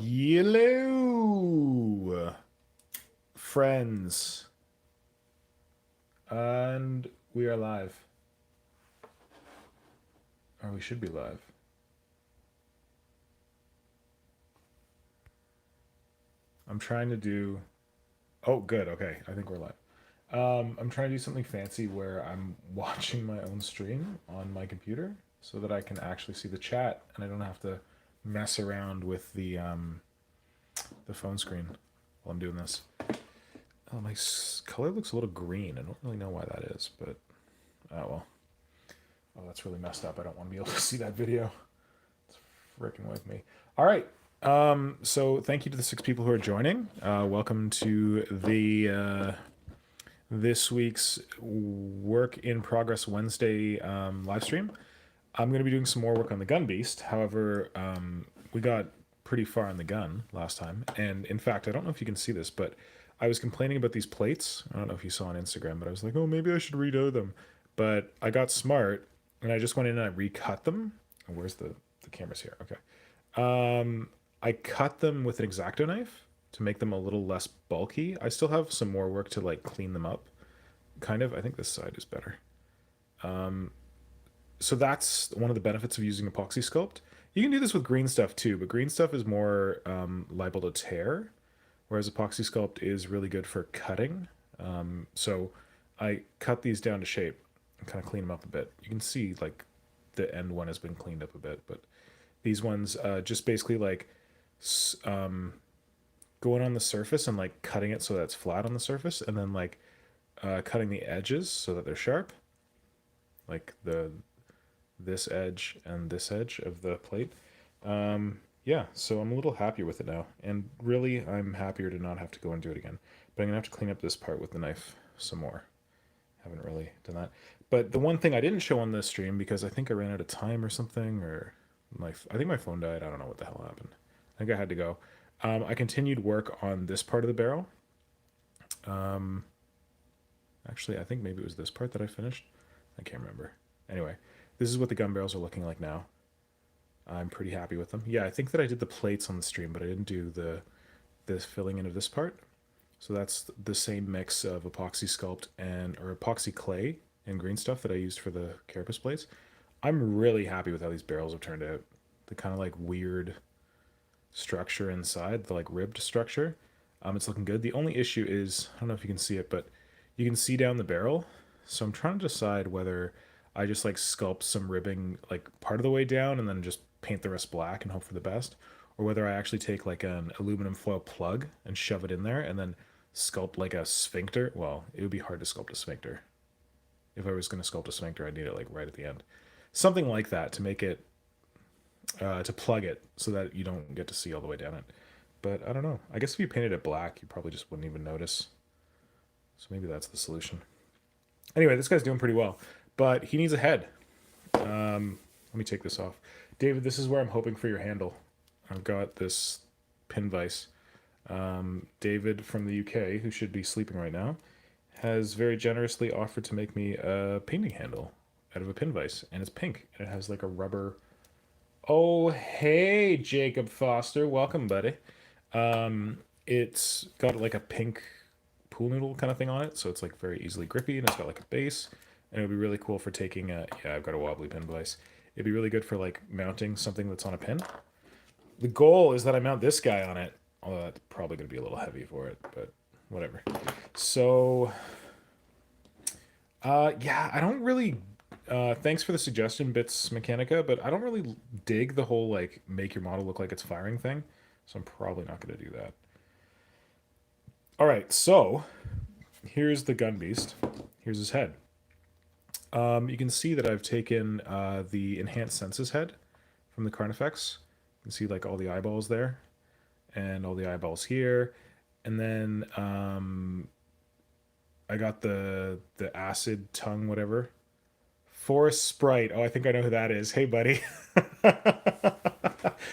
Hello, friends, and we are live, or we should be live. I'm trying to do. Oh, good. Okay, I think we're live. I'm trying to do something fancy where I'm watching my own stream on my computer so that I can actually see the chat and I don't have to mess around with the phone screen while I'm doing this. Oh, my color looks a little green. I don't really know why that is, but oh well. Oh, that's really messed up. I don't want to be able to see that video. It's freaking with me. All right. So thank you to the 6 people who are joining. Welcome to the this week's Work in Progress Wednesday live stream. I'm going to be doing some more work on the Gunbeast. However, we got pretty far on the gun last time. And in fact, I don't know if you can see this, but I was complaining about these plates. I don't know if you saw on Instagram, but I was like, oh, maybe I should redo them. But I got smart and I just went in and I recut them. Oh, where's the camera's here? Okay. I cut them with an X-Acto knife to make them a little less bulky. I still have some more work to like clean them up. Kind of. I think this side is better. So that's one of the benefits of using epoxy sculpt. You can do this with green stuff too, but green stuff is more liable to tear, whereas epoxy sculpt is really good for cutting. So I cut these down to shape and kind of clean them up a bit. You can see like the end one has been cleaned up a bit, but these ones just basically like going on the surface and like cutting it so that it's flat on the surface, and then like cutting the edges so that they're sharp, like this edge and this edge of the plate. Yeah, so I'm a little happier with it now, and really I'm happier to not have to go and do it again. But I'm gonna have to clean up this part with the knife some more. Haven't really done that. But the one thing I didn't show on this stream, because I think I ran out of time or something, or I think my phone died. I don't know what the hell happened. I think I had to go. I continued work on this part of the barrel. Actually, I think maybe it was this part that I finished. I can't remember. Anyway, this is what the gun barrels are looking like now. I'm pretty happy with them. Yeah, I think that I did the plates on the stream, but I didn't do the filling in of this part. So that's the same mix of epoxy sculpt or epoxy clay and green stuff that I used for the carapace plates. I'm really happy with how these barrels have turned out. The kind of like weird structure inside, the like ribbed structure. It's looking good. The only issue is, I don't know if you can see it, but you can see down the barrel. So I'm trying to decide whether I just like sculpt some ribbing like part of the way down and then just paint the rest black and hope for the best, or whether I actually take like an aluminum foil plug and shove it in there and then sculpt like a sphincter. Well, it would be hard to sculpt a sphincter. If I was going to sculpt a sphincter, I'd need it like right at the end. Something like that to make it, to plug it so that you don't get to see all the way down it. But I don't know. I guess if you painted it black, you probably just wouldn't even notice. So maybe that's the solution. Anyway, this guy's doing pretty well, but he needs a head. Let me take this off. David, this is where I'm hoping for your handle. I've got this pin vise. David from the UK, who should be sleeping right now, has very generously offered to make me a painting handle out of a pin vise, and it's pink, and it has like a rubber. Oh, hey, Jacob Foster, welcome, buddy. It's got like a pink pool noodle kind of thing on it, so it's like very easily grippy, and it's got like a base, and it would be really cool for taking a, yeah, I've got a wobbly pin vise. It'd be really good for like mounting something that's on a pin. The goal is that I mount this guy on it, although that's probably going to be a little heavy for it, but whatever. So, yeah, I don't really. Thanks for the suggestion, Bits Mechanica, but I don't really dig the whole like make your model look like it's firing thing, so I'm probably not going to do that. All right, so here's the Gunbeast. Here's his head. You can see that I've taken the Enhanced Senses head from the Carnifex. You can see like all the eyeballs there, and all the eyeballs here, and then I got the acid tongue, whatever. Forest Sprite. Oh, I think I know who that is. Hey, buddy.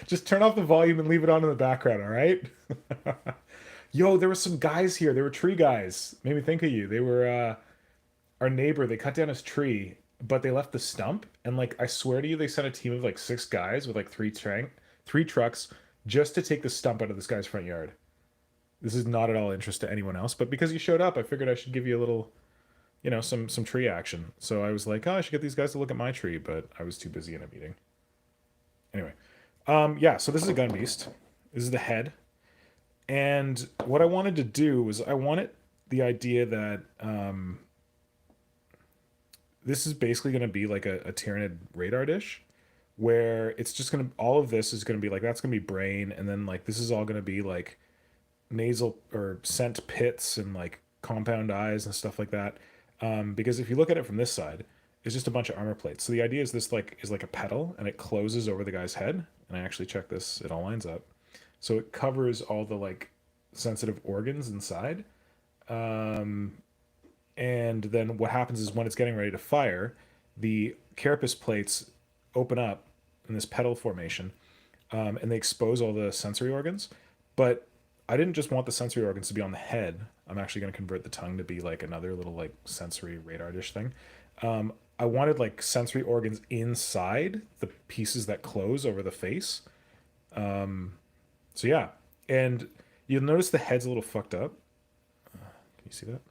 Just turn off the volume and leave it on in the background, all right? Yo, there were some guys here. They were tree guys. Made me think of you. They were our neighbor. They cut down his tree, but they left the stump. And like, I swear to you, they sent a team of like 6 guys with like three trucks just to take the stump out of this guy's front yard. This is not at all interest to anyone else, but because you showed up, I figured I should give you a little, some tree action. So I was like, oh, I should get these guys to look at my tree, but I was too busy in a meeting. Anyway, yeah. So this is a gun beast. This is the head, and what I wanted to do was I wanted the idea that this is basically going to be like a Tyranid radar dish, where it's just going to all of this is going to be like that's going to be brain, and then like this is all going to be like nasal or scent pits and like compound eyes and stuff like that. Because if you look at it from this side, it's just a bunch of armor plates. So the idea is this like is like a petal and it closes over the guy's head. And I actually checked this; it all lines up. So it covers all the like sensitive organs inside. Um, and then what happens is when it's getting ready to fire, the carapace plates open up in this petal formation, and they expose all the sensory organs. But I didn't just want the sensory organs to be on the head. I'm actually going to convert the tongue to be like another little like sensory radar dish thing. I wanted like sensory organs inside the pieces that close over the face. So yeah, and you'll notice the head's a little fucked up. Can you see that?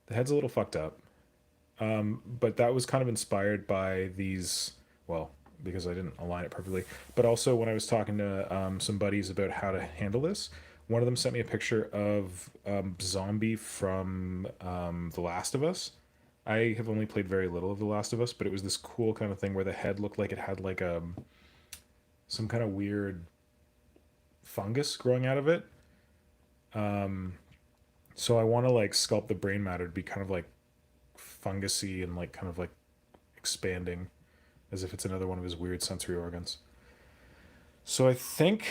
The head's a little fucked up. But that was kind of inspired by these, well, because I didn't align it perfectly. But also when I was talking to some buddies about how to handle this, one of them sent me a picture of Zombie from The Last of Us. I have only played very little of The Last of Us, but it was this cool kind of thing where the head looked like it had like some kind of weird fungus growing out of it. So I want to like sculpt the brain matter to be kind of like fungusy and like kind of like expanding as if it's another one of his weird sensory organs. So I think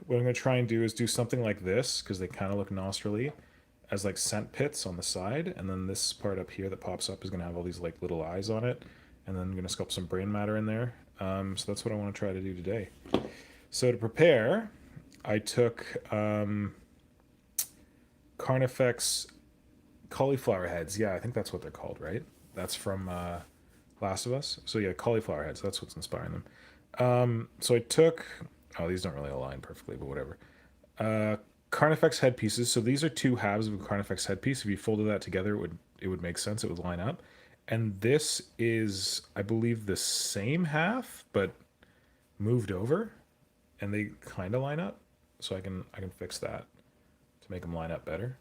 what I'm going to try and do is do something like this because they kind of look nostrily as like scent pits on the side, and then this part up here that pops up is going to have all these like little eyes on it, and then I'm going to sculpt some brain matter in there. So that's what I want to try to do today. So to prepare, I took Carnifex cauliflower heads. Yeah, I think that's what they're called, right? That's from Last of Us. So yeah, cauliflower heads. That's what's inspiring them. So I took. Oh, these don't really align perfectly, but whatever. Carnifex head pieces. So these are two halves of a Carnifex headpiece. If you folded that together, it would make sense. It would line up. And this is, I believe, the same half, but moved over, and they kind of line up. So I can fix that to make them line up better.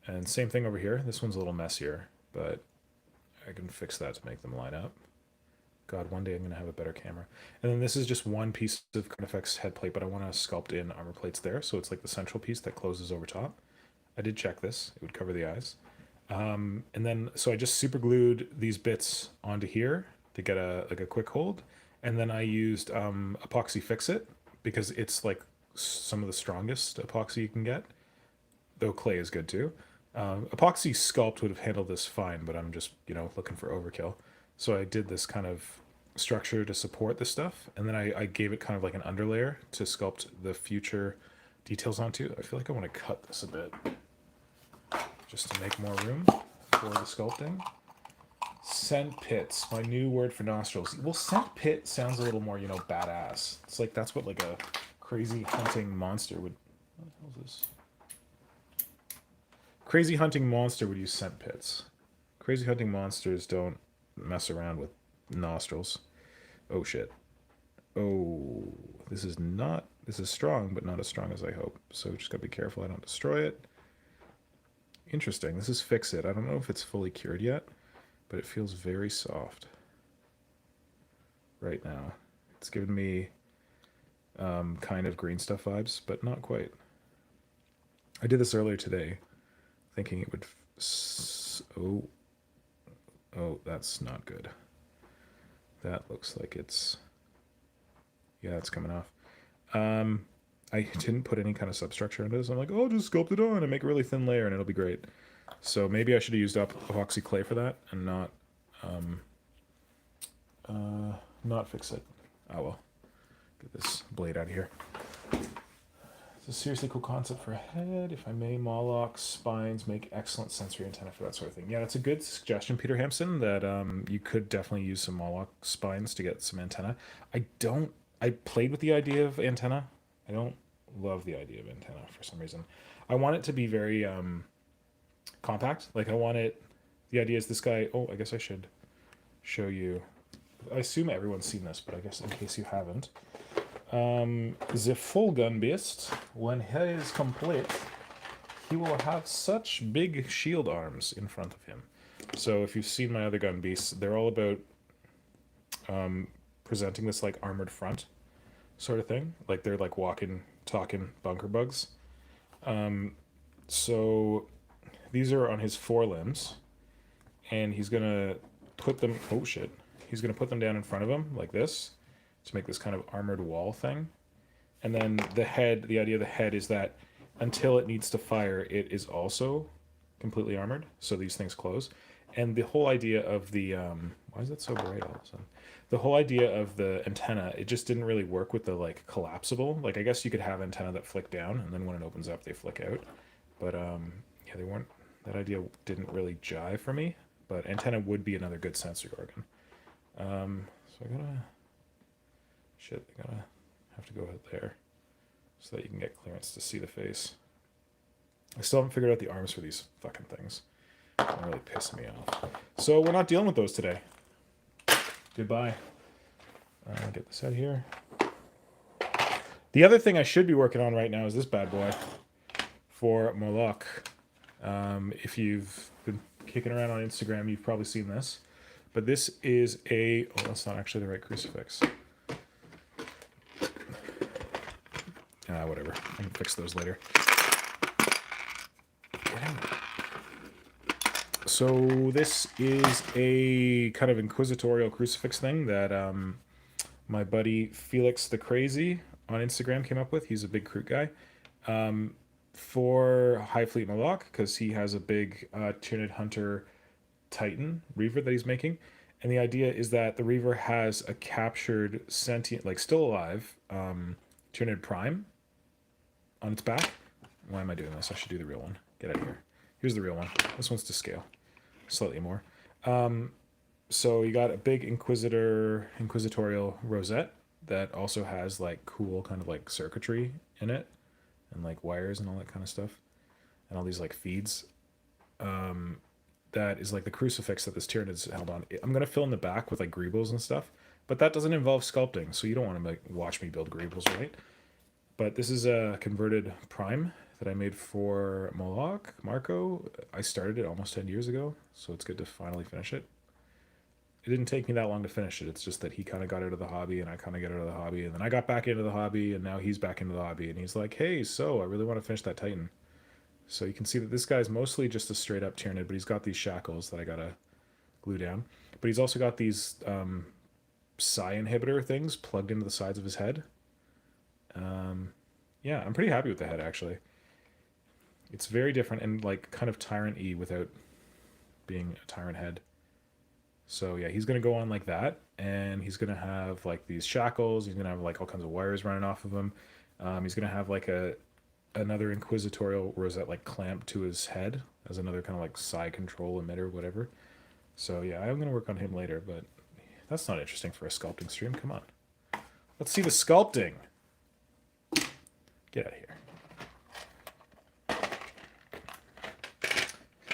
And same thing over here. This one's a little messier, but I can fix that to make them line up. God, one day I'm going to have a better camera. And then this is just one piece of Carnifex head plate, but I want to sculpt in armor plates there. So it's like the central piece that closes over top. I did check this. It would cover the eyes. And then, so I just super glued these bits onto here to get a quick hold. And then I used epoxy fix it because it's like some of the strongest epoxy you can get, though clay is good too. Epoxy sculpt would have handled this fine, but I'm just, looking for overkill. So I did this kind of structure to support this stuff, and then I gave it kind of like an underlayer to sculpt the future details onto. I feel like I want to cut this a bit just to make more room for the sculpting. Scent pits, my new word for nostrils. Well, scent pit sounds a little more, badass. It's like that's what like a crazy hunting monster would. What the hell is this? Crazy hunting monster would use scent pits. Crazy hunting monsters don't mess around with nostrils. Oh shit. Oh, this is not. This is strong, but not as strong as I hope. So just gotta be careful I don't destroy it. Interesting. This is Fix It. I don't know if it's fully cured yet, but it feels very soft right now. It's giving me kind of green stuff vibes, but not quite. I did this earlier today, thinking it would. Oh, that's not good. That looks like it's. Yeah, it's coming off. I didn't put any kind of substructure into this. I'm like, oh, just sculpt it on and make a really thin layer and it'll be great. So maybe I should have used up epoxy clay for that and not Fix It. Oh well. Get this blade out of here. It's a seriously cool concept for a head. If I may, Moloch spines make excellent sensory antenna for that sort of thing. Yeah, that's a good suggestion, Peter Hampson, that you could definitely use some Moloch spines to get some antenna. I don't I played with the idea of antenna. I don't love the idea of antenna for some reason. I want it to be very compact. Like I want it. The idea is this guy. Oh, I guess I should show you. I assume everyone's seen this, but I guess in case you haven't, the full Gunbeast, when he is complete, he will have such big shield arms in front of him. So if you've seen my other Gunbeasts, they're all about presenting this like armored front sort of thing. Like they're like walking, talking bunker bugs. So these are on his forelimbs, and he's gonna put them. Oh shit! He's gonna put them down in front of him like this to make this kind of armored wall thing. And then the head. The idea of the head is that until it needs to fire, it is also completely armored. So these things close. And the whole idea of the why is that so bright all of a sudden? The whole idea of the antenna, it just didn't really work with the like collapsible. Like I guess you could have antenna that flick down, and then when it opens up, they flick out. But yeah, they weren't. That idea didn't really jive for me. But antenna would be another good sensory organ. So I gotta shit. I gotta have to go out there so that you can get clearance to see the face. I still haven't figured out the arms for these fucking things. They're really pissing me off. So we're not dealing with those today. Goodbye. Get this out here. The other thing I should be working on right now is this bad boy for Moloch. If you've been kicking around on Instagram, you've probably seen this. But this is a... Oh, that's not actually the right crucifix. Whatever. I can fix those later. So this is a kind of inquisitorial crucifix thing that my buddy Felix the Crazy on Instagram came up with. He's a big Kroot guy. For High Fleet Moloch, because he has a big Tyranid Hunter Titan Reaver that he's making. And the idea is that the Reaver has a captured sentient, like still alive, Tyranid Prime on its back. Why am I doing this? I should do the real one. Get out of here. Here's the real one. This one's to scale. Slightly more. So you got a big inquisitorial rosette that also has like cool kind of like circuitry in it and like wires and all that kind of stuff and all these like feeds. That is like the crucifix that this Tyranid's held on. I'm gonna fill in the back with like greebles and stuff, but that doesn't involve sculpting, so you don't want to like watch me build greebles, right? But this is a converted prime that I made for Moloch, Marco. I started it almost 10 years ago, so it's good to finally finish it. It didn't take me that long to finish it. It's just that he kind of got out of the hobby, and I kind of got out of the hobby, and then I got back into the hobby, and now he's back into the hobby, and he's like, hey, so I really want to finish that Titan. So you can see that this guy's mostly just a straight up Tyranid, but he's got these shackles that I gotta glue down. But he's also got these psi inhibitor things plugged into the sides of his head. Yeah, I'm pretty happy with the head, actually. It's very different and like kind of Tyrant-y without being a Tyrant head. So yeah, he's gonna go on like that, and he's gonna have like these shackles. He's gonna have like all kinds of wires running off of him. He's gonna have like another inquisitorial rosette like clamped to his head as another kind of like psi control emitter, whatever. So yeah, I'm gonna work on him later, but that's not interesting for a sculpting stream. Come on, let's see the sculpting. Get out of here.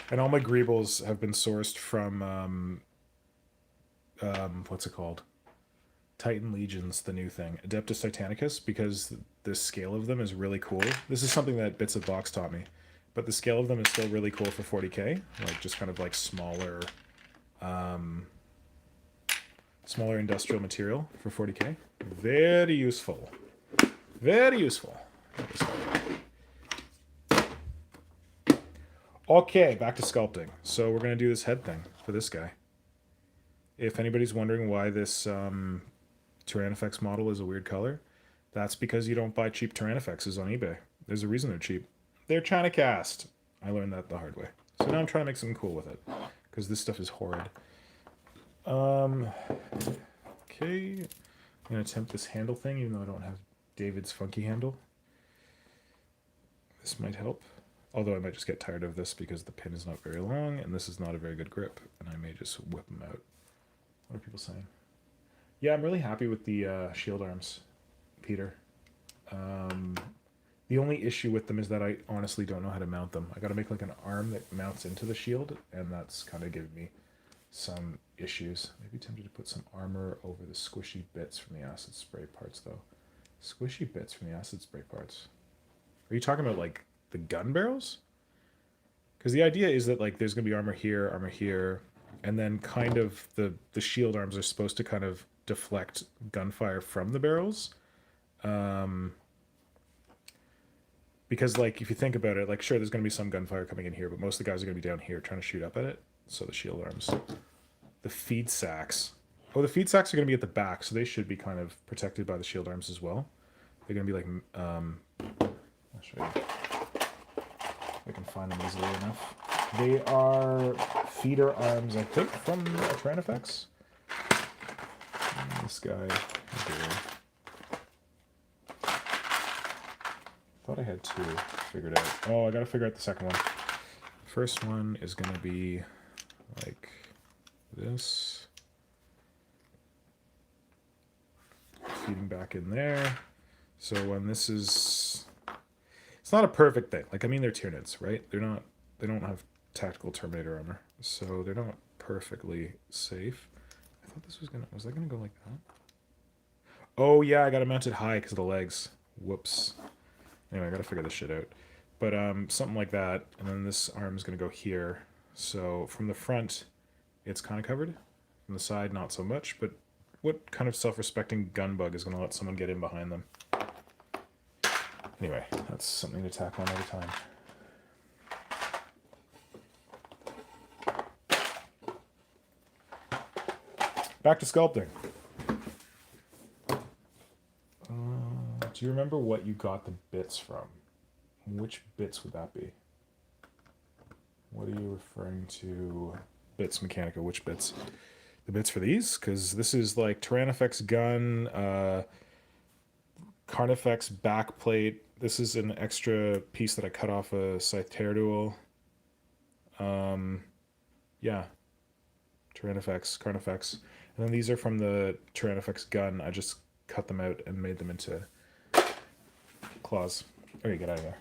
And all my greebles have been sourced from what's it called? Titan Legions, the new thing, Adeptus Titanicus, because the scale of them is really cool. This is something that Bits of Box taught me, but the scale of them is still really cool for 40k, like just kind of like smaller industrial material for 40k. Very useful. Very useful. Okay, back to sculpting. So we're going to do this head thing for this guy. If anybody's wondering why this Tyrannifex model is a weird color, that's because you don't buy cheap Tyrannifexes on eBay. There's a reason they're cheap. They're China cast. I learned that the hard way. So now I'm trying to make something cool with it, because this stuff is horrid. Okay. I'm going to attempt this handle thing, even though I don't have David's funky handle. This might help. Although I might just get tired of this because the pin is not very long, and this is not a very good grip, and I may just whip them out. What are people saying? Yeah, I'm really happy with the shield arms. Peter. The only issue with them is that I honestly don't know how to mount them. I got to make like an arm that mounts into the shield, and that's kind of giving me some issues. Maybe tempted to put some armor over the squishy bits from the acid spray parts, though. Squishy bits from the acid spray parts. Are you talking about like the gun barrels? Because the idea is that like there's going to be armor here, and then kind of the shield arms are supposed to kind of deflect gunfire from the barrels. Because like if you think about it, like sure there's going to be some gunfire coming in here, but most of the guys are going to be down here trying to shoot up at it. So the shield arms. The feed sacks. Oh, the feed sacks are going to be at the back, so they should be kind of protected by the shield arms as well. They're going to be like, I'll show you. I can find them easily enough. They are feeder arms, I think, from Tyranid. This guy. Thought I had two figured out. Oh, I gotta figure out the second one. First one is gonna be like this. Feeding back in there. So when this is... It's not a perfect thing. Like, I mean, they're Tyranids, right? They don't have tactical Terminator armor. So they're not perfectly safe. I thought this was gonna... Was that gonna go like that? Oh, yeah, I gotta mount it high because of the legs. Whoops. Anyway, I gotta figure this shit out. But something like that, and then this arm is gonna go here. So from the front, it's kind of covered. From the side, not so much. But what kind of self-respecting gun bug is gonna let someone get in behind them? Anyway, that's something to tackle another time. Back to sculpting. Do you remember what you got the bits from? Which bits would that be? What are you referring to? Bits Mechanica, which bits? The bits for these? Because this is like Tyranid gun, Carnifex backplate. This is an extra piece that I cut off a Scythe Terradual. Yeah. Tyranid Carnifex. And then these are from the Tyranid gun. I just cut them out and made them into claws. Okay, get out of there.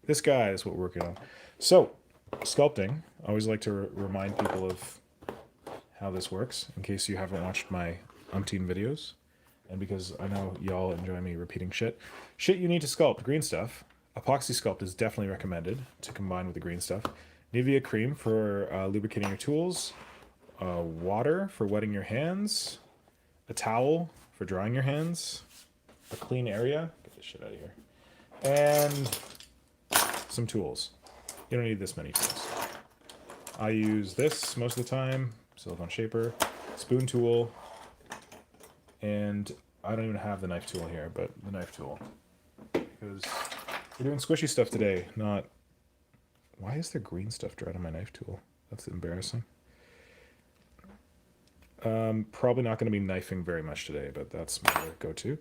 This guy is what we're working on. So, sculpting. I always like to remind people of how this works, in case you haven't watched my umpteen videos. And because I know y'all enjoy me repeating shit. Shit you need to sculpt. Green stuff. Epoxy sculpt is definitely recommended to combine with the green stuff. Nivea cream for lubricating your tools. Water for wetting your hands. A towel for drying your hands. A clean area. Get this shit out of here. And some tools. You don't need this many tools. I use this most of the time. Silicone shaper. Spoon tool. And I don't even have the knife tool here, but the knife tool. Because we're doing squishy stuff today, not... Why is there green stuff dried on my knife tool? That's embarrassing. Probably not going to be knifing very much today, but that's my go-to.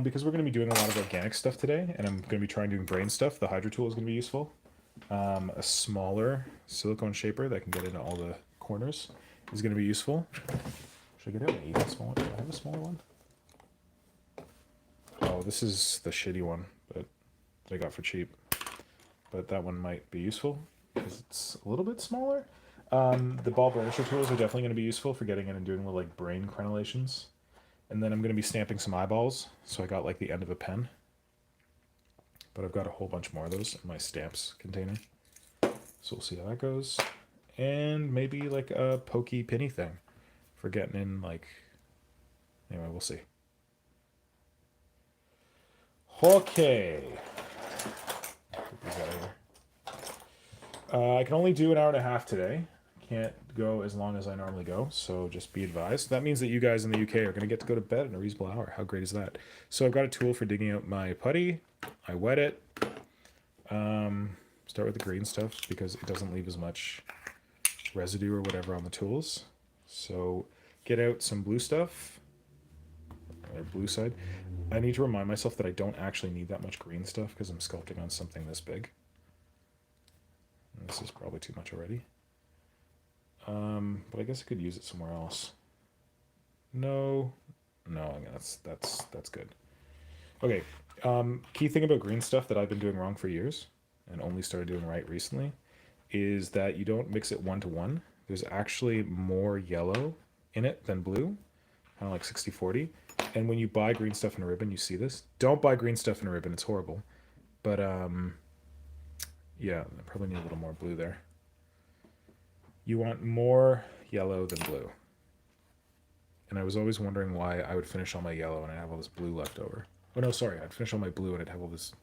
Because we're going to be doing a lot of organic stuff today, and I'm going to be trying doing brain stuff. The Hydra tool is going to be useful. A smaller silicone shaper that can get into all the corners is going to be useful. Should I get out an even small one? Do I have a smaller one? Oh, this is the shitty one that I got for cheap. But that one might be useful because it's a little bit smaller. The ball burnisher tools are definitely going to be useful for getting in and doing little like brain crenellations. And then I'm going to be stamping some eyeballs. So I got like the end of a pen. But I've got a whole bunch more of those in my stamps container. So we'll see how that goes. And maybe like a pokey pinny thing for getting in like... Anyway, we'll see. Okay. Get these out of here. I can only do an hour and a half today. Can't go as long as I normally go, so just be advised. That means that you guys in the UK are going to get to go to bed in a reasonable hour. How great is that? So I've got a tool for digging out my putty. I wet it. Start with the green stuff because it doesn't leave as much residue or whatever on the tools. So get out some blue stuff. Or blue side. I need to remind myself that I don't actually need that much green stuff because I'm sculpting on something this big. And this is probably too much already. But I guess I could use it somewhere else. No, that's good. Okay. Key thing about green stuff that I've been doing wrong for years and only started doing right recently is that you don't mix it 1 to 1. There's actually more yellow in it than blue, kind of like 60-40. And when you buy green stuff in a ribbon, you see this. Don't buy green stuff in a ribbon, it's horrible. But yeah, I probably need a little more blue there. You want more yellow than blue. And I was always wondering why I would finish all my yellow and I'd have all this blue left over. Oh no, sorry, I'd finish all my blue and I'd have all this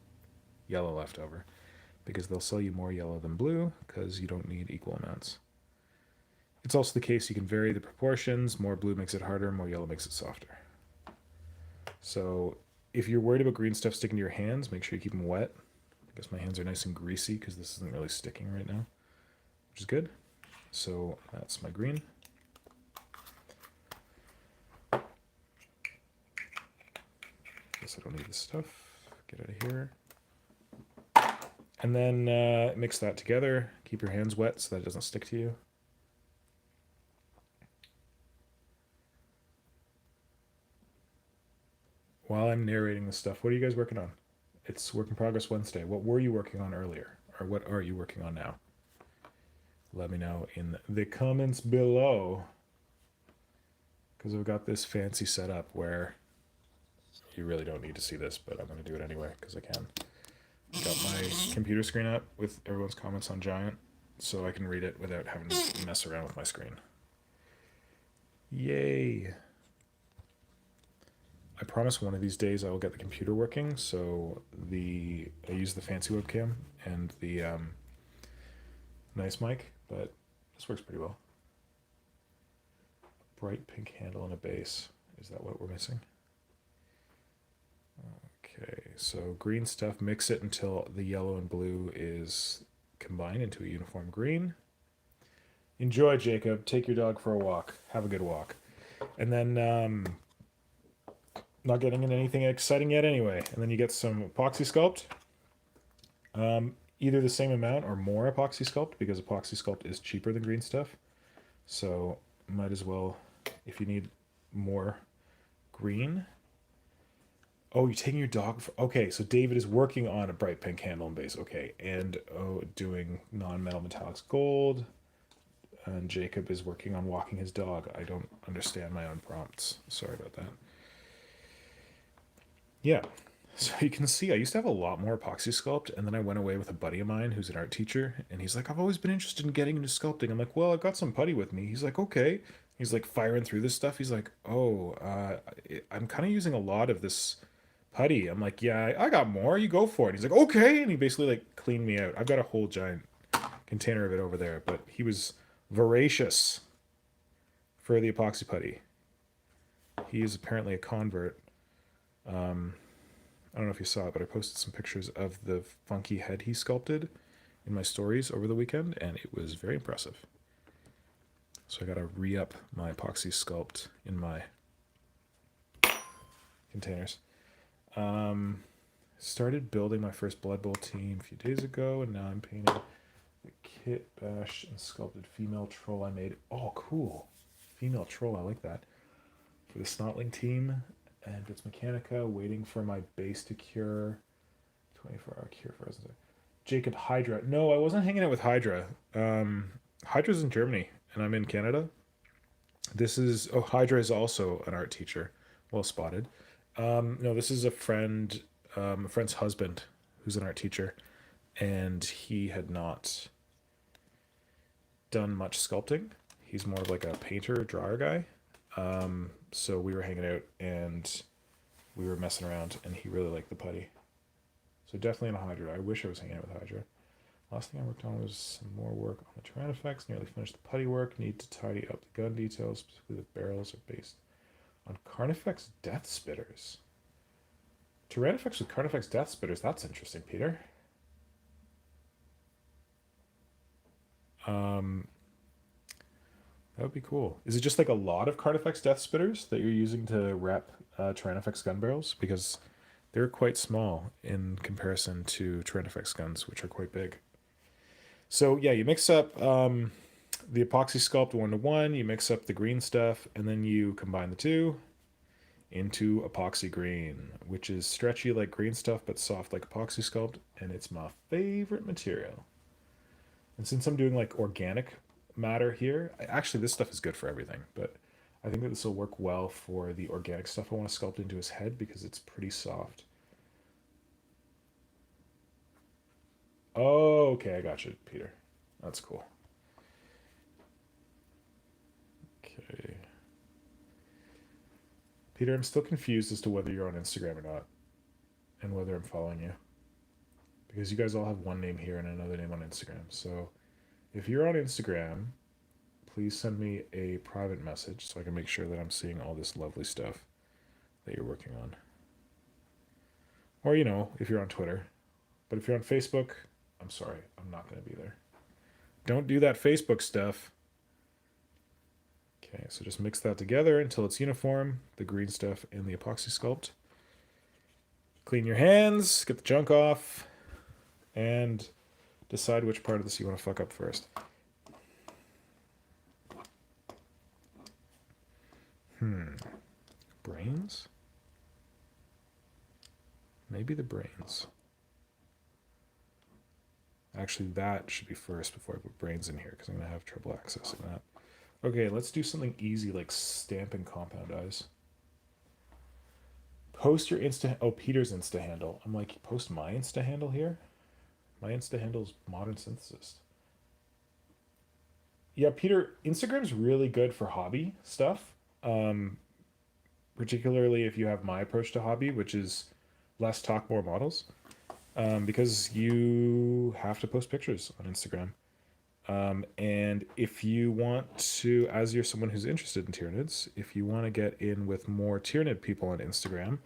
yellow left over. Because they'll sell you more yellow than blue because you don't need equal amounts. It's also the case you can vary the proportions. More blue makes it harder, more yellow makes it softer. So if you're worried about green stuff sticking to your hands, make sure you keep them wet. I guess my hands are nice and greasy because this isn't really sticking right now, which is good. So that's my green. Guess I don't need this stuff. Get out of here. And then mix that together. Keep your hands wet so that it doesn't stick to you. While I'm narrating this stuff, what are you guys working on? It's Work in Progress Wednesday. What were you working on earlier? Or what are you working on now? Let me know in the comments below. Because I've got this fancy setup where you really don't need to see this, but I'm going to do it anyway because I can. Got my computer screen up with everyone's comments on Giant so I can read it without having to mess around with my screen. Yay! I promise one of these days I will get the computer working, so I use the fancy webcam and the nice mic, but this works pretty well. Bright pink handle and a base. Is that what we're missing? Okay, so green stuff, mix it until the yellow and blue is combined into a uniform green. Enjoy, Jacob. Take your dog for a walk. Have a good walk. And then, not getting into anything exciting yet anyway. And then you get some epoxy sculpt. Either the same amount or more epoxy sculpt because epoxy sculpt is cheaper than green stuff. So might as well, if you need more green. Oh, you're taking your dog for... Okay, so David is working on a bright pink handle and base. Okay, and doing non-metal metallics gold. And Jacob is working on walking his dog. I don't understand my own prompts. Sorry about that. Yeah, so you can see I used to have a lot more epoxy sculpt, and then I went away with a buddy of mine who's an art teacher, and he's like, I've always been interested in getting into sculpting. I'm like, well, I've got some putty with me. He's like, okay. He's like firing through this stuff. He's like, oh, I'm kind of using a lot of this putty. I'm like, yeah, I got more. You go for it. He's like, okay. And he basically like cleaned me out. I've got a whole giant container of it over there, but he was voracious for the epoxy putty. He is apparently a convert. I don't know if you saw it, but I posted some pictures of the funky head he sculpted in my stories over the weekend, and it was very impressive. So I got to re-up my epoxy sculpt in my containers. Started building my first Blood Bowl team a few days ago, and now I'm painting the kit bash and sculpted female troll I made. Oh, cool. Female troll, I like that. For the Snotling team, and it's Mechanica, waiting for my base to cure. 24-hour cure for resin. Jacob, Hydra. No, I wasn't hanging out with Hydra. Hydra's in Germany, and I'm in Canada. Hydra is also an art teacher. Well spotted. No, this is a friend's husband who's an art teacher, and he had not done much sculpting. He's more of like a painter, drawer guy. So we were hanging out and we were messing around, and he really liked the putty. So definitely on Hydra. I wish I was hanging out with Hydra. Last thing I worked on was some more work on the Tyranid effects. Nearly finished the putty work. Need to tidy up the gun details, specifically the barrels are based on Carnifex Death Spitters. Tyranid effects with Carnifex Death Spitters. That's interesting, Peter. That would be cool. Is it just like a lot of Carnifex Death Spitters that you're using to wrap Tyranifex gun barrels? Because they're quite small in comparison to Tyranifex guns, which are quite big. So yeah, you mix up the epoxy sculpt 1 to 1, you mix up the green stuff, and then you combine the two, into epoxy green, which is stretchy like green stuff but soft like epoxy sculpt, and it's my favorite material. And since I'm doing like organic matter here, actually this stuff is good for everything, but I think that this will work well for the organic stuff I want to sculpt into his head because it's pretty soft. Oh, okay, I got you, Peter. That's cool. Okay. Peter, I'm still confused as to whether you're on Instagram or not, and whether I'm following you. Because you guys all have one name here and another name on Instagram. So if you're on Instagram, please send me a private message so I can make sure that I'm seeing all this lovely stuff that you're working on. Or, you know, if you're on Twitter. But if you're on Facebook, I'm sorry, I'm not going to be there. Don't do that Facebook stuff. Okay, so just mix that together until it's uniform, the green stuff and the epoxy sculpt. Clean your hands, get the junk off, and decide which part of this you want to fuck up first. Brains? Maybe the brains. Actually, that should be first before I put brains in here because I'm going to have trouble accessing that. Okay, let's do something easy like stamping compound eyes. Post your Insta... Oh, Peter's Insta handle. I'm like, post my Insta handle here? My Insta handle is Modern Synthesis. Yeah, Peter, Instagram's really good for hobby stuff. Particularly if you have my approach to hobby, which is less talk, more models. Because you have to post pictures on Instagram. And if you want to, as you're someone who's interested in Tyranids, if you want to get in with more Tyranid people on Instagram,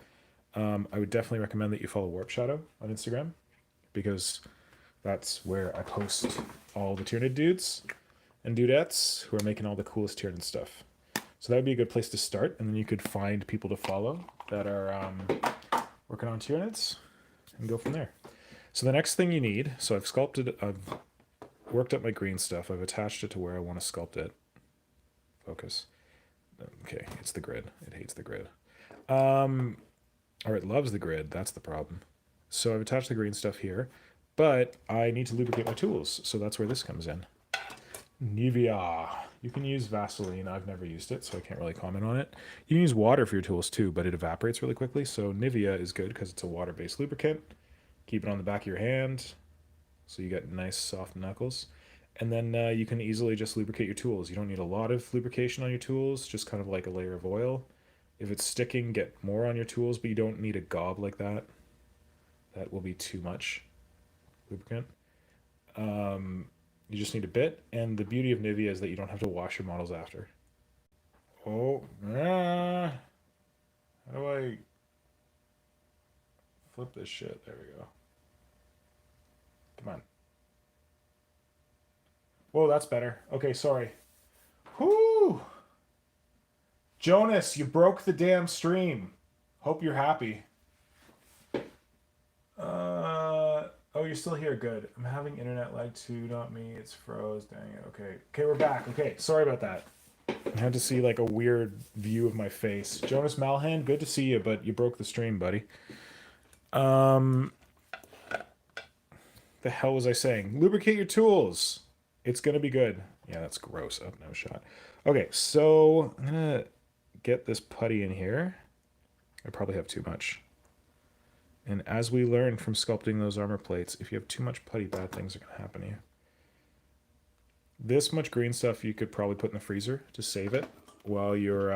I would definitely recommend that you follow Warp Shadow on Instagram, because that's where I post all the Tyranid dudes and dudettes who are making all the coolest Tyranid stuff. So that would be a good place to start, and then you could find people to follow that are working on Tyranids and go from there. So the next thing you need, so I've worked up my green stuff. I've attached it to where I want to sculpt it. Focus. Okay, it's the grid. It hates the grid. Or it loves the grid. That's the problem. So I've attached the green stuff here, but I need to lubricate my tools. So that's where this comes in. Nivea. You can use Vaseline. I've never used it, so I can't really comment on it. You can use water for your tools too, but it evaporates really quickly. So Nivea is good because it's a water-based lubricant. Keep it on the back of your hand so you get nice soft knuckles. And then you can easily just lubricate your tools. You don't need a lot of lubrication on your tools, just kind of like a layer of oil. If it's sticking, get more on your tools, but you don't need a gob like that. That will be too much lubricant. You just need a bit, and the beauty of Nivea is that you don't have to wash your models after. Oh, how do I flip this shit? There we go. Come on. Whoa, that's better. Okay, sorry. Whoo! Jonas, you broke the damn stream. Hope you're happy. Oh, you're still here. Good. I'm having internet lag too, not me. It's froze. Dang it. Okay. Okay, we're back. Okay, sorry about that. I had to see like a weird view of my face. Jonas Malhan, good to see you, but you broke the stream, buddy. The hell was I saying? Lubricate your tools. It's gonna be good. Yeah, that's gross. Oh, no shot. Okay, so I'm gonna get this putty in here. I probably have too much. And as we learned from sculpting those armor plates, if you have too much putty, bad things are going to happen to you. This much green stuff you could probably put in the freezer to save it while you're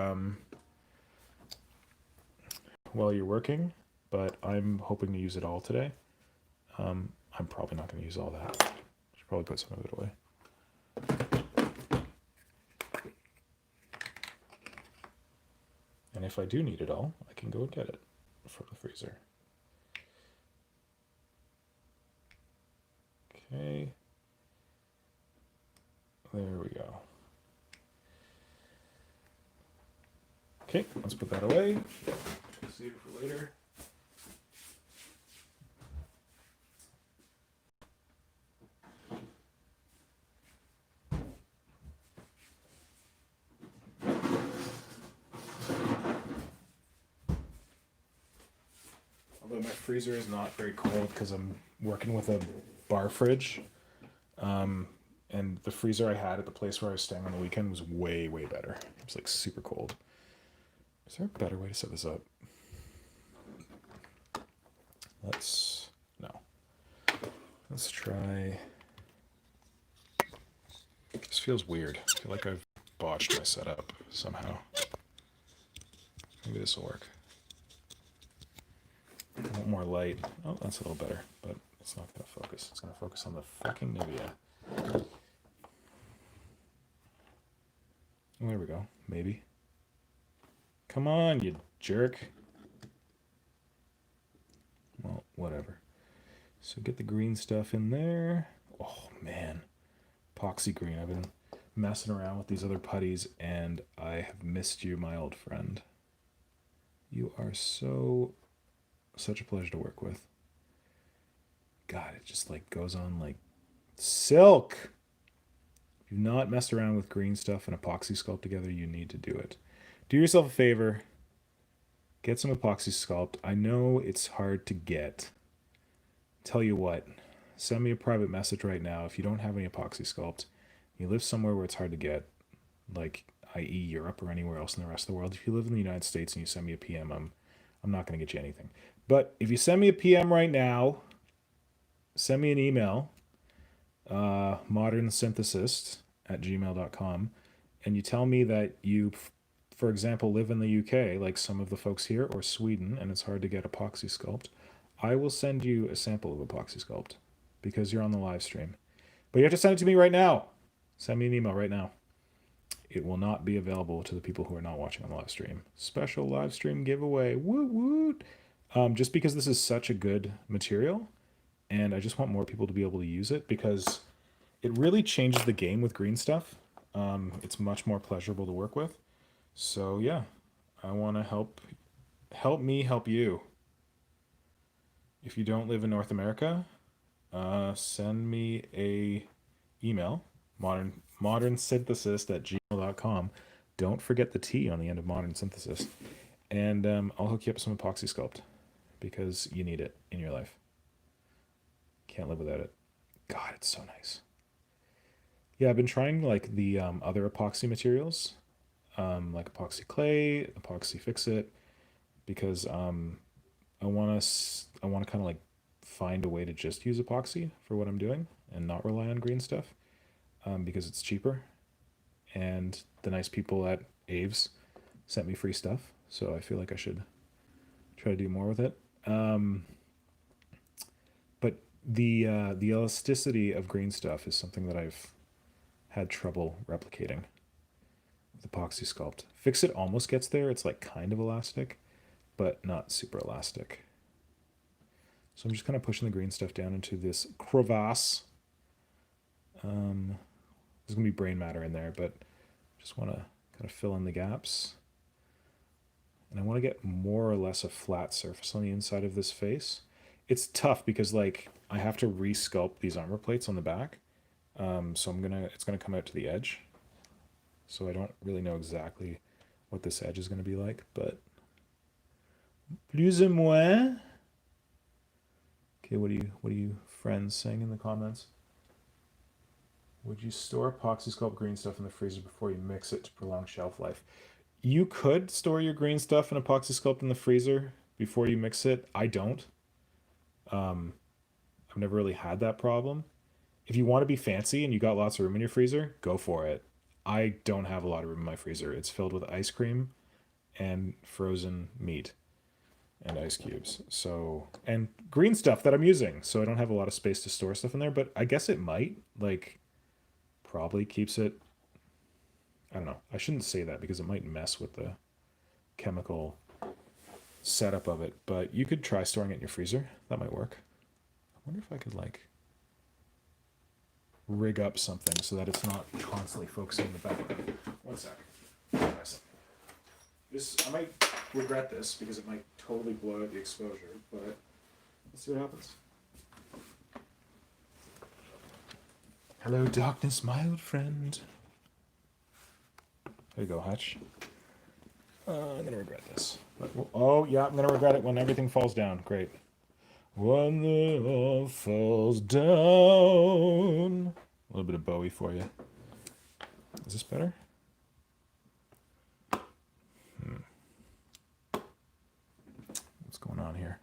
working, but I'm hoping to use it all today. I'm probably not going to use all that. Should probably put some of it away. And if I do need it all, I can go and get it from the freezer. Okay. There we go. Okay, let's put that away. Save it for later. Although my freezer is not very cold because I'm working with a bar fridge. And the freezer I had at the place where I was staying on the weekend was way, way better. It was like super cold. Is there a better way to set this up? Let's try. This feels weird. I feel like I've botched my setup somehow. Maybe this will work. I want more light. Oh, that's a little better, but it's not going to focus. It's going to focus on the fucking Nivea. Oh, there we go. Maybe. Come on, you jerk. Well, whatever. So get the green stuff in there. Oh, man. Epoxy green. I've been messing around with these other putties, and I have missed you, my old friend. You are such a pleasure to work with. God, it just like goes on like silk. If you've not messed around with green stuff and epoxy sculpt together, you need to do it. Do yourself a favor. Get some epoxy sculpt. I know it's hard to get. Tell you what, send me a private message right now if you don't have any epoxy sculpt. You live somewhere where it's hard to get, like i.e. Europe or anywhere else in the rest of the world. If you live in the United States and you send me a PM, I'm not going to get you anything. But if you send me a PM right now, send me an email, modernsynthesist@gmail.com, and you tell me that you, for example, live in the UK, like some of the folks here, or Sweden, and it's hard to get epoxy sculpt, I will send you a sample of epoxy sculpt because you're on the live stream. But you have to send it to me right now. Send me an email right now. It will not be available to the people who are not watching on the live stream. Special live stream giveaway. Woot woot. Just because this is such a good material, and I just want more people to be able to use it because it really changes the game with green stuff. It's much more pleasurable to work with. So yeah, I want to help me help you. If you don't live in North America, send me a email, modernsynthesist@gmail.com. Don't forget the T on the end of modern synthesis. And I'll hook you up with some epoxy sculpt because you need it in your life. Can't live without it. God, it's so nice. Yeah, I've been trying like the other epoxy materials, like epoxy clay, epoxy fix-it, because I want to kind of like find a way to just use epoxy for what I'm doing and not rely on green stuff, because it's cheaper. And the nice people at Aves sent me free stuff, so I feel like I should try to do more with it. But the elasticity of green stuff is something that I've had trouble replicating with epoxy sculpt. Fix It almost gets there. It's like kind of elastic, but not super elastic. So I'm just kind of pushing the green stuff down into this crevasse. There's going to be brain matter in there, but just want to kind of fill in the gaps. And I want to get more or less a flat surface on the inside of this face. It's tough because like I have to re-sculpt these armor plates on the back. So it's gonna come out to the edge. So I don't really know exactly what this edge is gonna be like, but plus ou moins. Okay, what are you friends saying in the comments? Would you store epoxy sculpt green stuff in the freezer before you mix it to prolong shelf life? You could store your green stuff and epoxy sculpt in the freezer before you mix it. I don't. I've never really had that problem. If you want to be fancy and you got lots of room in your freezer, go for it. I don't have a lot of room in my freezer. It's filled with ice cream and frozen meat and ice cubes. So, and green stuff that I'm using. So I don't have a lot of space to store stuff in there, but I guess it might, like, probably keeps it. I don't know. I shouldn't say that because it might mess with the chemical setup of it, but you could try storing it in your freezer. That might work. I wonder if I could like rig up something so that it's not constantly focusing in the background. One sec. I might regret this because it might totally blow out the exposure, but let's see what happens. Hello, darkness, my old friend. There you go, Hutch. I'm going to regret this. Oh, yeah, I'm going to regret it when everything falls down. Great. When it all falls down. A little bit of Bowie for you. Is this better? What's going on here?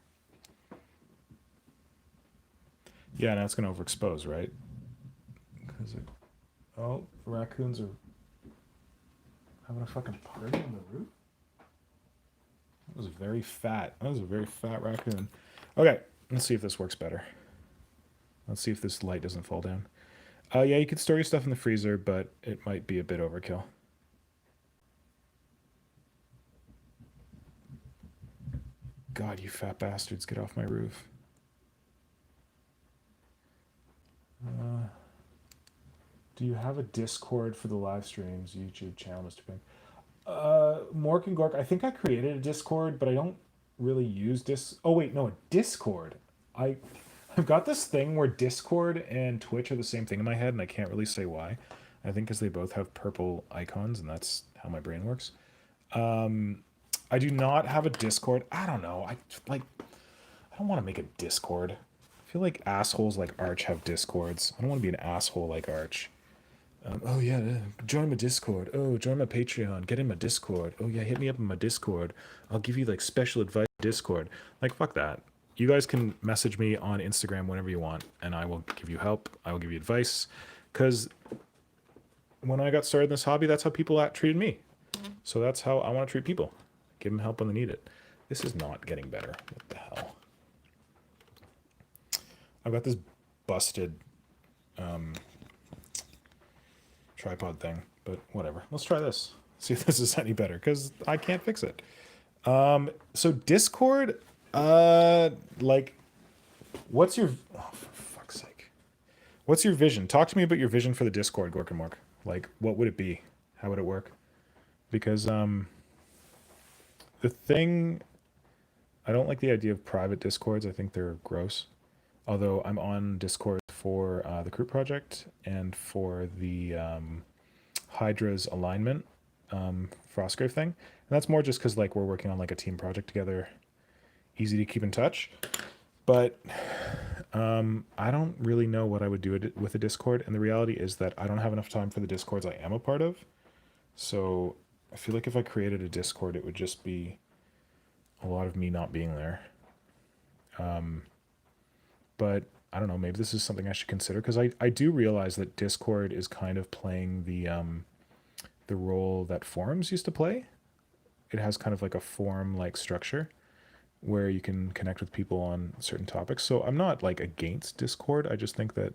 Yeah, now it's going to overexpose, right? Because oh, raccoons are having a fucking party on the roof? That was very fat. That was a very fat raccoon. Okay, let's see if this works better. Let's see if this light doesn't fall down. Yeah, you could store your stuff in the freezer, but it might be a bit overkill. God, you fat bastards, get off my roof. Do you have a Discord for the live streams YouTube channel, Mr. Pink? Mork and Gork, I think I created a Discord, but I don't really use Oh wait, no, a Discord. I've got this thing where Discord and Twitch are the same thing in my head, and I can't really say why. I think because they both have purple icons, and that's how my brain works. I do not have a Discord. I don't know. I don't want to make a Discord. I feel like assholes like Arch have Discords. I don't want to be an asshole like Arch. Oh yeah, join my Discord. Oh, join my Patreon. Get in my Discord. Oh yeah, hit me up in my Discord. I'll give you like special advice Discord. Like fuck that. You guys can message me on Instagram whenever you want, and I will give you help. I will give you advice, because when I got started in this hobby, that's how people treated me. So that's how I want to treat people. Give them help when they need it. This is not getting better. What the hell? I've got this busted tripod thing, but whatever. Let's try this. See if this is any better, because I can't fix it. So Discord, like, what's your... Oh, for fuck's sake. What's your vision? Talk to me about your vision for the Discord, Gork and Mork. Like, what would it be? How would it work? Because, the thing... I don't like the idea of private Discords. I think they're gross. Although I'm on Discord for the Crew Project and for the Hydra's alignment Frostgrave thing. And that's more just because like we're working on like a team project together. Easy to keep in touch. But I don't really know what I would do with a Discord. And the reality is that I don't have enough time for the Discords I am a part of. So I feel like if I created a Discord, it would just be a lot of me not being there. But I don't know, maybe this is something I should consider, because I do realize that Discord is kind of playing the role that forums used to play. It has kind of like a forum-like structure where you can connect with people on certain topics. So I'm not like against Discord. I just think that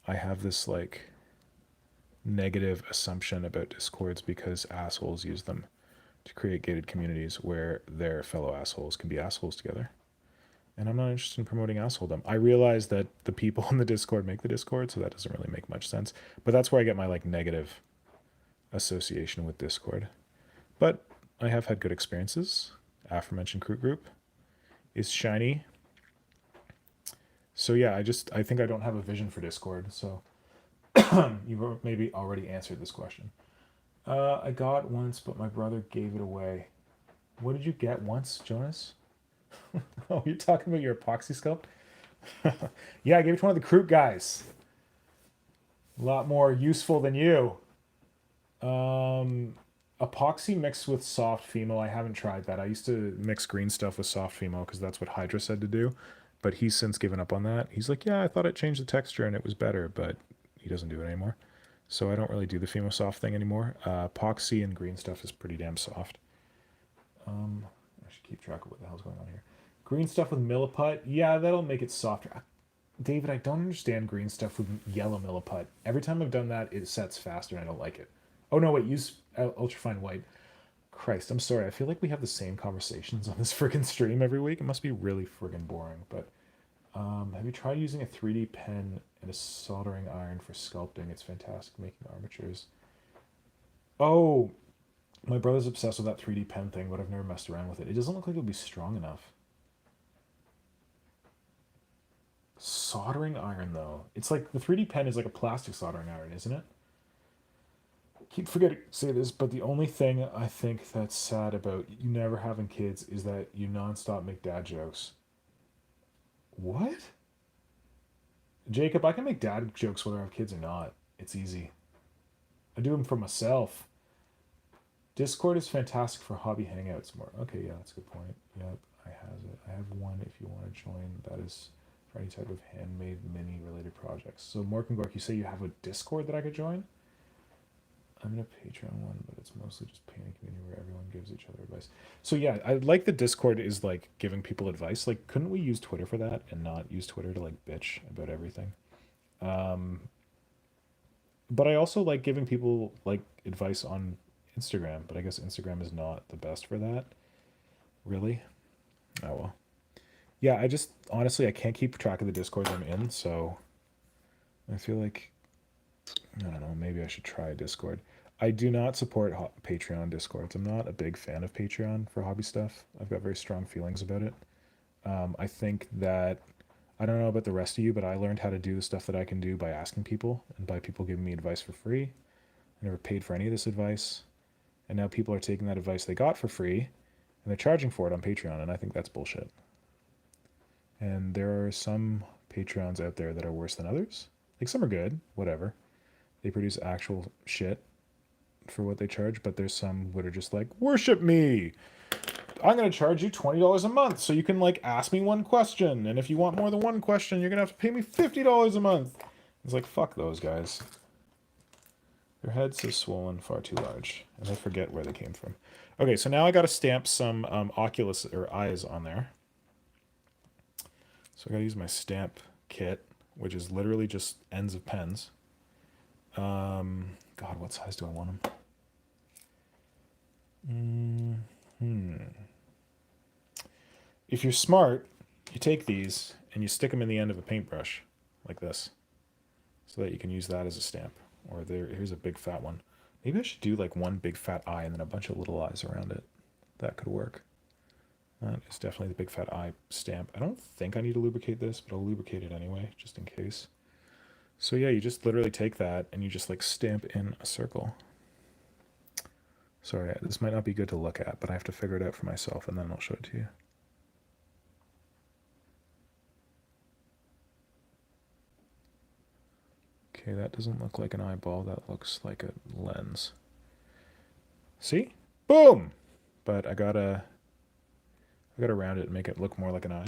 I have this like negative assumption about Discords because assholes use them to create gated communities where their fellow assholes can be assholes together. And I'm not interested in promoting assholedom. I realize that the people in the Discord make the Discord, so that doesn't really make much sense. But that's where I get my like negative association with Discord. But I have had good experiences. Aforementioned crew group is shiny. So yeah, I think I don't have a vision for Discord. So you maybe already answered this question. I got once, but my brother gave it away. What did you get once, Jonas? Oh, you're talking about your epoxy sculpt? Yeah, I gave it to one of the Kroot guys. A lot more useful than you. Epoxy mixed with soft Fimo. I haven't tried that. I used to mix green stuff with soft Fimo because that's what Hydra said to do. But he's since given up on that. He's like, yeah, I thought it changed the texture and it was better, but he doesn't do it anymore. So I don't really do the Fimo soft thing anymore. Epoxy and green stuff is pretty damn soft. I should keep track of what the hell's going on here. Green stuff with milliput. Yeah, that'll make it softer. David, I don't understand green stuff with yellow milliput. Every time I've done that, it sets faster and I don't like it. Oh, no, wait, use ultrafine white. Christ, I'm sorry. I feel like we have the same conversations on this friggin' stream every week. It must be really friggin' boring. But have you tried using a 3D pen and a soldering iron for sculpting? It's fantastic making armatures. Oh, my brother's obsessed with that 3D pen thing, but I've never messed around with it. It doesn't look like it'll be strong enough. Soldering iron, though. It's like the 3D pen is like a plastic soldering iron, isn't it? keep forgetting to say this, but the only thing I think that's sad about you never having kids is that you nonstop make dad jokes. What? Jacob, I can make dad jokes whether I have kids or not. It's easy. I do them for myself. Discord is fantastic for hobby hangouts. More. Okay, yeah, that's a good point. Yep, I have it. I have one if you want to join. That is for any type of handmade mini related projects. So Mork and Gork, you say you have a Discord that I could join? I'm in a Patreon one, but it's mostly just painting community where everyone gives each other advice. So yeah, I like the Discord is like giving people advice. Like, couldn't we use Twitter for that and not use Twitter to like bitch about everything? Um, but I also like giving people like advice on Instagram, but I guess Instagram is not the best for that. Really? Oh well. Yeah, I just honestly I can't keep track of the Discords I'm in, so I feel like I don't know, maybe I should try Discord. I do not support Patreon Discords. I'm not a big fan of Patreon for hobby stuff. I've got very strong feelings about it. I think that I don't know about the rest of you, but I learned how to do the stuff that I can do by asking people and by people giving me advice for free. I never paid for any of this advice, and now people are taking that advice they got for free and they're charging for it on Patreon, and I think that's bullshit. And there are some Patreons out there that are worse than others. Like some are good, whatever. They produce actual shit for what they charge, but there's some that are just like, worship me. I'm going to charge you $20 a month so you can like ask me one question. And if you want more than one question, you're going to have to pay me $50 a month. It's like, fuck those guys. Their heads are swollen far too large, and they forget where they came from. Okay, so now I got to stamp some Oculus or eyes on there. So I got to use my stamp kit, which is literally just ends of pens. God, what size do I want them? If you're smart, you take these and you stick them in the end of a paintbrush, like this, so that you can use that as a stamp. Or here's a big fat one. Maybe I should do like one big fat eye and then a bunch of little eyes around it. That could work. That is definitely the big fat eye stamp. I don't think I need to lubricate this, but I'll lubricate it anyway, just in case. So yeah, you just literally take that and you just like stamp in a circle. Sorry, this might not be good to look at, but I have to figure it out for myself and then I'll show it to you. Okay, that doesn't look like an eyeball. That looks like a lens. See? Boom! But I gotta round it and make it look more like an eye.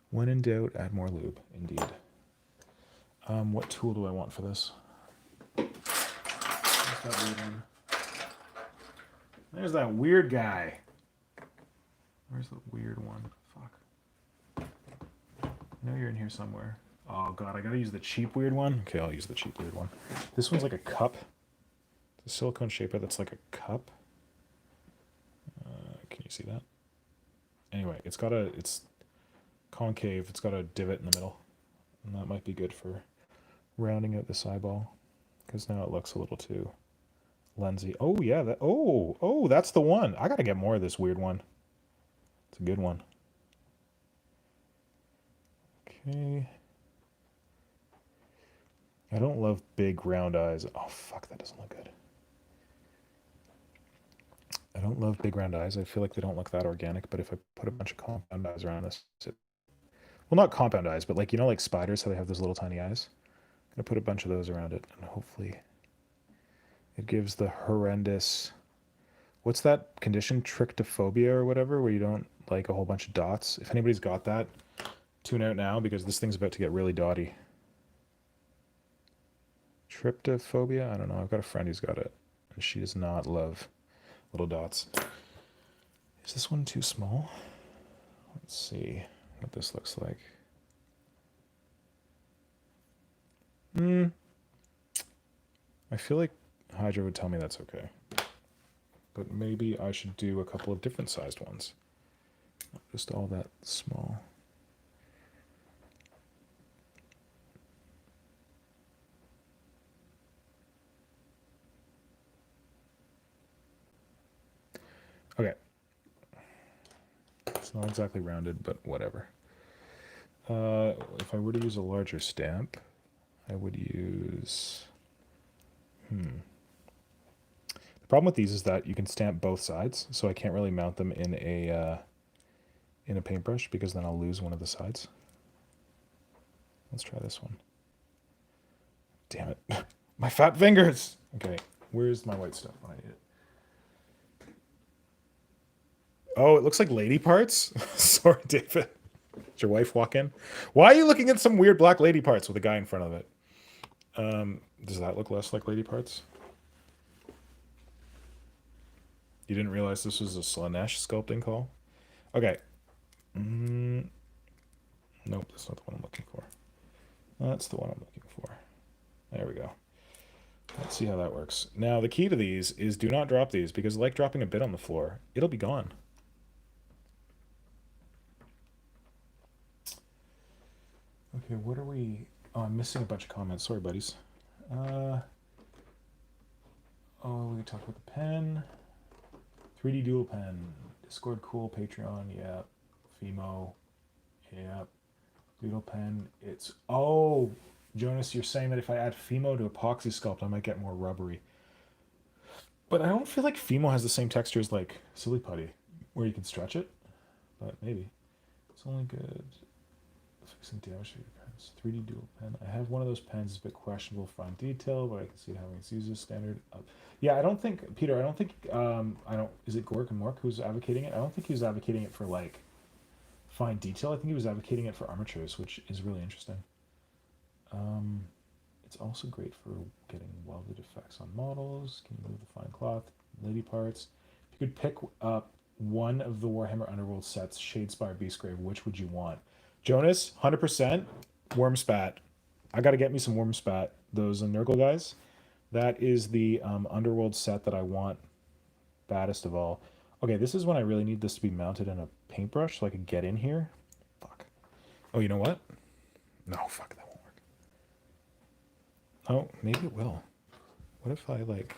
When in doubt, add more lube. Indeed. What tool do I want for this? That weird one? There's that weird guy. Where's the weird one? Fuck. I know you're in here somewhere. Oh god, I gotta use the cheap weird one. Okay, I'll use the cheap weird one. This one's like a cup. It's a silicone shaper that's like a cup. Can you see that? Anyway, it's concave. It's got a divot in the middle, and that might be good for rounding out this eyeball, because now it looks a little too lensy. Oh yeah, that's the one. I gotta get more of this weird one. It's a good one. Okay. I don't love big round eyes. Oh fuck, that doesn't look good. I don't love big round eyes. I feel like they don't look that organic, but if I put a bunch of compound eyes around this, well, not compound eyes, but like, you know, like spiders, how they have those little tiny eyes? I'm gonna put a bunch of those around it, and hopefully it gives the horrendous, what's that condition, trichtophobia or whatever, where you don't like a whole bunch of dots? If anybody's got that, tune out now, because this thing's about to get really dotty. Tryptophobia? I don't know. I've got a friend who's got it, and she does not love little dots. Is this one too small? Let's see what this looks like. I feel like Hydra would tell me that's okay. But maybe I should do a couple of different sized ones. Not just all that small. Okay. It's not exactly rounded, but whatever. If I were to use a larger stamp, I would use... The problem with these is that you can stamp both sides, so I can't really mount them in a paintbrush because then I'll lose one of the sides. Let's try this one. Damn it. My fat fingers! Okay, where's my white stuff when I need it? Oh, it looks like lady parts? Sorry, David. Did your wife walk in? Why are you looking at some weird black lady parts with a guy in front of it? Does that look less like lady parts? You didn't realize this was a Slanesh sculpting call? Okay. Nope, that's not the one I'm looking for. That's the one I'm looking for. There we go. Let's see how that works. Now, the key to these is do not drop these, because like dropping a bit on the floor, it'll be gone. Okay, what are we... Oh, I'm missing a bunch of comments. Sorry, buddies. Oh, we talked about the pen. 3D dual pen. Discord cool. Patreon. Yep. Fimo. Yep. Doodle pen. It's... Oh, Jonas, you're saying that if I add Fimo to Epoxy Sculpt, I might get more rubbery. But I don't feel like Fimo has the same texture as, like, Silly Putty, where you can stretch it. But maybe. It's only good... Fixing damage to your pens. 3D dual pen. I have one of those pens. It's a bit questionable fine detail, but I can see it having its uses standard. Yeah, I don't think Peter. I don't think. I don't. Is it Gork and Mork who's advocating it? I don't think he was advocating it for like fine detail. I think he was advocating it for armatures, which is really interesting. It's also great for getting welded effects on models. Can you move the fine cloth, lady parts? If you could pick up one of the Warhammer Underworld sets, Shadespire Beastgrave, which would you want? Jonas, 100% Wormspat. I got to get me some Wormspat. Those Nurgle guys. That is the Underworld set that I want baddest of all. Okay, this is when I really need this to be mounted in a paintbrush so I can get in here. Fuck. Oh, you know what? No, fuck, that won't work. Oh, maybe it will. What if I, like...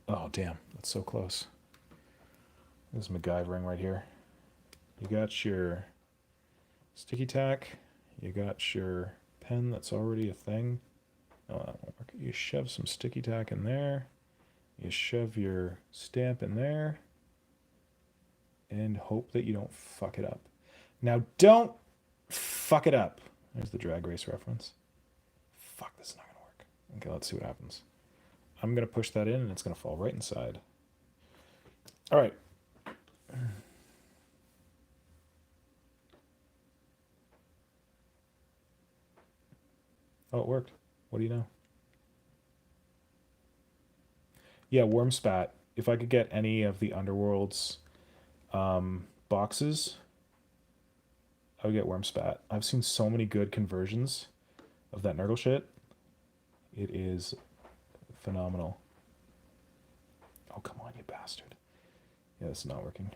Oh, damn. That's so close. This is MacGyvering right here. You got your sticky tack. You got your pen that's already a thing. Oh, that won't work. You shove some sticky tack in there. You shove your stamp in there. And hope that you don't fuck it up. Now, don't fuck it up. There's the Drag Race reference. Fuck, this is not going to work. Okay, let's see what happens. I'm going to push that in, and it's going to fall right inside. All right. Oh, it worked. What do you know? Yeah, Wormspat. If I could get any of the Underworld's boxes, I would get Wormspat. I've seen so many good conversions of that Nurgle shit. It is phenomenal. Oh, come on, you bastard. Yeah, this is not working.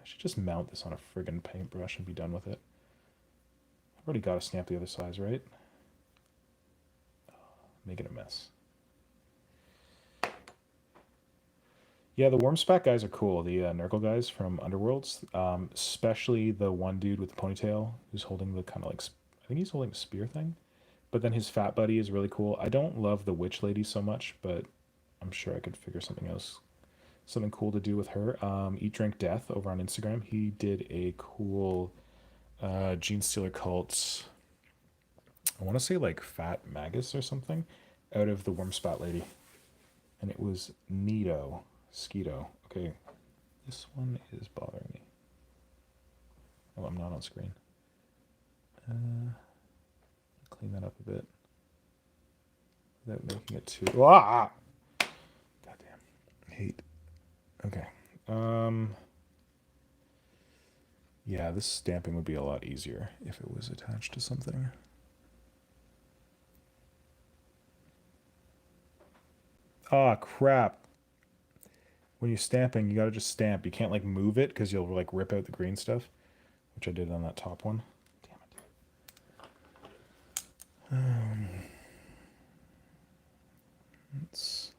I should just mount this on a friggin' paintbrush and be done with it. I've already got to stamp the other sides, right? Making a mess. Yeah, the Wormspat guys are cool. The Nurgle guys from Underworlds, especially the one dude with the ponytail who's holding the kind of like, I think he's holding a spear thing. But then his fat buddy is really cool. I don't love the witch lady so much, but I'm sure I could figure something else, something cool to do with her. Eat Drink Death over on Instagram. He did a cool Gene Stealer Cults, I want to say like Fat Magus or something, out of the Wormspat lady. And it was neato. Skeeto. Okay, this one is bothering me. Oh, I'm not on screen. Clean that up a bit without making it too... Ah! Goddamn. Hate. Okay. Yeah, this stamping would be a lot easier if it was attached to something. Ah, crap. When you're stamping, you gotta just stamp. You can't, like, move it because you'll, like, rip out the green stuff, which I did on that top one. Damn it. Let's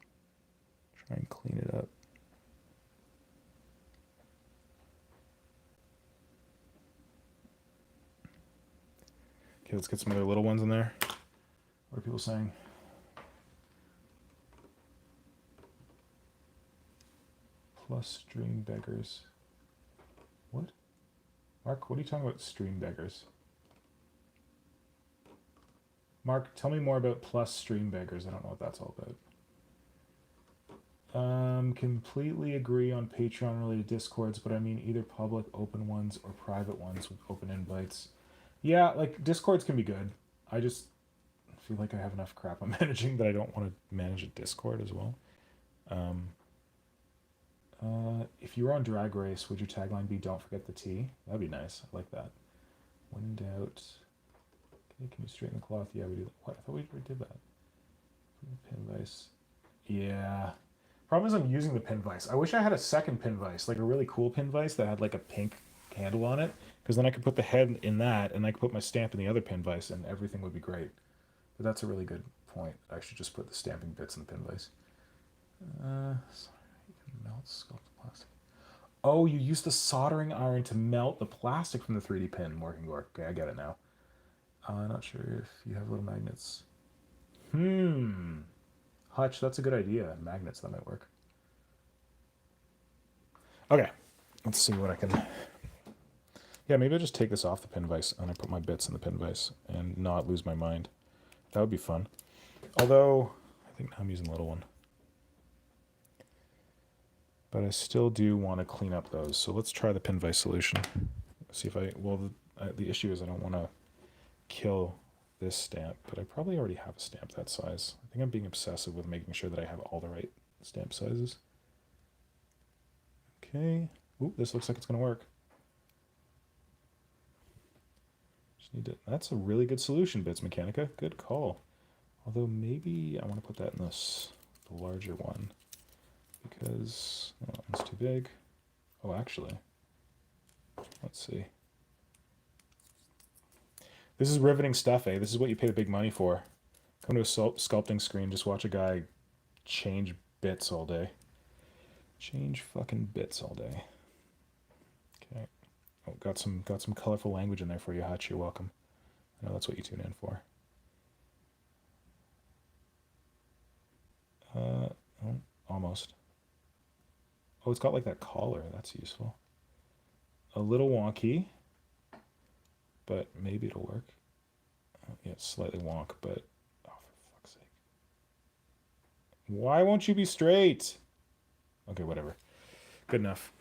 try and clean it up. Okay, let's get some other little ones in there. What are people saying? Plus stream beggars. What? Mark, what are you talking about, stream beggars? Mark, tell me more about plus stream beggars. I don't know what that's all about. Completely agree on Patreon related Discords, but I mean either public open ones or private ones with open invites. Yeah, like Discords can be good. I just feel like I have enough crap I'm managing that I don't want to manage a Discord as well. If you were on Drag Race, would your tagline be "Don't forget the tea"? That'd be nice. I like that. When in doubt, okay, can you straighten the cloth? Yeah, we do. What? I thought we already did that. Pin vise. Yeah. Problem is I'm using the pin vise. I wish I had a second pin vise, like a really cool pin vise that had like a pink handle on it, because then I could put the head in that, and I could put my stamp in the other pin vise, and everything would be great. But that's a really good point. I should just put the stamping bits in the pin vise. Sorry, you can melt sculpt the plastic. Oh, you use the soldering iron to melt the plastic from the 3D pin, Morkingor. Okay, I get it now. Not sure if you have little magnets. Hutch, that's a good idea. Magnets, that might work. Okay, let's see what I can... Yeah, maybe I'll just take this off the pin vise and I put my bits in the pin vise and not lose my mind. That would be fun. Although, I think I'm using the little one. But I still do want to clean up those. So let's try the pin vise solution. See if I... Well, the issue is I don't want to kill this stamp, but I probably already have a stamp that size. I think I'm being obsessive with making sure that I have all the right stamp sizes. Okay. Ooh, this looks like it's going to work. Just need to... That's a really good solution, Bits Mechanica. Good call. Although maybe I want to put that in this, the larger one, because that one's too big. Oh, actually, let's see. This is riveting stuff, eh? This is what you pay the big money for. Come to a sculpting screen, just watch a guy change bits all day. Change fucking bits all day. Okay. Oh, got some colorful language in there for you, Hutch. You're welcome. I know that's what you tune in for. Oh, almost. Oh, it's got like that collar. That's useful. A little wonky, but maybe it'll work. Oh, yeah, it's slightly wonk, but oh, for fuck's sake. Why won't you be straight? Okay, whatever. Good enough.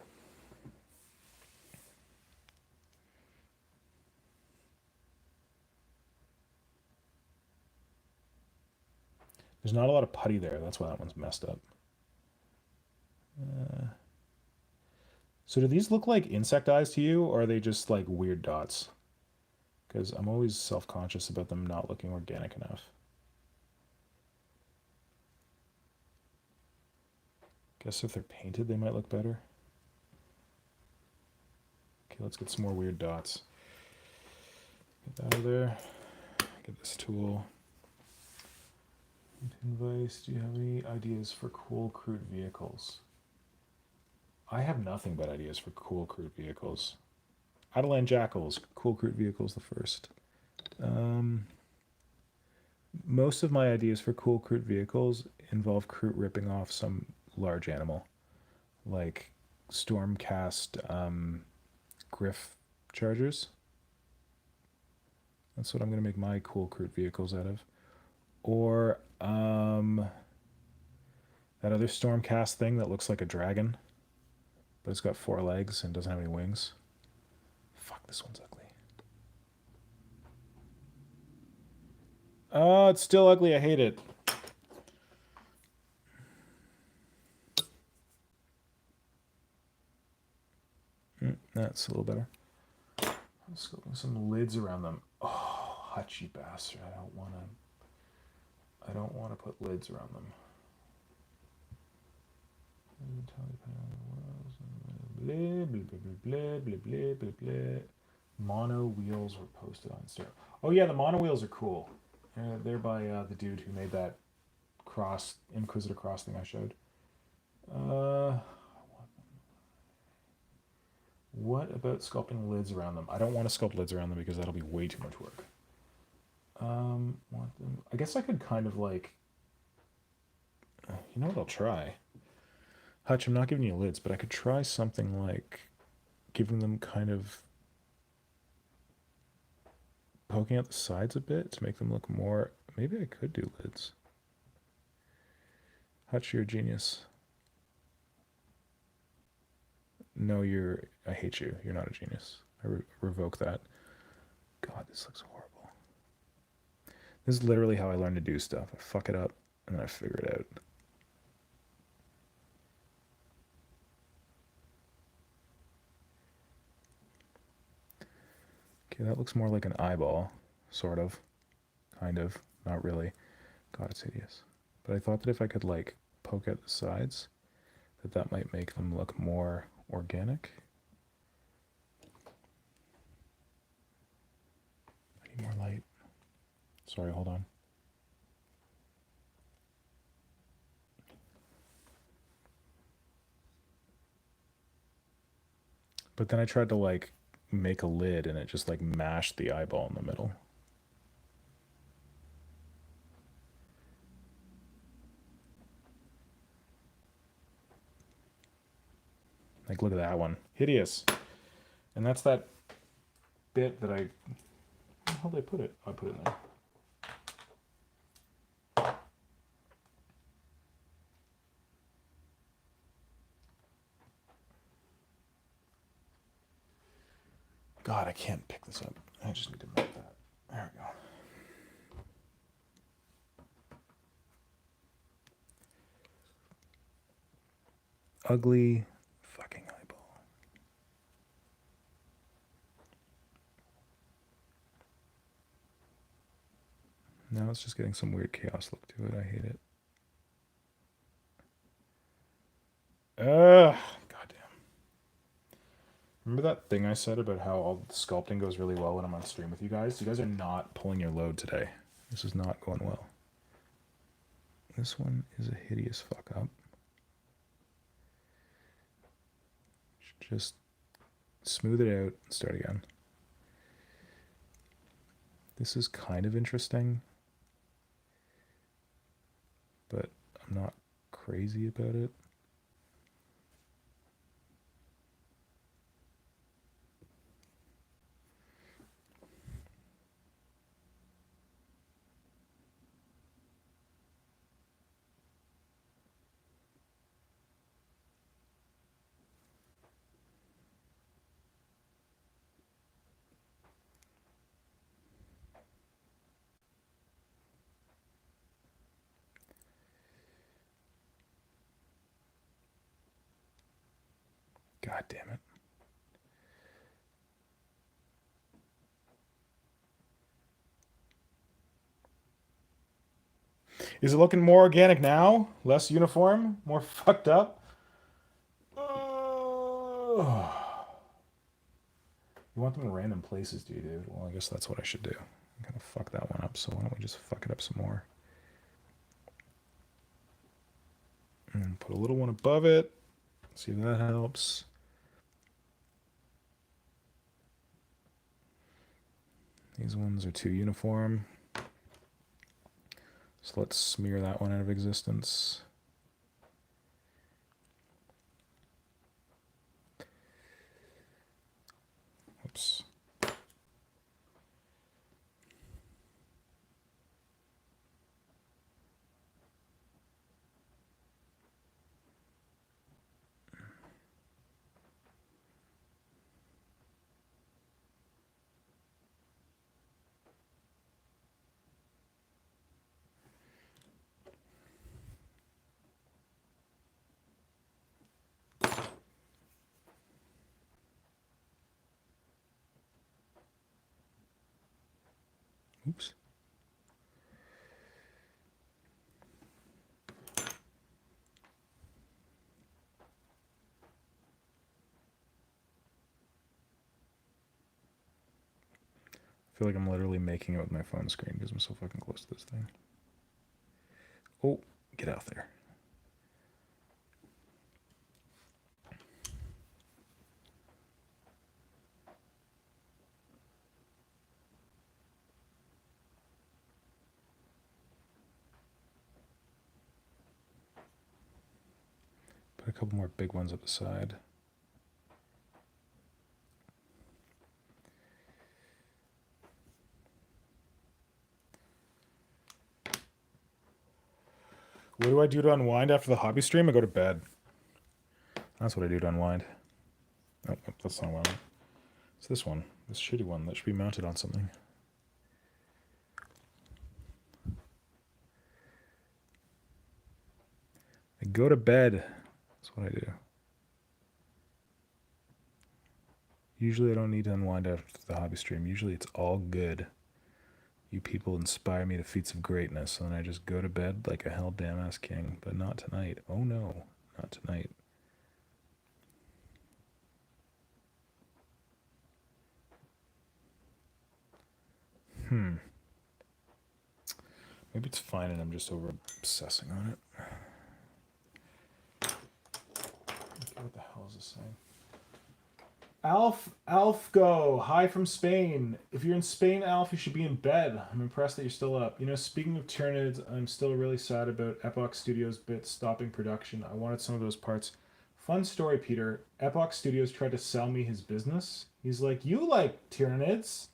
There's not a lot of putty there. That's why that one's messed up. So do these look like insect eyes to you, or are they just like weird dots? Because I'm always self-conscious about them not looking organic enough. Guess if they're painted, they might look better. Okay, let's get some more weird dots. Get that out of there. Get this tool. Advice, do you have any ideas for cool, crude vehicles? I have nothing but ideas for cool, crude vehicles. Adelan Jackals, cool, crude vehicles the first. Most of my ideas for cool, crude vehicles involve Kroot ripping off some large animal, like Stormcast Griff Chargers. That's what I'm going to make my cool, crude vehicles out of. Or that other Stormcast thing that looks like a dragon, but it's got 4 legs and doesn't have any wings. Fuck, this one's ugly. Oh, it's still ugly. I hate it. That's a little better. Let's go with some lids around them. Oh, hutchy bastard. I don't want to put lids around them. Mono wheels were posted on Stereo. Oh yeah, the mono wheels are cool. They're by the dude who made that cross Inquisitor cross thing I showed. What about sculpting lids around them? I don't want to sculpt lids around them because that'll be way too much work. I guess I could kind of like, you know what I'll try? Hutch, I'm not giving you lids, but I could try something like giving them kind of poking out the sides a bit to make them look more. Maybe I could do lids. Hutch, you're a genius. No, I hate you. You're not a genius. I revoke that. God, this looks horrible. This is literally how I learn to do stuff. I fuck it up and then I figure it out. Okay, that looks more like an eyeball, sort of, kind of, not really. God, it's hideous. But I thought that if I could like poke out the sides, that might make them look more organic. I need more light. Sorry, hold on. But then I tried to like make a lid and it just like mashed the eyeball in the middle. Like, look at that one. Hideous. And that's that bit that I... How did I put it? Oh, I put it in there. God, I can't pick this up. I just need to make that. There we go. Ugly fucking eyeball. Now it's just getting some weird chaos look to it. I hate it. Ugh. Goddamn. Remember that thing I said about how all the sculpting goes really well when I'm on stream with you guys? You guys are not pulling your load today. This is not going well. This one is a hideous fuck up. Just smooth it out and start again. This is kind of interesting, but I'm not crazy about it. God damn it. Is it looking more organic now? Less uniform? More fucked up? You want them in random places, do you, dude? Well, I guess that's what I should do. I'm gonna fuck that one up, so why don't we just fuck it up some more? And put a little one above it. See if that helps. These ones are too uniform. So let's smear that one out of existence. Oops. Oops. I feel like I'm literally making it with my phone screen because I'm so fucking close to this thing. Oh, get out there. Put a couple more big ones up the side. What do I do to unwind after the hobby stream? I go to bed. That's what I do to unwind. Oh, that's not what I want. It's this one. This shitty one that should be mounted on something. I go to bed. That's what I do. Usually I don't need to unwind after the hobby stream. Usually it's all good. You people inspire me to feats of greatness, and then I just go to bed like a hell damn ass king. But not tonight. Oh no, not tonight. Maybe it's fine and I'm just over obsessing on it. Okay, what the hell is this saying? Alfgo, hi from Spain. If you're in Spain, Alf, you should be in bed. I'm impressed that you're still up. You know, speaking of Tyranids, I'm still really sad about Epoch Studios bits stopping production. I wanted some of those parts. Fun story, Peter. Epoch Studios tried to sell me his business. He's like, you like Tyranids?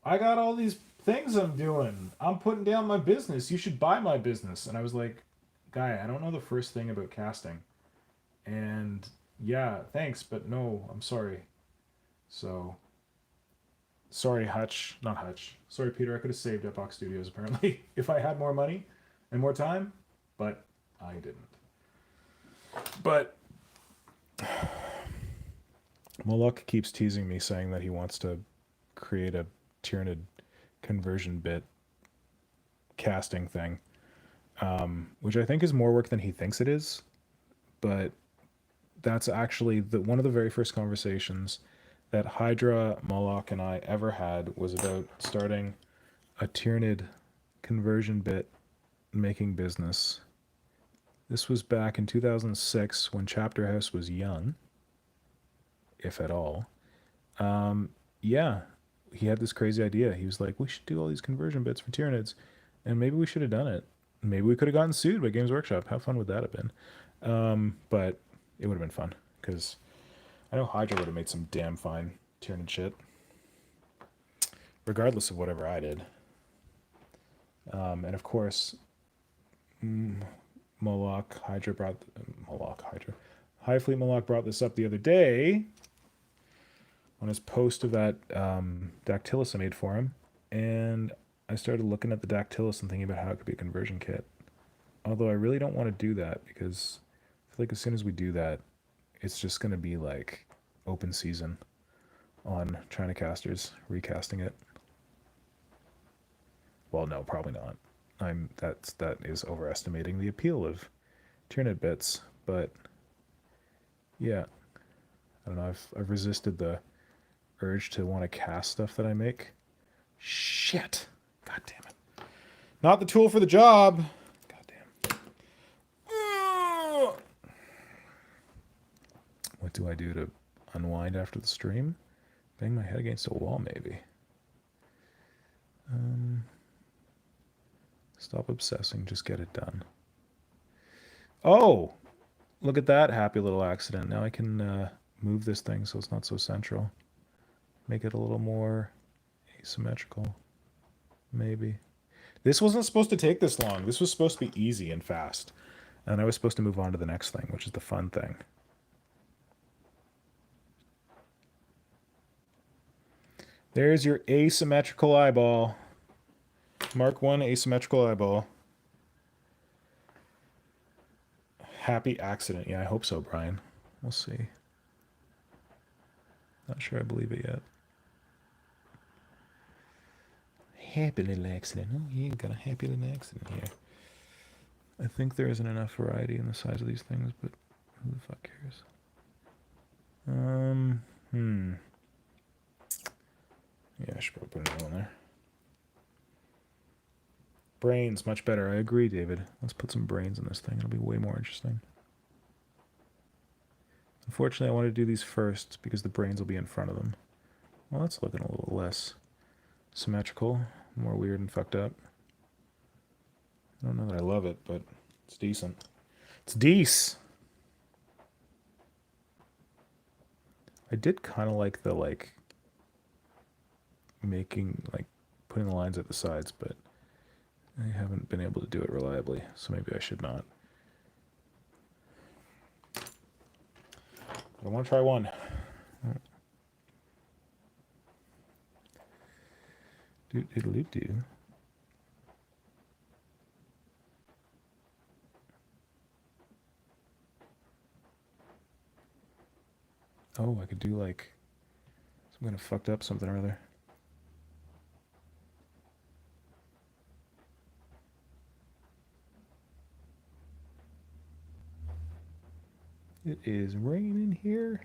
I got all these things I'm doing. I'm putting down my business. You should buy my business. And I was like, guy, I don't know the first thing about casting. And yeah, thanks, but no, I'm sorry. So, sorry, Hutch. Not Hutch. Sorry, Peter. I could have saved Epoch Studios, apparently, if I had more money and more time, but I didn't. But Moloch keeps teasing me, saying that he wants to create a Tyranid conversion bit casting thing, which I think is more work than he thinks it is, but that's actually one of the very first conversations that Hydra, Moloch, and I ever had was about starting a Tyranid conversion bit making business. This was back in 2006 when Chapter House was young, if at all. Yeah, he had this crazy idea. He was like, we should do all these conversion bits for Tyranids, and maybe we should have done it. Maybe we could have gotten sued by Games Workshop. How fun would that have been? But it would have been fun, because I know Hydra would have made some damn fine Tyranid shit, regardless of whatever I did. And of course, Moloch, Hydra brought... Moloch, Hydra. Highfleet Moloch brought this up the other day on his post of that Dactylus I made for him, and I started looking at the Dactylus and thinking about how it could be a conversion kit. Although I really don't want to do that, because I feel like as soon as we do that, it's just going to be like open season on China casters recasting it. Well, no, probably not. That is overestimating the appeal of Tyranid bits, but yeah, I don't know. I've resisted the urge to want to cast stuff that I make. Shit. God damn it. Not the tool for the job. God damn. What do I do to unwind after the stream? Bang my head against a wall, maybe. Stop obsessing, just get it done. Oh! Look at that happy little accident. Now I can move this thing so it's not so central. Make it a little more asymmetrical. Maybe. This wasn't supposed to take this long. This was supposed to be easy and fast. And I was supposed to move on to the next thing, which is the fun thing. There's your asymmetrical eyeball. Mark 1 asymmetrical eyeball. Happy accident. Yeah, I hope so, Brian. We'll see. Not sure I believe it yet. Happy little accident. Oh, yeah, got a happy little accident here. I think there isn't enough variety in the size of these things, but who the fuck cares? Yeah, I should probably put another one there. Brains, much better. I agree, David. Let's put some brains in this thing. It'll be way more interesting. Unfortunately, I want to do these first because the brains will be in front of them. Well, that's looking a little less symmetrical, more weird and fucked up. I don't know that I love it, but it's decent. It's decent. I did kind of like the, like, making, like, putting the lines at the sides, but I haven't been able to do it reliably, so maybe I should not. I want to try one. Do. Oh, I could do like some kind of fucked up something or other. It is raining here.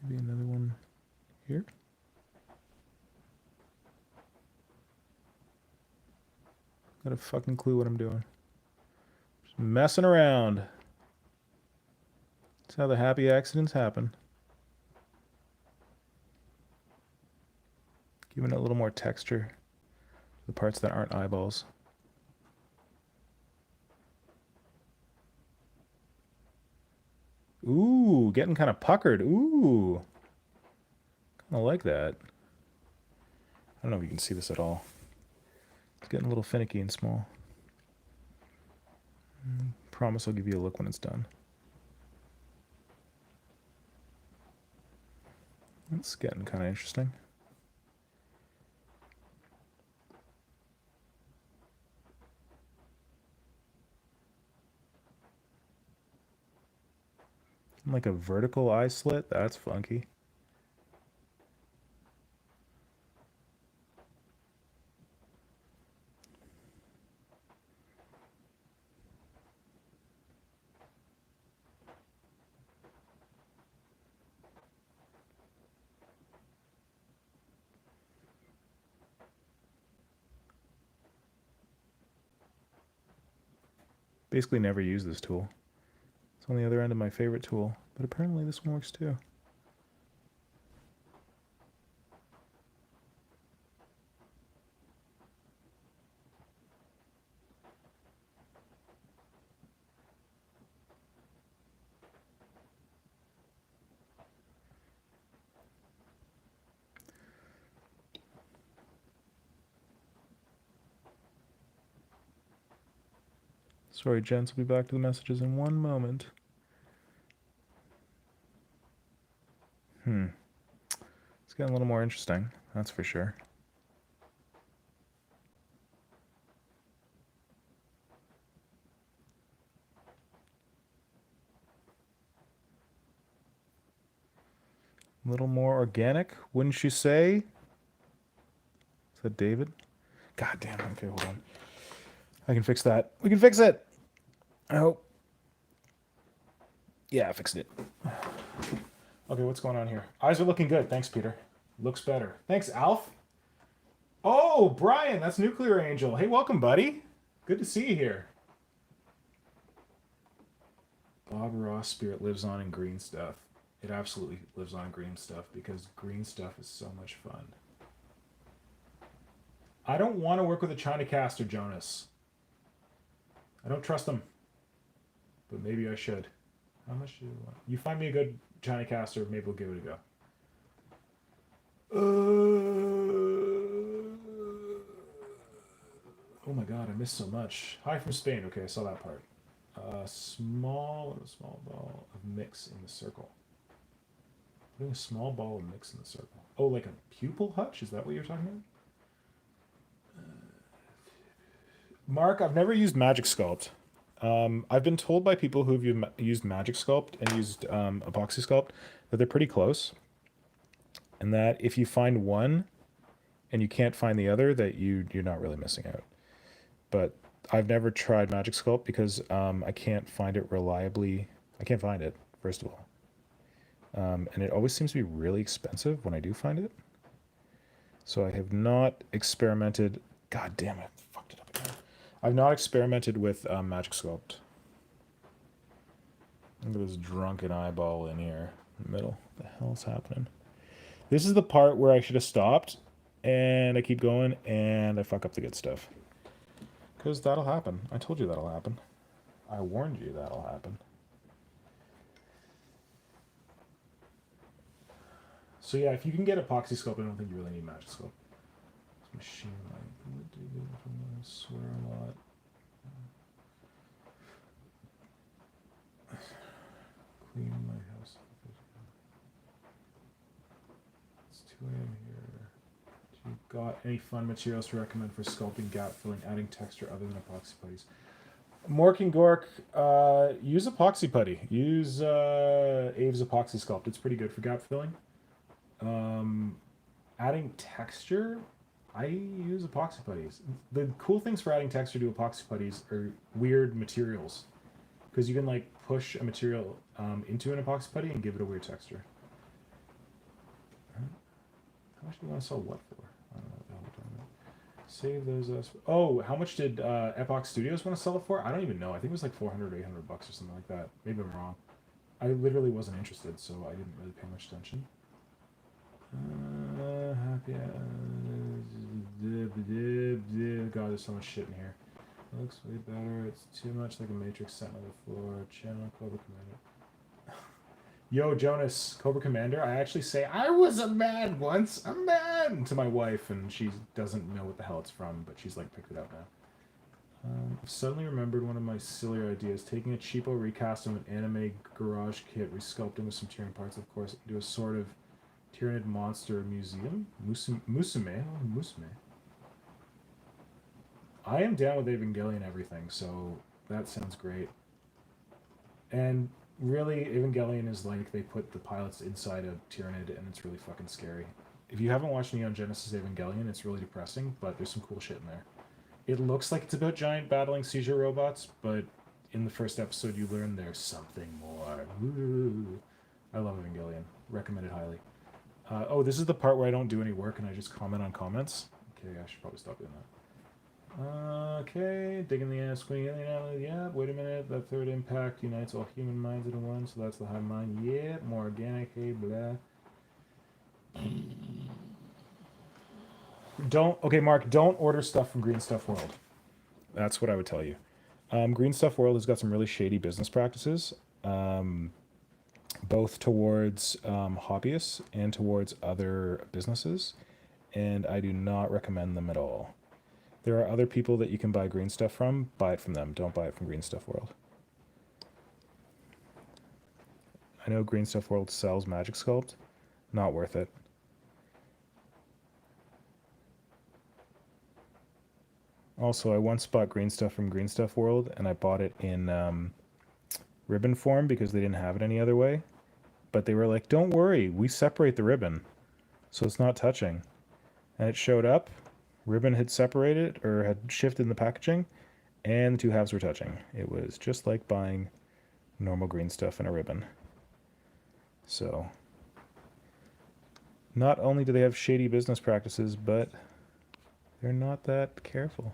Maybe another one here. Got a fucking clue what I'm doing. Just messing around. That's how the happy accidents happen. Giving it a little more texture to the parts that aren't eyeballs. Ooh, getting kind of puckered. Ooh. Kind of like that. I don't know if you can see this at all. It's getting a little finicky and small. Promise I'll give you a look when it's done. It's getting kind of interesting. Like a vertical eye slit? That's funky. Basically never use this tool. It's on the other end of my favorite tool, but apparently this one works too. Sorry, gents, we'll be back to the messages in one moment. It's getting a little more interesting, that's for sure. A little more organic, wouldn't you say? Is that David? God damn it. Okay, hold on. I can fix that. We can fix it! I hope. Yeah, I fixed it. Okay, what's going on here? Eyes are looking good. Thanks, Peter. Looks better. Thanks, Alf. Oh, Brian, that's Nuclear Angel. Hey, welcome, buddy. Good to see you here. Bob Ross spirit lives on in green stuff. It absolutely lives on green stuff because green stuff is so much fun. I don't want to work with a China caster, Jonas. I don't trust them. But maybe I should. How much do you want? You find me a good China caster, maybe we'll give it a go. Oh my god, I missed so much. Hi from Spain. Okay, I saw that part. A small ball of mix in the circle. Putting a small ball of mix in the circle. Oh, like a pupil hutch? Is that what you're talking about? Mark, I've never used Magic Sculpt. I've been told by people who've used Magic Sculpt and used Epoxy Sculpt that they're pretty close. And that if you find one and you can't find the other, that you're not really missing out. But I've never tried Magic Sculpt because I can't find it reliably. I can't find it, first of all. And it always seems to be really expensive when I do find it. So I have not experimented. God damn it, I fucked it up again. I've not experimented with Magic Sculpt. Look at this drunken eyeball in here in the middle. What the hell's happening? This is the part where I should have stopped, and I keep going, and I fuck up the good stuff. Because that'll happen. I told you that'll happen. I warned you that'll happen. So yeah, if you can get epoxy sculpt, I don't think you really need magic sculpt. Machine light. I swear a lot. Clean my house. It's 2 a.m. here. Do you got any fun materials to recommend for sculpting, gap filling, adding texture other than epoxy putties? Mork and Gork, use epoxy putty. Use Abe's epoxy sculpt. It's pretty good for gap filling. Adding texture, I use epoxy putties. The cool things for adding texture to epoxy putties are weird materials, because you can like push a material into an epoxy putty and give it a weird texture. How much do you want to sell what for? I don't know what the hell we're talking about. Save those. Oh, how much did Epoch Studios want to sell it for? I don't even know. I think it was like 400 or 800 bucks or something like that. Maybe I'm wrong. I literally wasn't interested, so I didn't really pay much attention. Happy. God, there's so much shit in here. It looks way better. It's too much like a Matrix set on the floor. Channel Cobra Commander. Yo, Jonas, Cobra Commander. I actually say I was a man once. A man to my wife, and she doesn't know what the hell it's from, but she's like picked it up now. I've suddenly remembered one of my sillier ideas: taking a cheapo recast of an anime garage kit, resculpting with some Tyranid parts, of course, into a sort of Tyranid monster museum. Musume. I am down with Evangelion everything, so that sounds great. And really, Evangelion is like they put the pilots inside a Tyranid, and it's really fucking scary. If you haven't watched Neon Genesis Evangelion, it's really depressing, but there's some cool shit in there. It looks like it's about giant battling seizure robots, but in the first episode you learn there's something more. Woo. I love Evangelion. Recommend it highly. Oh, this is the part where I don't do any work and I just comment on comments. Okay, I should probably stop doing that. Okay, digging the ass, squealing out. Yeah, wait a minute. That third impact unites all human minds into one, so that's the hive mind. Yeah, more organic. Hey, blah. Okay, Mark, don't order stuff from Green Stuff World. That's what I would tell you. Green Stuff World has got some really shady business practices, both towards hobbyists and towards other businesses, and I do not recommend them at all. There are other people that you can buy green stuff from. Buy it from them. Don't buy it from Green Stuff World. I know Green Stuff World sells Magic Sculpt. Not worth it. Also, I once bought green stuff from Green Stuff World, and I bought it in ribbon form because they didn't have it any other way. But they were like, don't worry, we separate the ribbon, so it's not touching. And it showed up. Ribbon had separated or had shifted in the packaging, and the two halves were touching. It was just like buying normal green stuff in a ribbon. So, not only do they have shady business practices, but they're not that careful.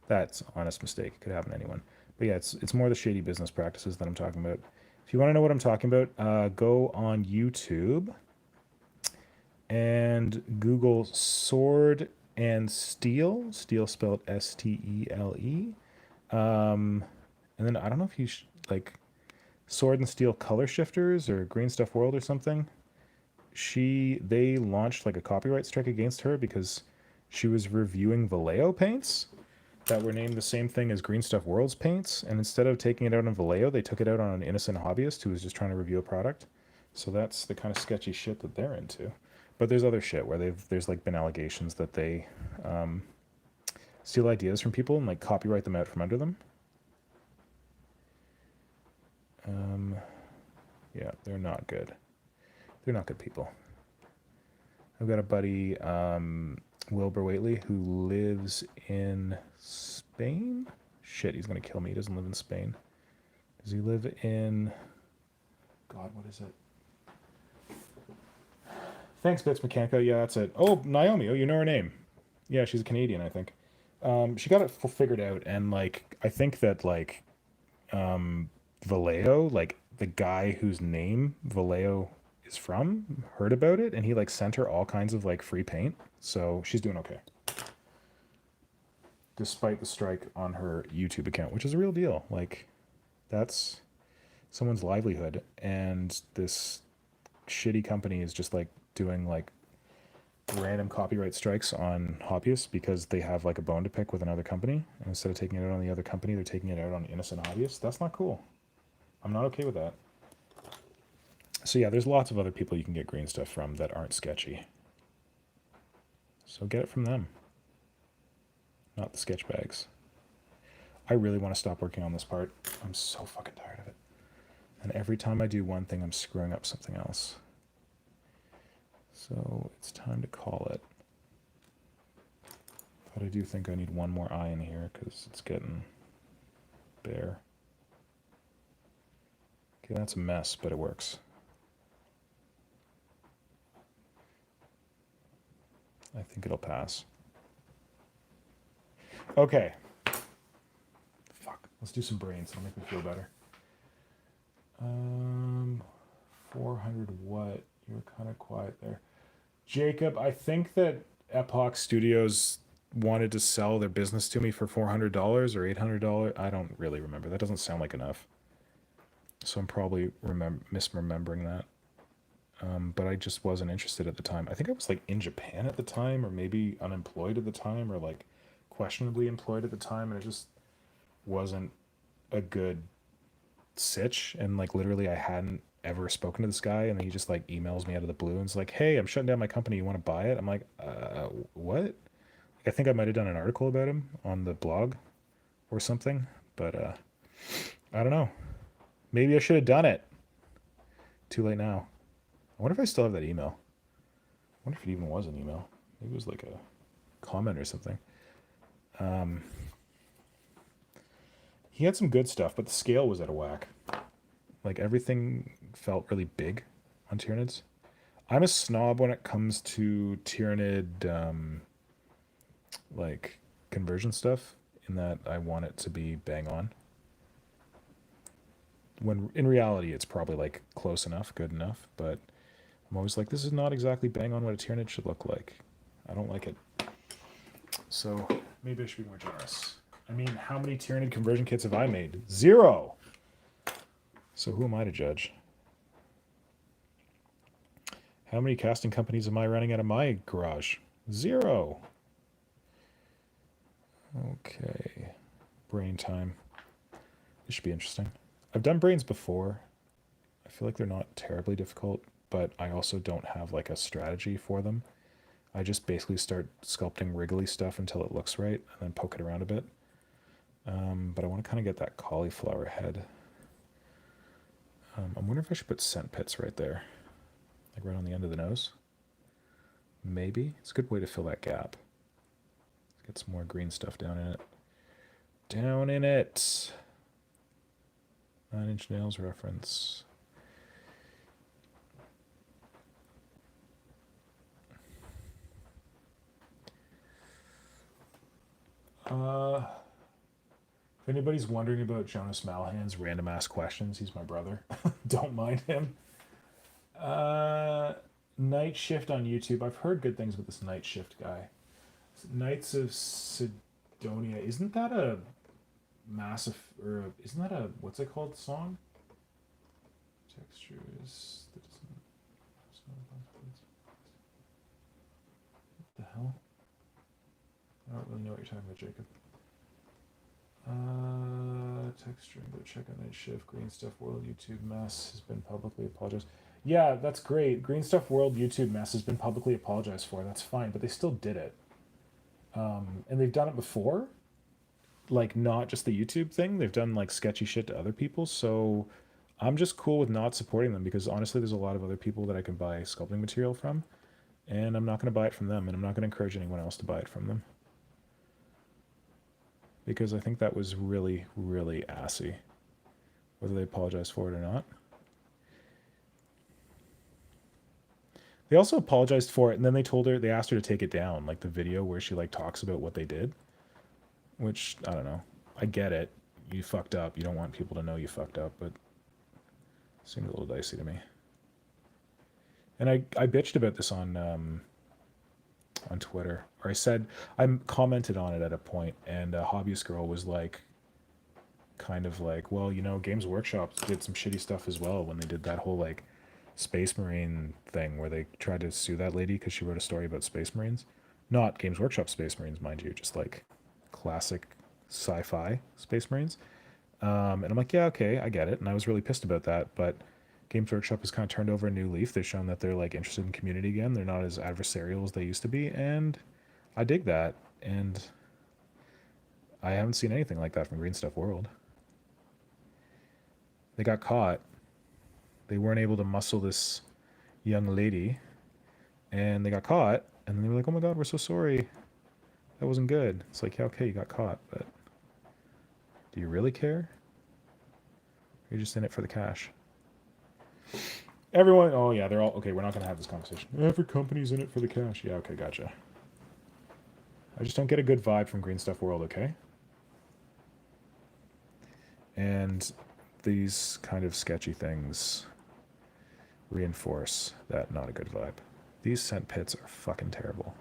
That's an honest mistake. It could happen to anyone. But yeah, it's more the shady business practices that I'm talking about. If you want to know what I'm talking about, go on YouTube and Google Sword and Steel. Steel spelled S-T-E-L-E. And then I don't know if you like Sword and Steel Color Shifters or Green Stuff World or something. They launched like a copyright strike against her because she was reviewing Vallejo paints that were named the same thing as Green Stuff World's paints, and instead of taking it out on Vallejo, they took it out on an innocent hobbyist who was just trying to review a product. So that's the kind of sketchy shit that they're into. But there's other shit where there's like been allegations that they steal ideas from people and like copyright them out from under them. Yeah, they're not good. They're not good people. I've got a buddy, Wilbur Whately, who lives in Spain. Shit, he's gonna kill me. He doesn't live in Spain. Does he live in... God, what is it? Thanks, Bits Mechanica. Yeah, that's it. Oh, Naomi. Oh, you know her name. Yeah, she's a Canadian, I think. She got it figured out, and like I think that like Vallejo, like the guy whose name Vallejo is from, heard about it, and he like sent her all kinds of like free paint. So she's doing okay. despite the strike on her YouTube account, which is a real deal. Like, that's someone's livelihood, and this shitty company is just like doing like random copyright strikes on hobbyists because they have like a bone to pick with another company. And instead of taking it out on the other company, they're taking it out on innocent hobbyists. That's not cool. I'm not okay with that. So yeah, there's lots of other people you can get green stuff from that aren't sketchy. So get it from them, not the sketch bags. I really want to stop working on this part. I'm so fucking tired of it. And every time I do one thing, I'm screwing up something else. So it's time to call it. But I do think I need one more eye in here because it's getting bare. Okay, that's a mess, but it works. I think it'll pass. Okay. Fuck. Let's do some brains. It'll make me feel better. 400 what? You were kind of quiet there. Jacob, I think that Epoch Studios wanted to sell their business to me for $400 or $800. I don't really remember. That doesn't sound like enough. So I'm probably misremembering that. But I just wasn't interested at the time. I think I was like in Japan at the time, or maybe unemployed at the time, or like questionably employed at the time, and it just wasn't a good sitch. And like literally I hadn't ever spoken to this guy, and then he just like emails me out of the blue and is like, hey, I'm shutting down my company, you want to buy it? I'm like, what? Like, I think I might have done an article about him on the blog or something, but I don't know. Maybe I should have done it. Too late now. I wonder if I still have that email. I wonder if it even was an email. Maybe it was like a comment or something. He had some good stuff, but the scale was out of whack. Like everything felt really big on Tyranids. I'm a snob when it comes to Tyranid like conversion stuff, in that I want it to be bang on. When in reality it's probably like close enough, good enough, but I'm always like, this is not exactly bang on what a Tyranid should look like. I don't like it. So maybe I should be more generous. I mean, how many Tyranid conversion kits have I made? 0! So who am I to judge? How many casting companies am I running out of my garage? 0! Okay. Brain time. This should be interesting. I've done brains before. I feel like they're not terribly difficult, but I also don't have like a strategy for them. I just basically start sculpting wriggly stuff until it looks right, and then poke it around a bit. But I want to kind of get that cauliflower head. I'm wondering if I should put scent pits right there, like right on the end of the nose. Maybe. It's a good way to fill that gap. Let's get some more green stuff down in it. Down in it! 9 Inch Nails reference. If anybody's wondering about Jonas Malhan's random ass questions, he's my brother. Don't mind him. Night Shift on YouTube. I've heard good things about this Night Shift guy. Knights of Sidonia. Isn't that a massive, or isn't that a, what's it called, song? Textures. What the hell? I don't really know what you're talking about, Jacob. Texturing, go check out Night Shift. Green Stuff World YouTube mess has been publicly apologized. Yeah, that's great. Green Stuff World YouTube mess has been publicly apologized for. That's fine, but they still did it. And they've done it before. Like, not just the YouTube thing. They've done, like, sketchy shit to other people. So I'm just cool with not supporting them, because honestly, there's a lot of other people that I can buy sculpting material from. And I'm not going to buy it from them, and I'm not going to encourage anyone else to buy it from them. Because I think that was really, really assy, whether they apologize for it or not. They also apologized for it, and then they asked her to take it down, like the video where she like talks about what they did. Which, I don't know. I get it. You fucked up. You don't want people to know you fucked up, but it seemed a little dicey to me. And I bitched about this on on Twitter, or I commented on it at a point, and a hobbyist girl was like, kind of like, well, you know, Games Workshop did some shitty stuff as well when they did that whole like Space Marine thing where they tried to sue that lady because she wrote a story about Space Marines. Not Games Workshop Space Marines, mind you, just like classic sci-fi Space Marines. And I'm like, yeah, okay, I get it. And I was really pissed about that. But Games Workshop has kind of turned over a new leaf. They've shown that they're like interested in community again. They're not as adversarial as they used to be. And I dig that. And I haven't seen anything like that from Green Stuff World. They got caught. They weren't able to muscle this young lady. And they got caught. And then they were like, oh my God, we're so sorry. That wasn't good. It's like, yeah, okay, you got caught. But do you really care? You're just in it for the cash. Everyone, oh yeah, they're all, okay, we're not going to have this conversation. Every company's in it for the cash. Yeah, okay, gotcha. I just don't get a good vibe from Green Stuff World, okay? And these kind of sketchy things reinforce that not a good vibe. These scent pits are fucking terrible.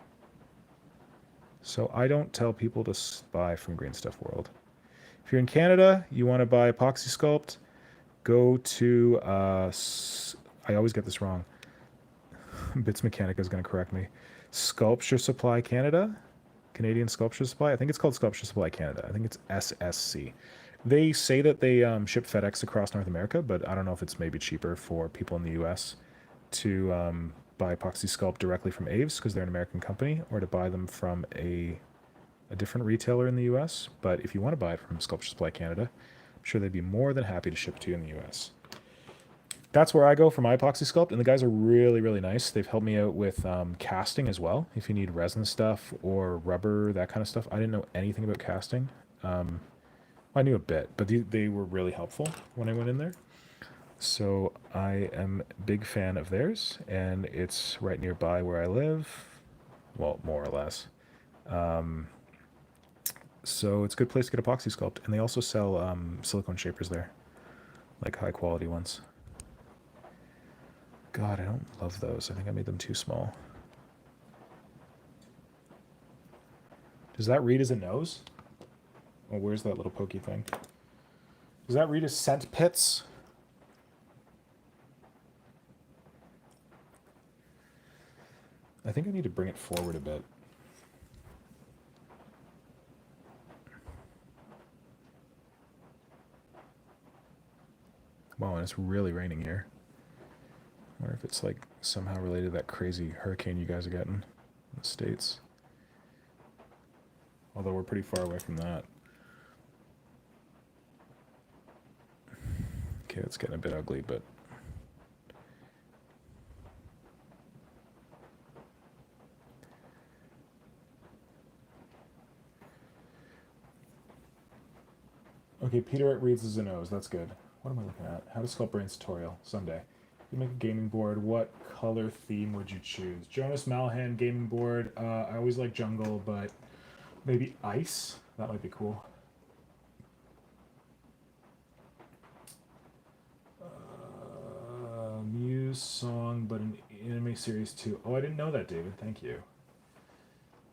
So I don't tell people to buy from Green Stuff World. If you're in Canada, you want to buy Epoxy Sculpt, go to, I always get this wrong. Bits Mechanica is going to correct me. Sculpture Supply Canada? Canadian Sculpture Supply? I think it's called Sculpture Supply Canada. I think it's SSC. They say that they ship FedEx across North America, but I don't know if it's maybe cheaper for people in the US to buy Epoxy Sculpt directly from Aves because they're an American company, or to buy them from a different retailer in the US. But if you want to buy it from Sculpture Supply Canada, I'm sure they'd be more than happy to ship to you in the US. That's where I go for my Epoxy Sculpt, and the guys are really, really nice. They've helped me out with casting as well. If you need resin stuff or rubber, that kind of stuff. I didn't know anything about casting. I knew a bit, but they were really helpful when I went in there. So I am a big fan of theirs, and it's right nearby where I live. Well, more or less. So it's a good place to get Epoxy Sculpt. And they also sell silicone shapers there, like high quality ones. God, I don't love those. I think I made them too small. Does that read as a nose? Oh, where's that little pokey thing? Does that read as scent pits? I think I need to bring it forward a bit. Wow, and it's really raining here. I wonder if it's like somehow related to that crazy hurricane you guys are getting in the States. Although we're pretty far away from that. Okay, it's getting a bit ugly, but... Okay, Peter, it reads as a nose. That's good. What am I looking at? How to Sculpt Brains tutorial someday. You make a gaming board. What color theme would you choose? Jonas Malhan gaming board. I always like jungle, but maybe ice. That might be cool. Muse song, but an anime series too. Oh, I didn't know that, David. Thank you.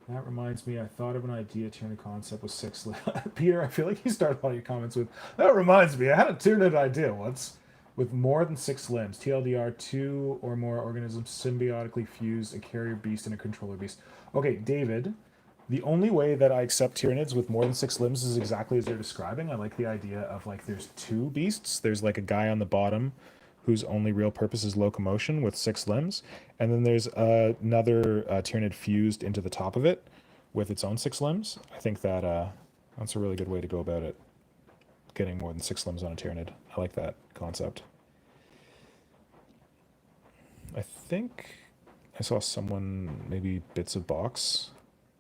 That reminds me, I thought of an idea to turn the concept with 6 limbs. Peter, I feel like you started all your comments with, that reminds me, I had a Tyranid idea once. With more than 6 limbs, TLDR, 2 or more organisms symbiotically fused, a carrier beast and a controller beast. Okay, David, the only way that I accept Tyranids with more than 6 limbs is exactly as you're describing. I like the idea of like there's 2 beasts. There's like a guy on the bottom whose only real purpose is locomotion with 6 limbs. And then there's another Tyranid fused into the top of it with its own 6 limbs. I think that that's a really good way to go about it. Getting more than 6 limbs on a Tyranid. I like that concept. I think I saw someone, maybe Bits of Box,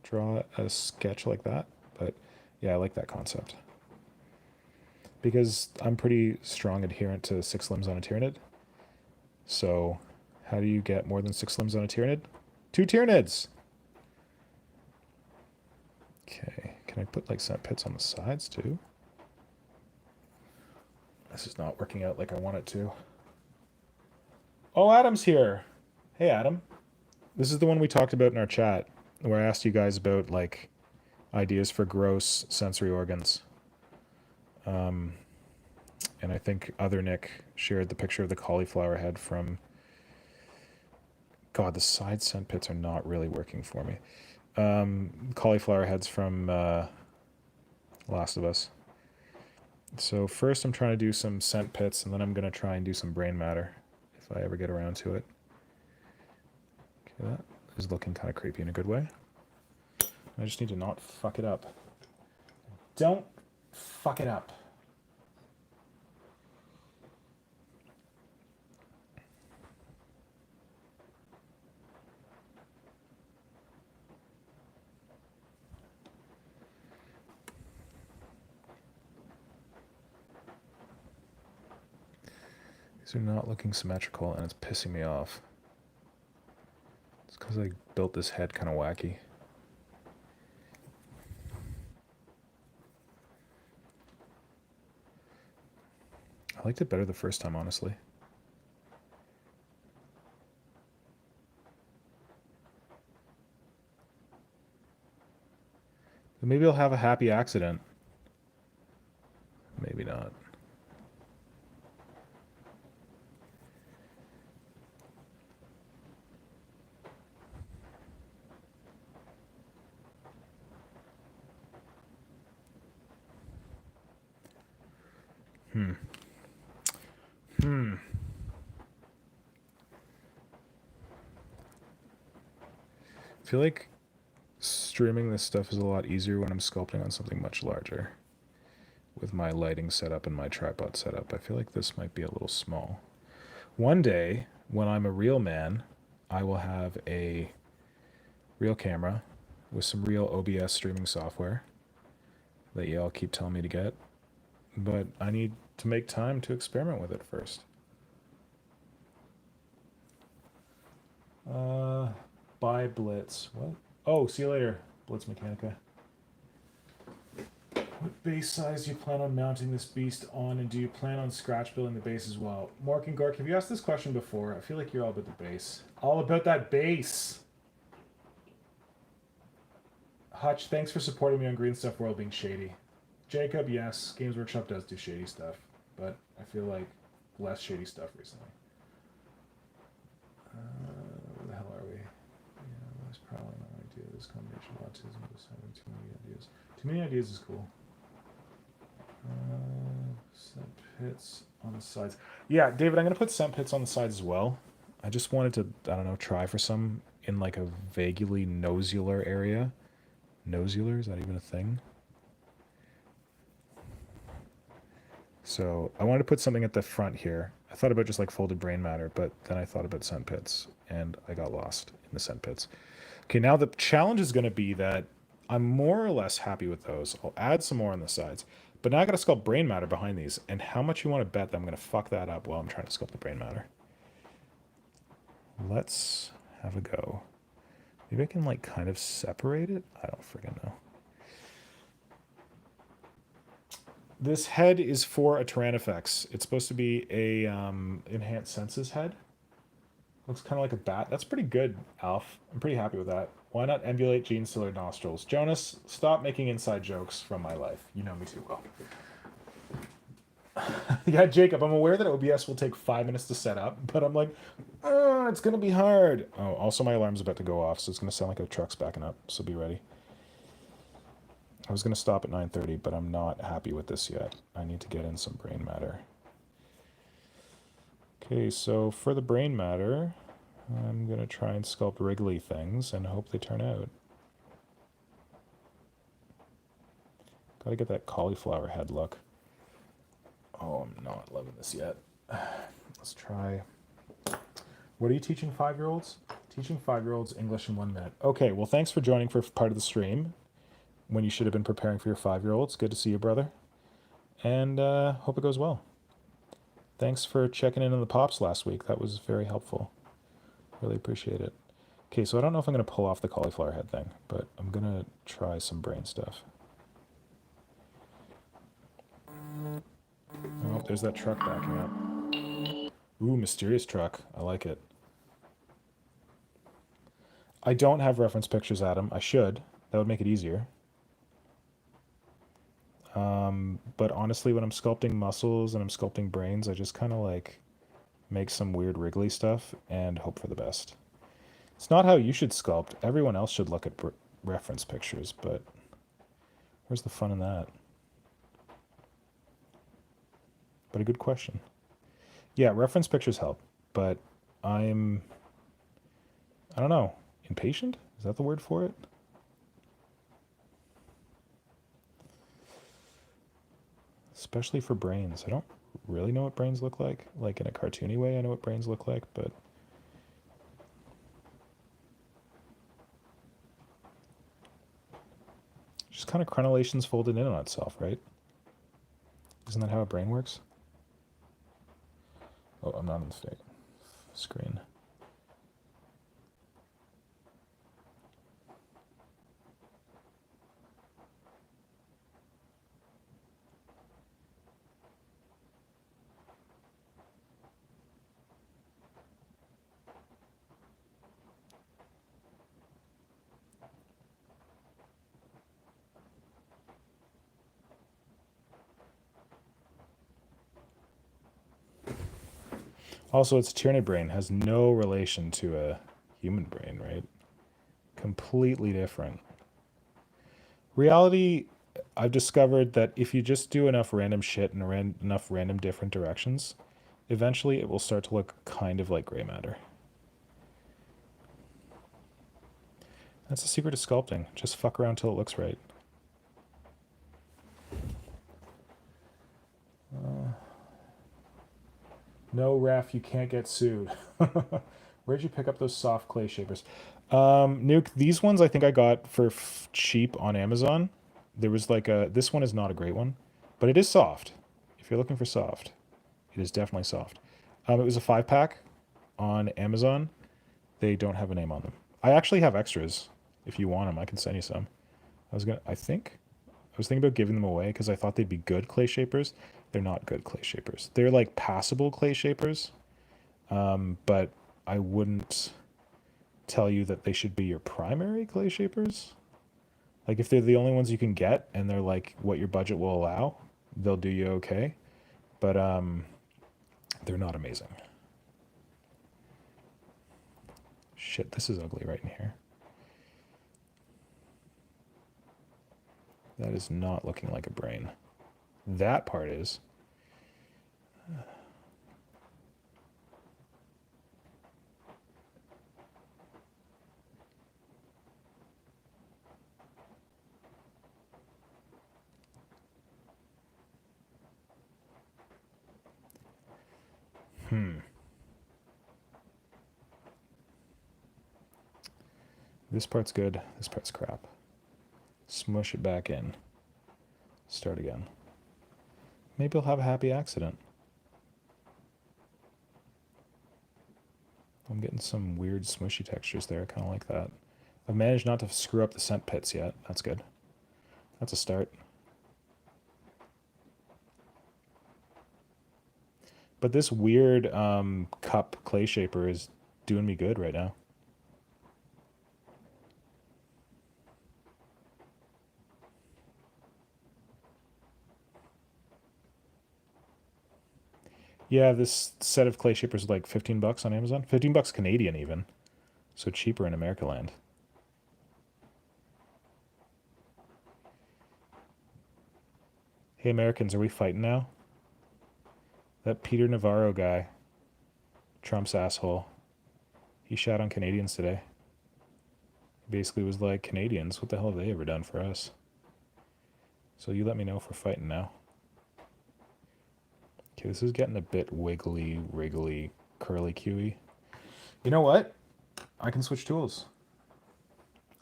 draw a sketch like that. But yeah, I like that concept. Because I'm pretty strong adherent to 6 limbs on a Tyranid. So how do you get more than 6 limbs on a Tyranid? 2 Tyranids! Okay, can I put like scent pits on the sides too? This is not working out like I want it to. Oh, Adam's here. Hey, Adam. This is the one we talked about in our chat. where I asked you guys about like ideas for gross sensory organs. And I think other Nick shared the picture of the cauliflower head from. God, the side scent pits are not really working for me. Cauliflower heads from Last of Us. So first I'm trying to do some scent pits, and then I'm going to try and do some brain matter if I ever get around to it. Okay, that is looking kind of creepy in a good way. I just need to not fuck it up. Don't fuck it up. These are not looking symmetrical, and it's pissing me off. It's because I built this head kind of wacky. I liked it better the first time, honestly. But maybe I'll have a happy accident. Maybe not. I feel like streaming this stuff is a lot easier when I'm sculpting on something much larger. With my lighting setup and my tripod setup, I feel like this might be a little small. One day, when I'm a real man, I will have a real camera with some real OBS streaming software that y'all keep telling me to get. But I need to make time to experiment with it first. Bye, Blitz. What? Oh, see you later, Blitz Mechanica. What base size do you plan on mounting this beast on, and do you plan on scratch building the base as well? Mork and Gork, have you asked this question before? I feel like you're all about the base. All about that base! Hutch, thanks for supporting me on Green Stuff World being shady. Jacob, yes, Games Workshop does do shady stuff, but I feel like less shady stuff recently. Where the hell are we? Yeah, that's probably not an idea. This combination of autism and having too many ideas. Too many ideas is cool. Scent pits on the sides. Yeah, David, I'm going to put scent pits on the sides as well. I just wanted to, I don't know, try for some in like a vaguely nosular area. Nosular, is that even a thing? So I wanted to put something at the front here. I thought about just like folded brain matter, but then I thought about scent pits, and I got lost in the scent pits. Okay, now the challenge is going to be that I'm more or less happy with those. I'll add some more on the sides. But now I got to sculpt brain matter behind these. And how much you want to bet that I'm going to fuck that up while I'm trying to sculpt the brain matter? Let's have a go. Maybe I can like kind of separate it? I don't friggin' know. This head is for a Tyranifex. It's supposed to be a enhanced senses head. Looks kind of like a bat. That's pretty good, Alf. I'm pretty happy with that. Why not emulate Gene Stiller nostrils? Jonas, stop making inside jokes from my life. You know me too well. Yeah, Jacob, I'm aware that OBS will take 5 minutes to set up, but I'm like, oh, it's going to be hard. Oh, also my alarm's about to go off, so it's going to sound like a truck's backing up, so be ready. I was going to stop at 9:30, but I'm not happy with this yet. I need to get in some brain matter. Okay, so for the brain matter, I'm going to try and sculpt wriggly things and hope they turn out. Gotta get that cauliflower head look. Oh, I'm not loving this yet. Let's try. What are you teaching 5-year-olds? Teaching 5-year-olds English in 1 minute. Okay, well, thanks for joining for part of the stream when you should have been preparing for your 5-year-olds. Good to see you, brother. And hope it goes well. Thanks for checking in on the pops last week. That was very helpful. Really appreciate it. Okay, so I don't know if I'm going to pull off the cauliflower head thing, but I'm going to try some brain stuff. Oh, there's that truck backing up. Ooh, mysterious truck. I like it. I don't have reference pictures, Adam. I should. That would make it easier. But honestly, when I'm sculpting muscles and I'm sculpting brains, I just kind of like make some weird wriggly stuff and hope for the best. It's not how you should sculpt. Everyone else should look at reference pictures, but where's the fun in that? But a good question. Yeah, reference pictures help, but I'm, I don't know, impatient? Is that the word for it? Especially for brains. I don't really know what brains look like. Like in a cartoony way, I know what brains look like, but just kind of crenellations folded in on itself, right? Isn't that how a brain works? Oh, I'm not on the screen. Also, its Tyranid brain has no relation to a human brain, right? Completely different. Reality, I've discovered that if you just do enough random shit in enough random different directions, eventually it will start to look kind of like gray matter. That's the secret of sculpting. Just fuck around till it looks right. No, Raf, you can't get sued. Where'd you pick up those soft clay shapers? Nuke, these ones I think I got for cheap on Amazon. There was like a, this one is not a great one, but it is soft. If you're looking for soft, it is definitely soft. It was a 5-pack on Amazon. They don't have a name on them. I actually have extras. If you want them, I can send you some. I was thinking about giving them away because I thought they'd be good clay shapers. They're not good clay shapers. They're like passable clay shapers, but I wouldn't tell you that they should be your primary clay shapers. Like if they're the only ones you can get and they're like what your budget will allow, they'll do you okay. But they're not amazing. Shit, this is ugly right in here. That is not looking like a brain. That part is. This part's good. This part's crap. Smush it back in. Start again. Maybe I'll have a happy accident. I'm getting some weird smushy textures there. I kind of like that. I've managed not to screw up the scent pits yet. That's good. That's a start. But this weird cup clay shaper is doing me good right now. Yeah, this set of clay shapers is like 15 bucks on Amazon. 15 bucks Canadian even. So cheaper in America land. Hey Americans, are we fighting now? That Peter Navarro guy, Trump's asshole, he shot on Canadians today. He basically was like, Canadians, what the hell have they ever done for us? So you let me know if we're fighting now. Okay, this is getting a bit wiggly, wriggly, curly Q-y. You know what? I can switch tools.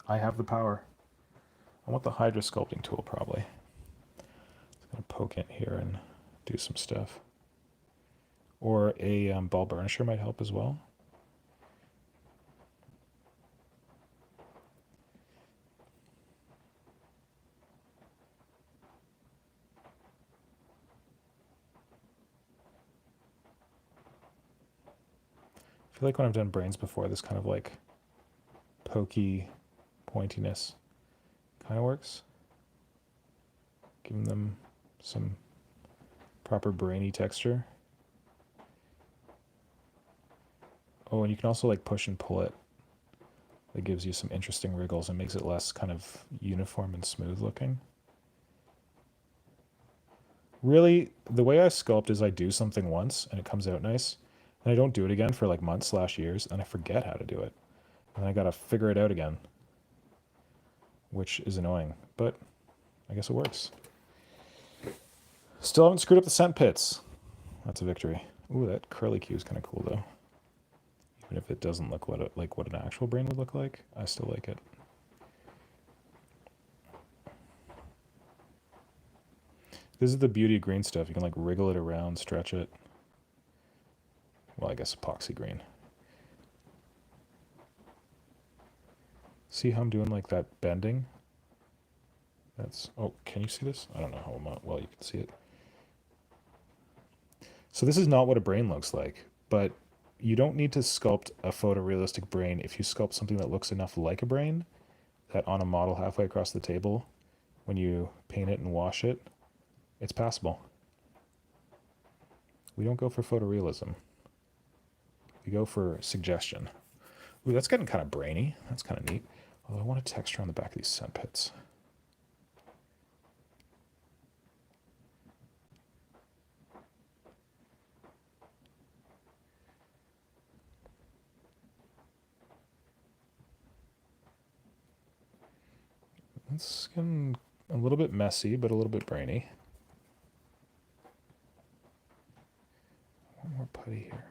I have the power. I want the Hydra sculpting tool, probably. It's going to poke in here and do some stuff. Or a ball burnisher might help as well. I feel like when I've done brains before, this kind of like pokey pointiness kind of works. Giving them some proper brainy texture. Oh, and you can also like push and pull it. That gives you some interesting wriggles and makes it less kind of uniform and smooth looking. Really, the way I sculpt is I do something once and it comes out nice, and I don't do it again for like months / years, and I forget how to do it. And I gotta figure it out again, which is annoying, but I guess it works. Still haven't screwed up the scent pits. That's a victory. Ooh, that curly Q is kind of cool though. Even if it doesn't look what an actual brain would look like, I still like it. This is the beauty of green stuff. You can like wriggle it around, stretch it. Well, I guess epoxy green. See how I'm doing like that bending? That's, oh, can you see this? I don't know how well you can see it. So this is not what a brain looks like, but you don't need to sculpt a photorealistic brain if you sculpt something that looks enough like a brain that on a model halfway across the table, when you paint it and wash it, it's passable. We don't go for photorealism. We go for suggestion. Ooh, that's getting kind of brainy. That's kind of neat. Although I want a texture on the back of these scent pits. It's getting a little bit messy, but a little bit brainy. One more putty here.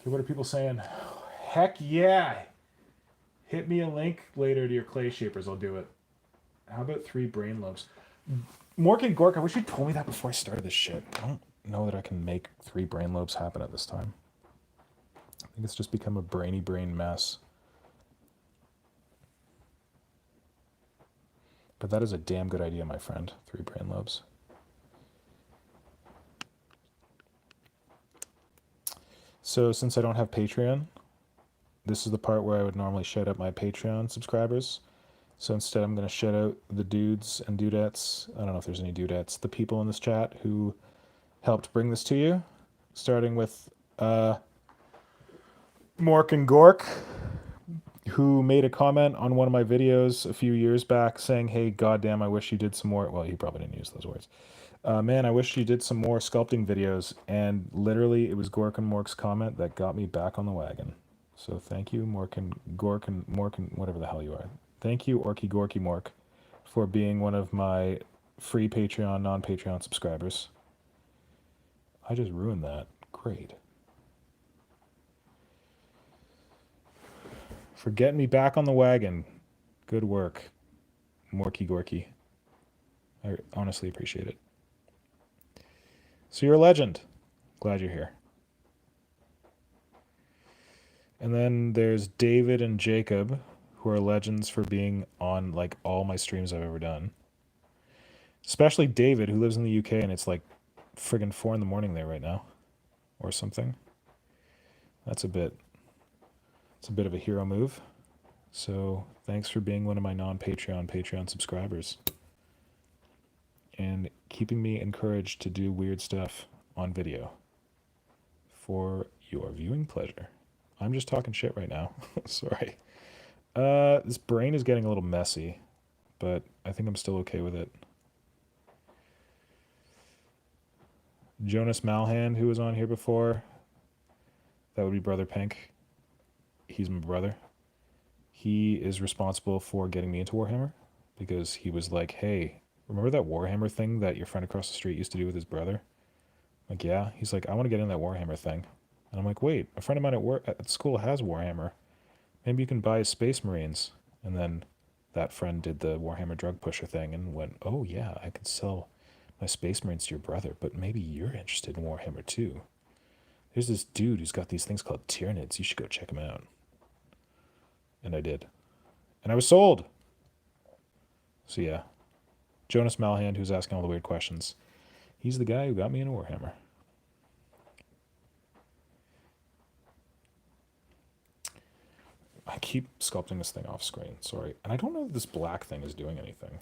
Okay, what are people saying? Heck yeah! Hit me a link later to your clay shapers. I'll do it. How about 3 brain lobes? Mork and Gork, I wish you told me that before I started this shit. I don't know that I can make 3 brain lobes happen at this time. I think it's just become a brainy brain mess. But that is a damn good idea, my friend. 3 brain lobes. So since I don't have Patreon, this is the part where I would normally shout out my Patreon subscribers. So instead I'm going to shout out the dudes and dudettes. I don't know if there's any dudettes. The people in this chat who helped bring this to you. Starting with Mork and Gork, who made a comment on one of my videos a few years back saying, hey, goddamn, I wish you did some more. Well, he probably didn't use those words. Man, I wish you did some more sculpting videos. And literally, it was Gork and Mork's comment that got me back on the wagon. So thank you, Mork and Gork and whatever the hell you are. Thank you, Orky Gorky Mork, for being one of my free Patreon, non-Patreon subscribers. I just ruined that. Great. For getting me back on the wagon. Good work, Morky Gorky. I honestly appreciate it. So you're a legend. Glad you're here. And then there's David and Jacob, who are legends for being on like all my streams I've ever done. Especially David, who lives in the UK, and it's like friggin' 4 in the morning there right now, or something. It's a bit of a hero move. So thanks for being one of my non-Patreon subscribers. And keeping me encouraged to do weird stuff on video for your viewing pleasure. I'm just talking shit right now. Sorry. This brain is getting a little messy, but I think I'm still okay with it. Jonas Malhan, who was on here before, that would be Brother Pink. He's my brother. He is responsible for getting me into Warhammer because he was like, hey, remember that Warhammer thing that your friend across the street used to do with his brother? I'm like, yeah. He's like, I want to get in that Warhammer thing. And I'm like, wait, a friend of mine at school has Warhammer. Maybe you can buy his Space Marines. And then that friend did the Warhammer drug pusher thing and went, oh yeah, I could sell my Space Marines to your brother, but maybe you're interested in Warhammer too. There's this dude who's got these things called Tyranids. You should go check him out. And I did. And I was sold. So yeah. Jonas Malhand, who's asking all the weird questions. He's the guy who got me into Warhammer. I keep sculpting this thing off screen, sorry. And I don't know if this black thing is doing anything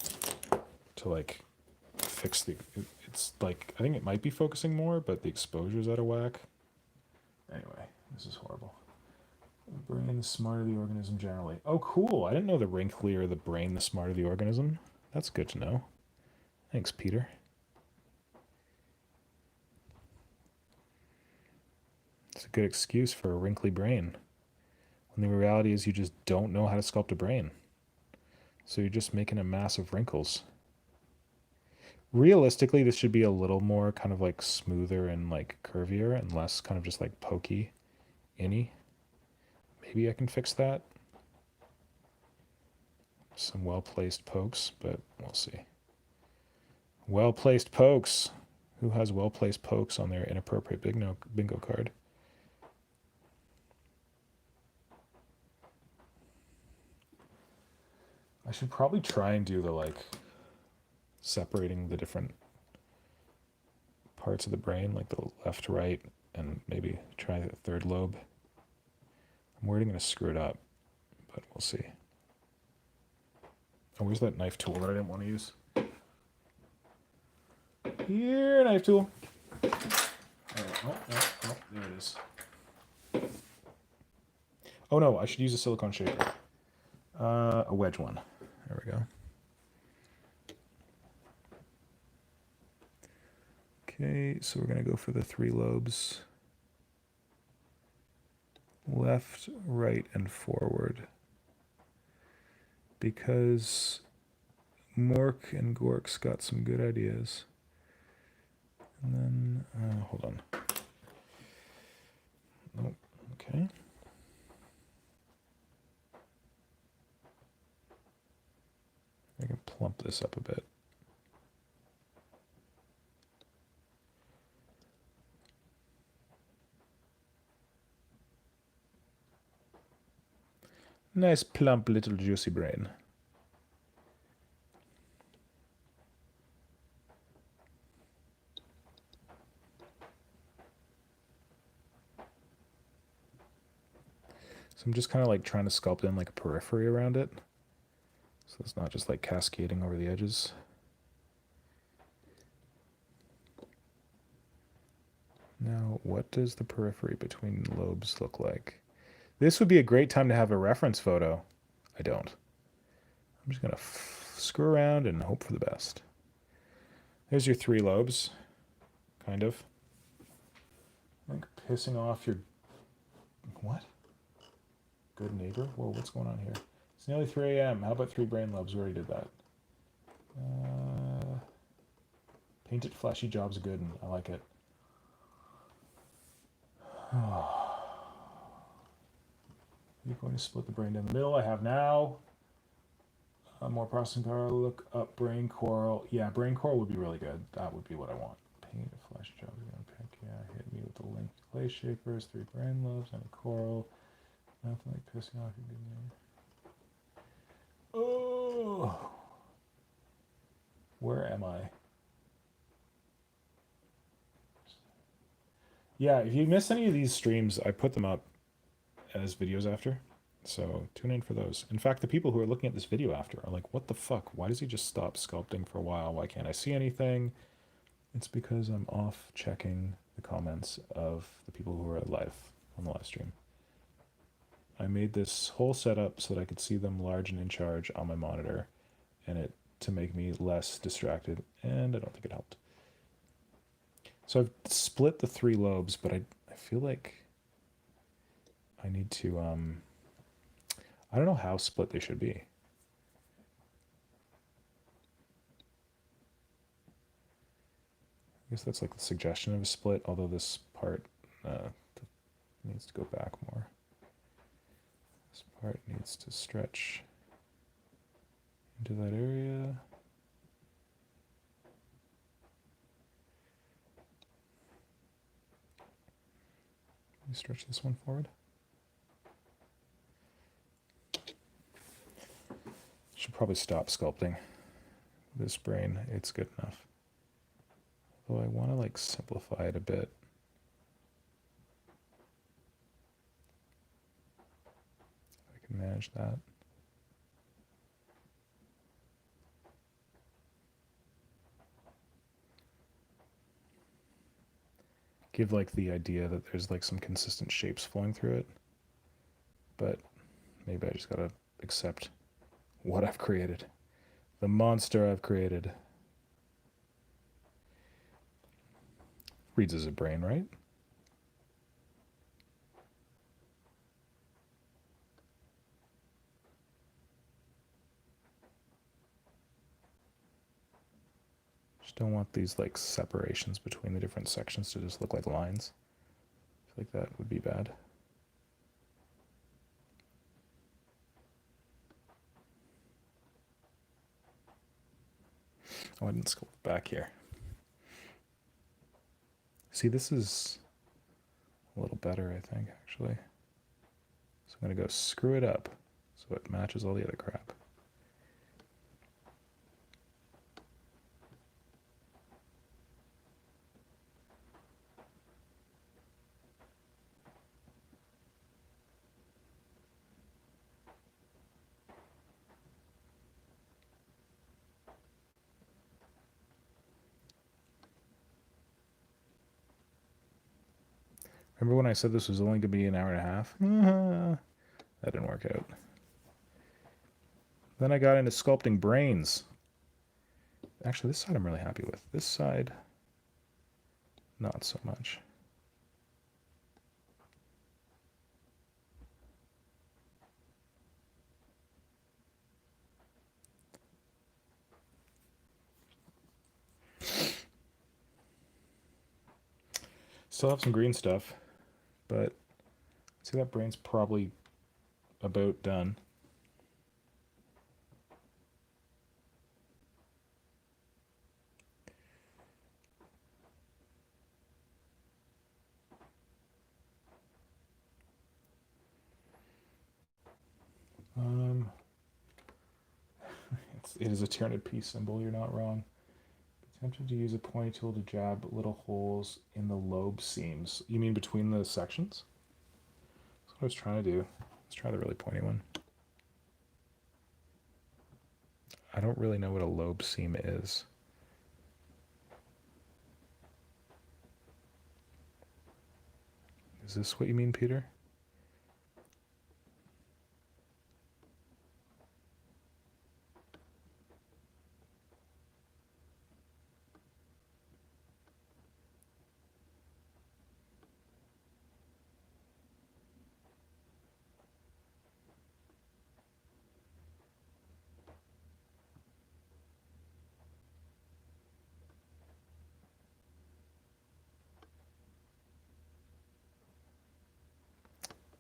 to like fix the, it's like, I think it might be focusing more, but the exposure's out of whack. Anyway, this is horrible. The brain, the smarter the organism generally. Oh, cool. I didn't know the wrinklier the brain, the smarter the organism. That's good to know. Thanks, Peter. It's a good excuse for a wrinkly brain. When the reality is you just don't know how to sculpt a brain. So you're just making a mass of wrinkles. Realistically, this should be a little more kind of like smoother and like curvier and less kind of just like pokey, inny. Maybe I can fix that. Some well-placed pokes, but we'll see. Well-placed pokes. Who has well-placed pokes on their inappropriate bingo card? I should probably try and do the like separating the different parts of the brain, like the left, right, and maybe try the third lobe. I'm worried I'm going to screw it up, but we'll see. Oh, where's that knife tool that I didn't want to use? Here, knife tool. All right. Oh, there it is. Oh no, I should use a silicone shaper. A wedge one. There we go. Okay, so we're going to go for the 3 lobes. Left, right, and forward. Because Mork and Gork's got some good ideas. And then, hold on. Nope, okay. I can plump this up a bit. Nice plump little juicy brain. So I'm just kind of like trying to sculpt in like a periphery around it. So it's not just like cascading over the edges. Now, what does the periphery between lobes look like? This would be a great time to have a reference photo. I don't. I'm just going to screw around and hope for the best. There's your 3 lobes, kind of. I think pissing off your... What? Good neighbor? Whoa, what's going on here? It's nearly 3 a.m. How about 3 brain lobes? We already did that. Painted flashy job's good, and I like it. You're going to split the brain down the middle. I have now. More processing power. Look up brain coral. Yeah, brain coral would be really good. That would be what I want. Paint a flash job again. Pick. Yeah, hit me with the link. Clay shapers, 3 brain lobes, and a coral. Nothing like pissing off your good name. Oh, where am I? Yeah, if you miss any of these streams, I put them up as videos after. So tune in for those. In fact, the people who are looking at this video after are like, what the fuck? Why does he just stop sculpting for a while? Why can't I see anything? It's because I'm off checking the comments of the people who are live on the live stream. I made this whole setup so that I could see them large and in charge on my monitor, and it to make me less distracted, and I don't think it helped. So I've split the 3 lobes, but I feel like I need to, I don't know how split they should be. I guess that's like the suggestion of a split, although this part needs to go back more. This part needs to stretch into that area. Let me stretch this one forward. Should probably stop sculpting this brain. It's good enough. Although I want to like simplify it a bit. can manage that. Give like the idea that there's like some consistent shapes flowing through it. But maybe I just gotta accept what I've created. The monster I've created. Reads as a brain, right? Just don't want these like separations between the different sections to just look like lines. I feel like that would be bad. Oh, I didn't sculpt back here. See, this is a little better, I think, actually. So I'm going to go screw it up so it matches all the other crap. Remember when I said this was only going to be an hour and a half? That didn't work out. Then I got into sculpting brains. Actually, this side I'm really happy with. This side, not so much. Still have some green stuff, but see, that brain's probably about done. It is a Tyranid peace symbol, you're not wrong. Tempted to use a pointy tool to jab little holes in the lobe seams. You mean between the sections? That's what I was trying to do. Let's try the really pointy one. I don't really know what a lobe seam is. Is this what you mean, Peter?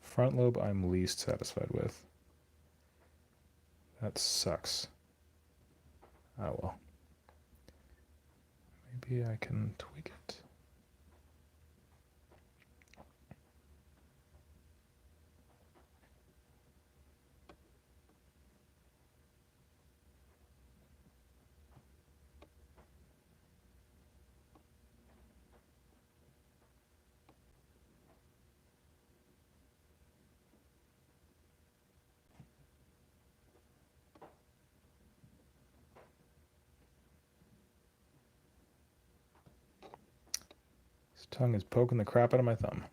Front lobe I'm least satisfied with. That sucks. Oh well. Maybe I can tweak it. His tongue is poking the crap out of my thumb.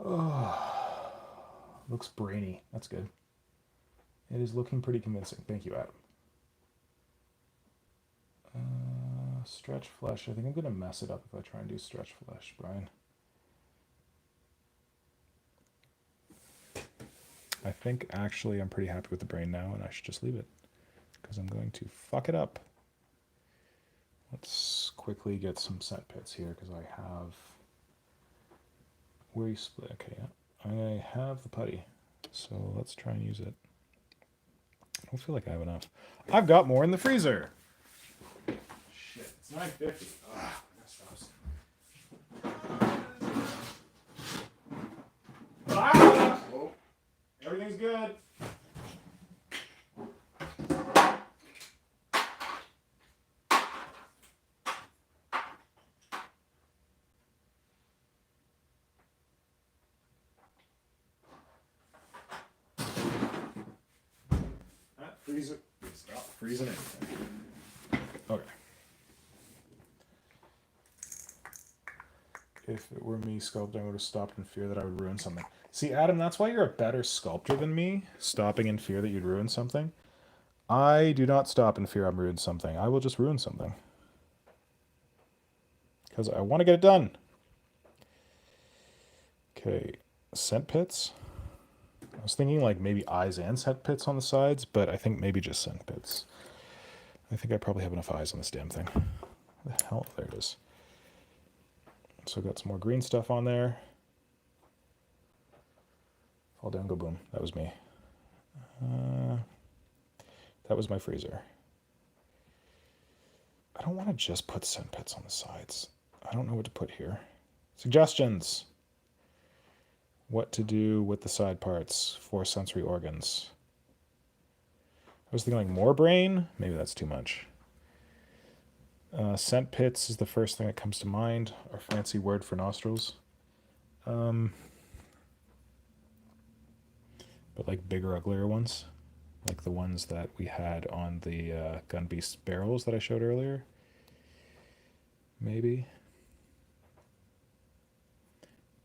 Oh, looks brainy. That's good. It is looking pretty convincing. Thank you, Adam. Stretch flesh. I think I'm going to mess it up if I try and do stretch flesh, Brian. I think actually I'm pretty happy with the brain now, and I should just leave it because I'm going to fuck it up. Let's quickly get some scent pits here because I have... Where you split? Okay, yeah. I have the putty, so let's try and use it. I don't feel like I have enough. I've got more in the freezer. Shit, it's 9:50. Ugh, I gotta stop. Oh, everything's good. Freezer. Stop freezing anything. Okay. If it were me sculpting, I would have stopped in fear that I would ruin something. See, Adam, that's why you're a better sculptor than me, stopping in fear that you'd ruin something. I do not stop in fear I'm ruin something. I will just ruin something. Because I want to get it done. Okay, scent pits. I was thinking like maybe eyes and scent pits on the sides, but I think maybe just scent pits. I think I probably have enough eyes on this damn thing. What the hell? There it is. So got some more green stuff on there. Fall down, go boom. That was me. That was my freezer. I don't want to just put scent pits on the sides. I don't know what to put here. Suggestions. What to do with the side parts for sensory organs. I was thinking like more brain. Maybe that's too much. Scent pits is the first thing that comes to mind. Our fancy word for nostrils. But like bigger, uglier ones. Like the ones that we had on the Gunbeast barrels that I showed earlier. Maybe.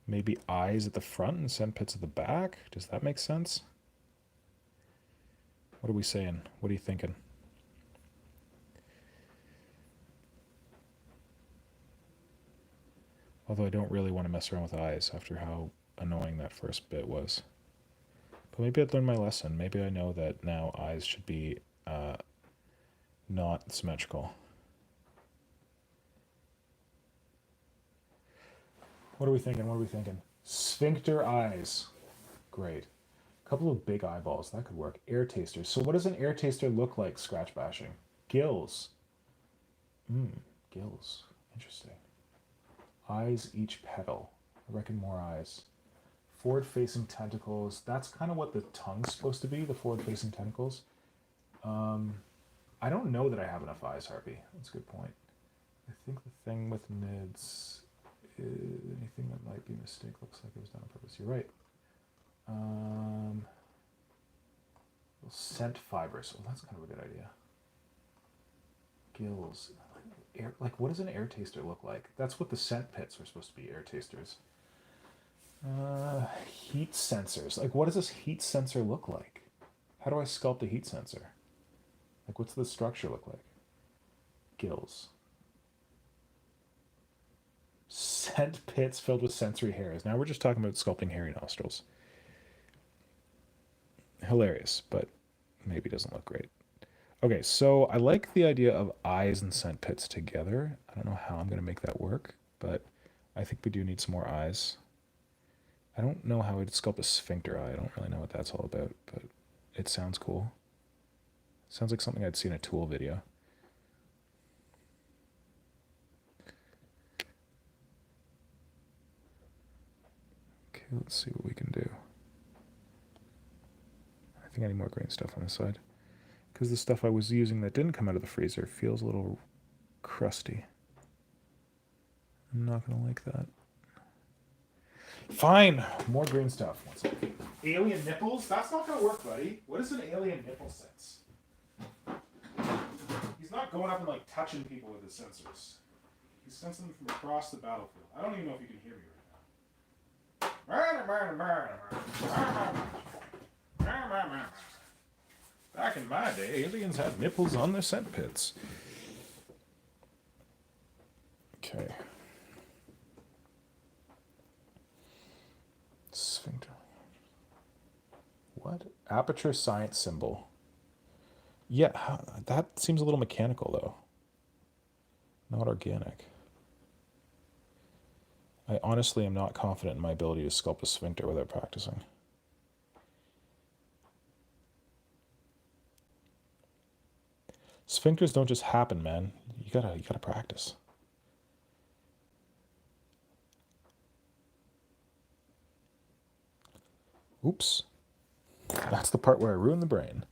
Maybe eyes at the front and scent pits at the back. Does that make sense? What are we saying? What are you thinking? Although I don't really want to mess around with eyes after how annoying that first bit was. But maybe I'd learned my lesson. Maybe I know that now eyes should be not symmetrical. What are we thinking? What are we thinking? Sphincter eyes. Great. A couple of big eyeballs. That could work. Air tasters. So what does an air taster look like, scratch bashing? Gills. Gills. Interesting. Eyes each petal. I reckon more eyes. Forward-facing tentacles. That's kind of what the tongue's supposed to be, the forward-facing tentacles. I don't know that I have enough eyes, Harpy. That's a good point. I think the thing with mids is anything that might be a mistake looks like it was done on purpose. You're right. Scent fibers. Well, that's kind of a good idea. Gills. Air, like, what does an air taster look like? That's what the scent pits are supposed to be, air tasters. Heat sensors. Like, what does this heat sensor look like? How do I sculpt a heat sensor? Like, what's the structure look like? Gills. Scent pits filled with sensory hairs. Now we're just talking about sculpting hairy nostrils. Hilarious, but maybe doesn't look great. Okay, so I like the idea of eyes and scent pits together. I don't know how I'm going to make that work, but I think we do need some more eyes. I don't know how I'd sculpt a sphincter eye. I don't really know what that's all about, but it sounds cool. Sounds like something I'd see in a tool video. Okay, let's see what we can do. I think I need more green stuff on this side. Because the stuff I was using that didn't come out of the freezer feels a little crusty. I'm not going to like that. Fine, more green stuff. One second. Alien nipples? That's not going to work, buddy. What is an alien nipple sense? He's not going up and like touching people with his sensors. He's sensing them from across the battlefield. I don't even know if you can hear me right now. Back in my day, aliens had nipples on their scent pits. Okay. Sphincter. What? Aperture science symbol. Yeah, that seems a little mechanical, though. Not organic. I honestly am not confident in my ability to sculpt a sphincter without practicing. Sphincters don't just happen, man. You gotta practice. Oops. That's the part where I ruin the brain.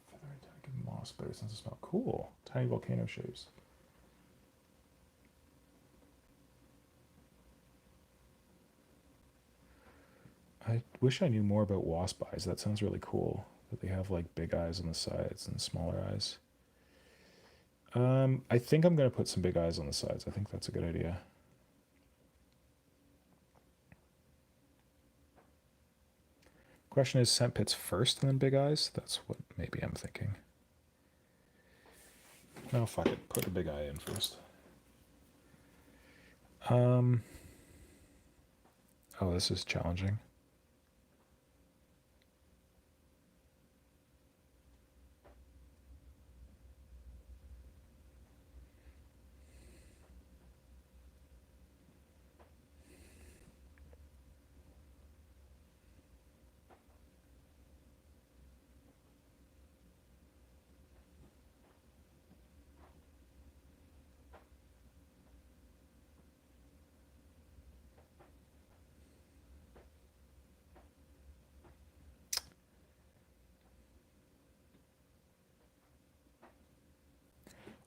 Feathery moss, better sense of smell. Cool. Tiny volcano shapes. I wish I knew more about wasp eyes. That sounds really cool. That they have like big eyes on the sides and smaller eyes. I think I'm gonna put some big eyes on the sides. I think that's a good idea. Question is scent pits first and then big eyes? That's what maybe I'm thinking. No, fuck it. Put the big eye in first. Oh, this is challenging.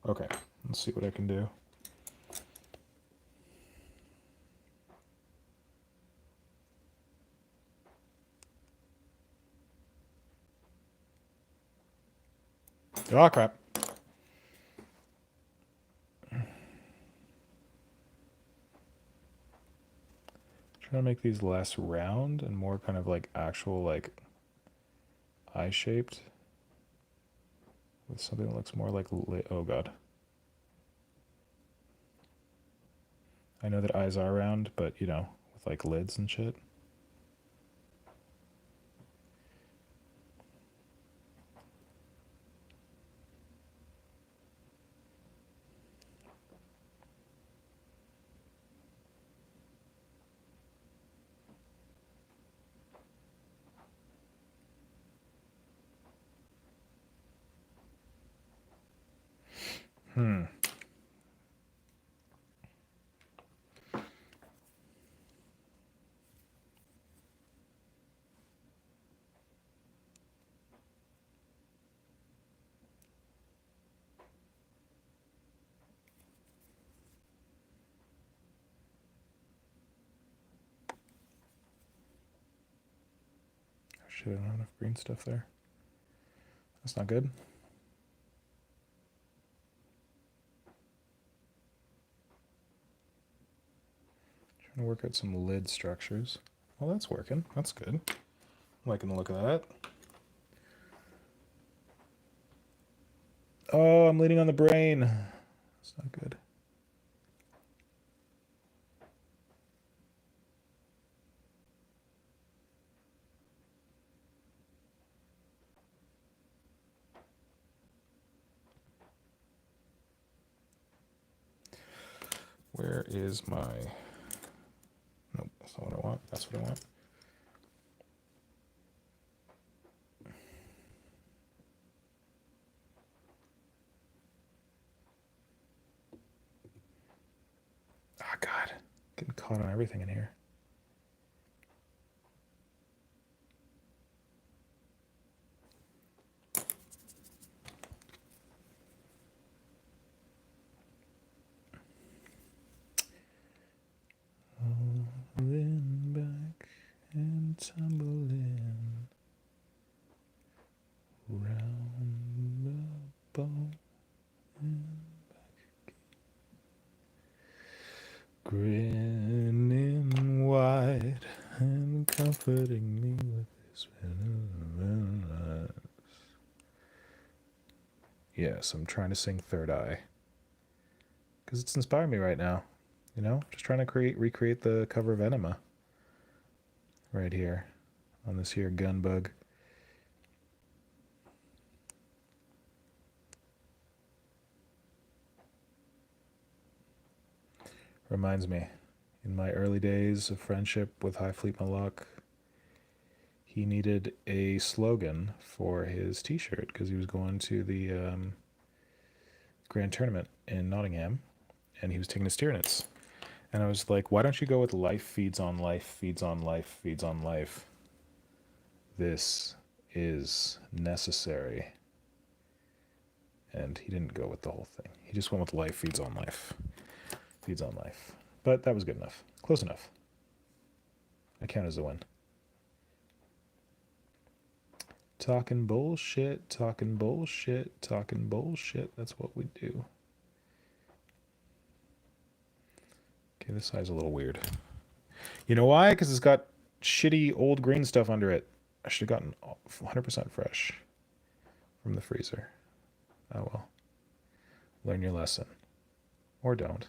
Okay, let's see what I can do. Oh, crap. Trying to make these less round and more kind of like actual like eye-shaped with something that looks more like oh god. I know that eyes are round, but you know, with like lids and shit. Hmm. Shit, I don't have enough green stuff there. That's not good. Trying to work out some lid structures. Well, that's working. That's good. I'm liking the look of that. Oh, I'm leaning on the brain. That's not good. Where is my... Nope, that's not what I want. That's what I want. Oh, God. Getting caught on everything in here. Tumbling back and tumbling round the ball and back again. Grinning wide and comforting me with his eyes. Yes, I'm trying to sing Third Eye because it's inspiring me right now. You know, just trying to recreate the cover of Enema. right here on this here gun bug. Reminds me, in my early days of friendship with High Fleet Malak, he needed a slogan for his t-shirt because he was going to the Grand Tournament in Nottingham, and he was taking his Tyranids. And I was like, why don't you go with life feeds on life, feeds on life, feeds on life? This is necessary. And he didn't go with the whole thing. He just went with life feeds on life. Feeds on life. But that was good enough. Close enough. I count as a win. Talking bullshit, talking bullshit, talking bullshit. That's what we do. Okay, this side's a little weird. You know why? Because it's got shitty old green stuff under it. I should have gotten 100% fresh from the freezer. Oh well. Learn your lesson. Or don't.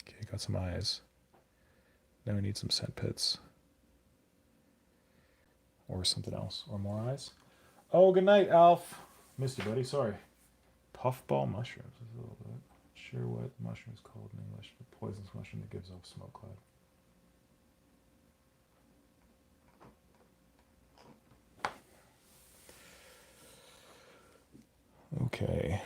Okay, got some eyes. Now we need some scent pits. Or something else. Or more eyes. Oh, good night, Alf. Missed you, buddy. Sorry. Puffball mushrooms. A little bit. Not sure what mushroom is called in English. The poisonous mushroom that gives off smoke cloud. Okay.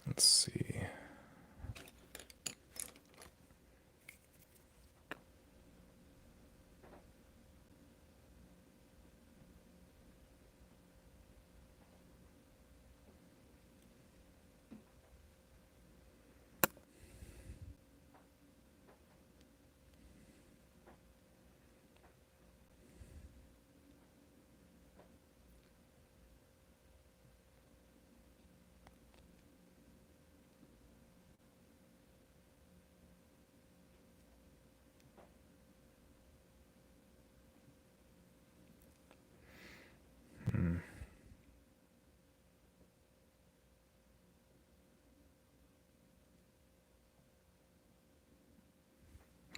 Let's see.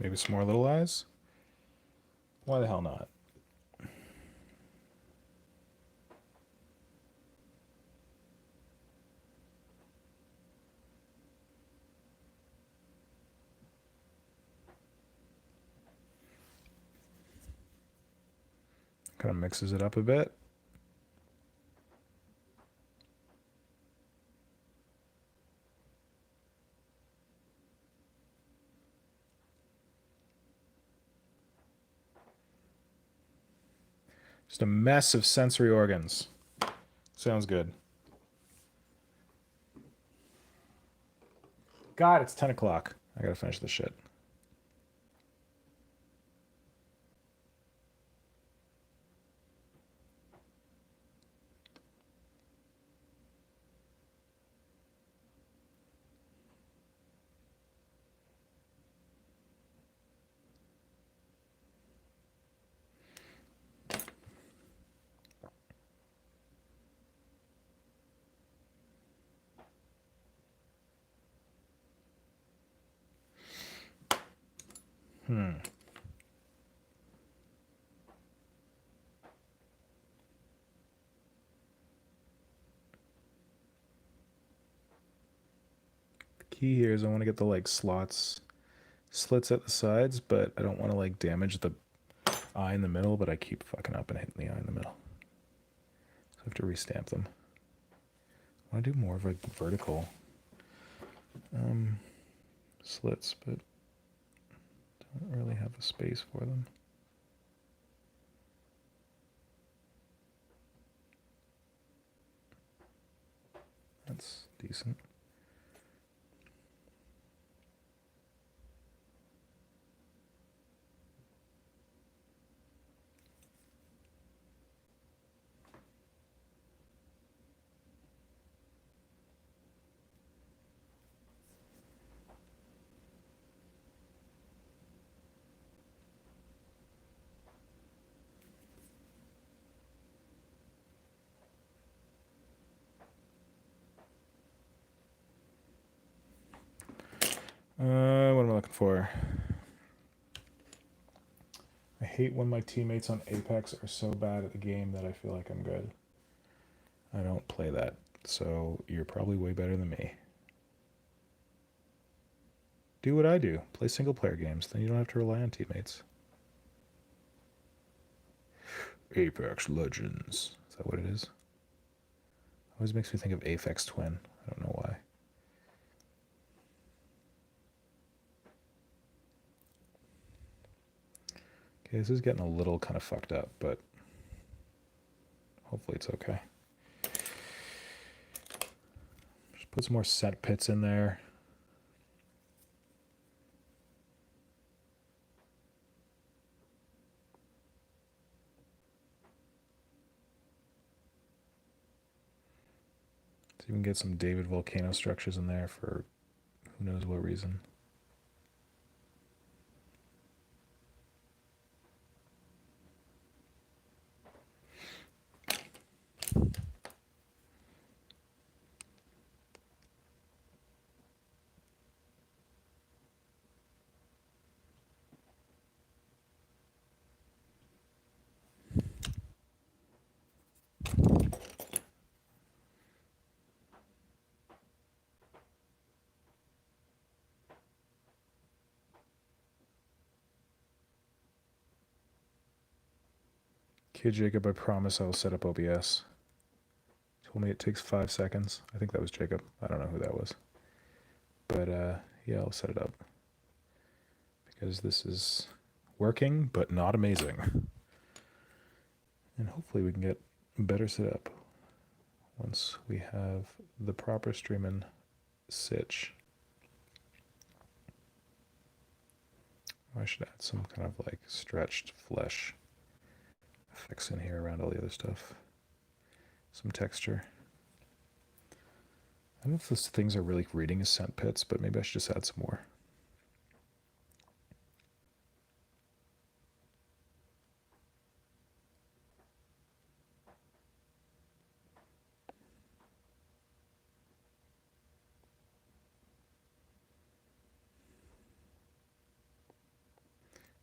Maybe some more little eyes? Why the hell not? Kind of mixes it up a bit. Just a mess of sensory organs. Sounds good. God, it's 10 o'clock. I gotta finish this shit. The key here is I want to get the like slits at the sides, but I don't want to like damage the eye in the middle, but I keep fucking up and hitting the eye in the middle. So I have to restamp them. I want to do more of a vertical slits, but don't really have a space for them. That's decent. What am I looking for? I hate when my teammates on Apex are so bad at the game that I feel like I'm good. I don't play that, so you're probably way better than me. Do what I do. Play single-player games. Then you don't have to rely on teammates. Apex Legends. Is that what it is? Always makes me think of Aphex Twin. I don't know why. Okay, this is getting a little kind of fucked up, but hopefully it's okay. Just put some more set pits in there. So you can get some David volcano structures in there for who knows what reason. Kid Jacob, I promise I will set up OBS. Told me it takes 5 seconds. I think that was Jacob. I don't know who that was. But yeah, I'll set it up. Because this is working, but not amazing. And hopefully we can get better set up once we have the proper streaming sitch. I should add some kind of like stretched flesh effects in here around all the other stuff. Some texture. I don't know if those things are really reading as scent pits, but maybe I should just add some more.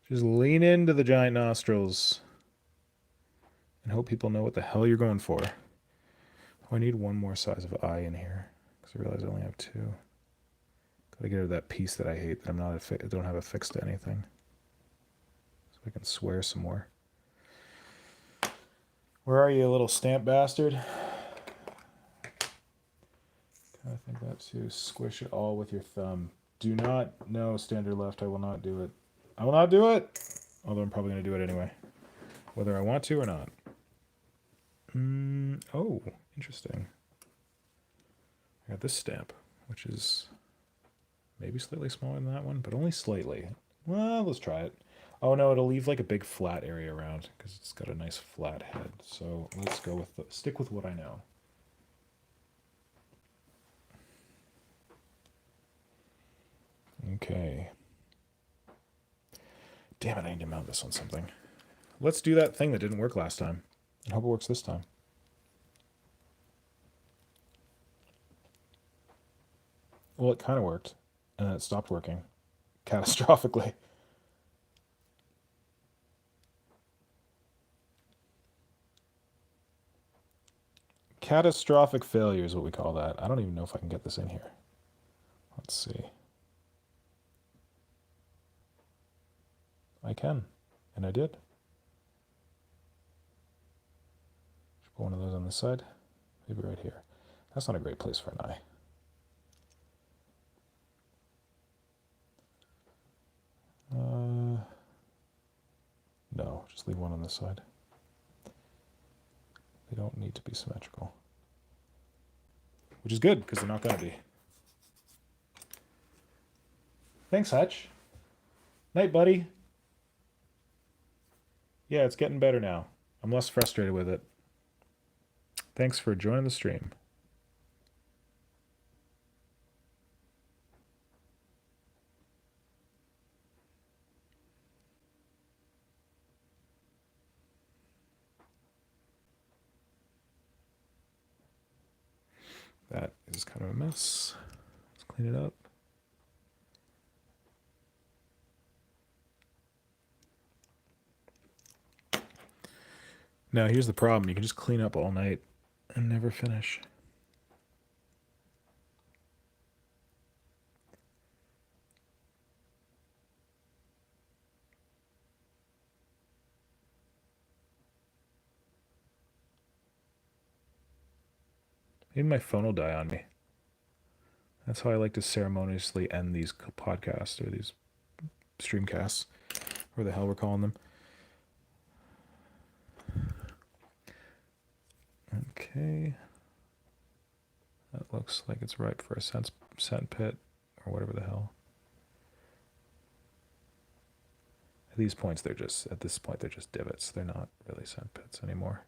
Just lean into the giant nostrils and hope people know what the hell you're going for. Oh, I need one more size of eye in here because I realize I only have 2. Gotta get rid of that piece that I hate that I don't have affixed to anything. So I can swear some more. Where are you, little stamp bastard? I think that too. Squish it all with your thumb. Do not, no, standard left. I will not do it. I will not do it. Although I'm probably going to do it anyway. Whether I want to or not. Oh, interesting. I got this stamp, which is maybe slightly smaller than that one, but only slightly. Well, let's try it. Oh no, it'll leave like a big flat area around because it's got a nice flat head. So let's go with stick with what I know. Okay. Damn it, I need to mount this on something. Let's do that thing that didn't work last time. I hope it works this time. Well, it kind of worked, and then it stopped working. Catastrophically. Catastrophic failure is what we call that. I don't even know if I can get this in here. Let's see. I can, and I did. Should put one of those on this side. Maybe right here. That's not a great place for an eye. No, just leave one on this side. They don't need to be symmetrical. Which is good, because they're not going to be. Thanks, Hutch. Night, buddy. Yeah, it's getting better now. I'm less frustrated with it. Thanks for joining the stream. That is kind of a mess. Let's clean it up. Now, here's the problem. You can just clean up all night and never finish. Maybe my phone will die on me. That's how I like to ceremoniously end these podcasts or these streamcasts, or the hell we're calling them. Okay. That looks like it's ripe for a scent pit, or whatever the hell. At this point, they're just divots. They're not really scent pits anymore.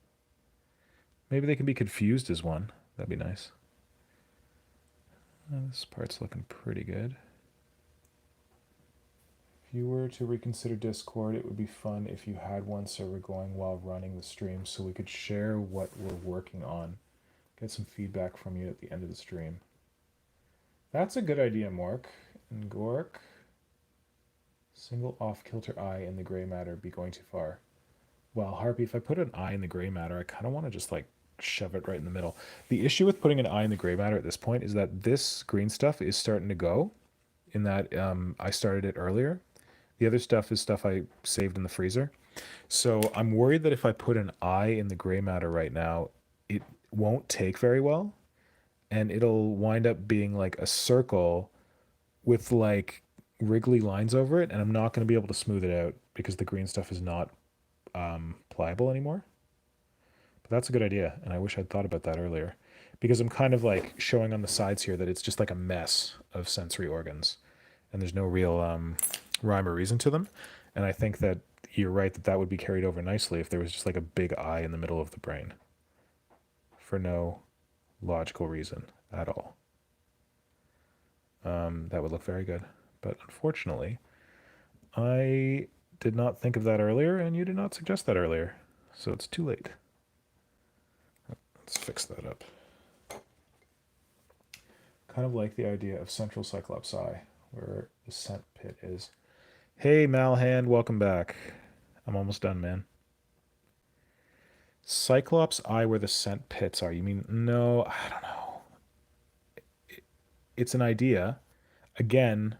Maybe they can be confused as one. That'd be nice. This part's looking pretty good. If you were to reconsider Discord, it would be fun if you had one server going while running the stream so we could share what we're working on. Get some feedback from you at the end of the stream. That's a good idea, Mork. And Gork. Single off-kilter eye in the gray matter be going too far. Well, Harpy, if I put an eye in the gray matter, I kind of want to just like shove it right in the middle. The issue with putting an eye in the gray matter at this point is that this green stuff is starting to go, in that I started it earlier. The other stuff is stuff I saved in the freezer. So I'm worried that if I put an eye in the gray matter right now, it won't take very well. And it'll wind up being like a circle with like wriggly lines over it. And I'm not going to be able to smooth it out because the green stuff is not pliable anymore. But that's a good idea. And I wish I'd thought about that earlier. Because I'm kind of like showing on the sides here that it's just like a mess of sensory organs. And there's no real rhyme or reason to them. And I think that you're right that that would be carried over nicely if there was just like a big eye in the middle of the brain. For no logical reason at all. That would look very good. But unfortunately, I did not think of that earlier, and you did not suggest that earlier. So it's too late. Let's fix that up. Kind of like the idea of Central Cyclops Eye, where the scent pit is. Hey, Malhand, welcome back. I'm almost done, man. Cyclops Eye, where the scent pits are. You mean, no, I don't know. It's an idea. Again,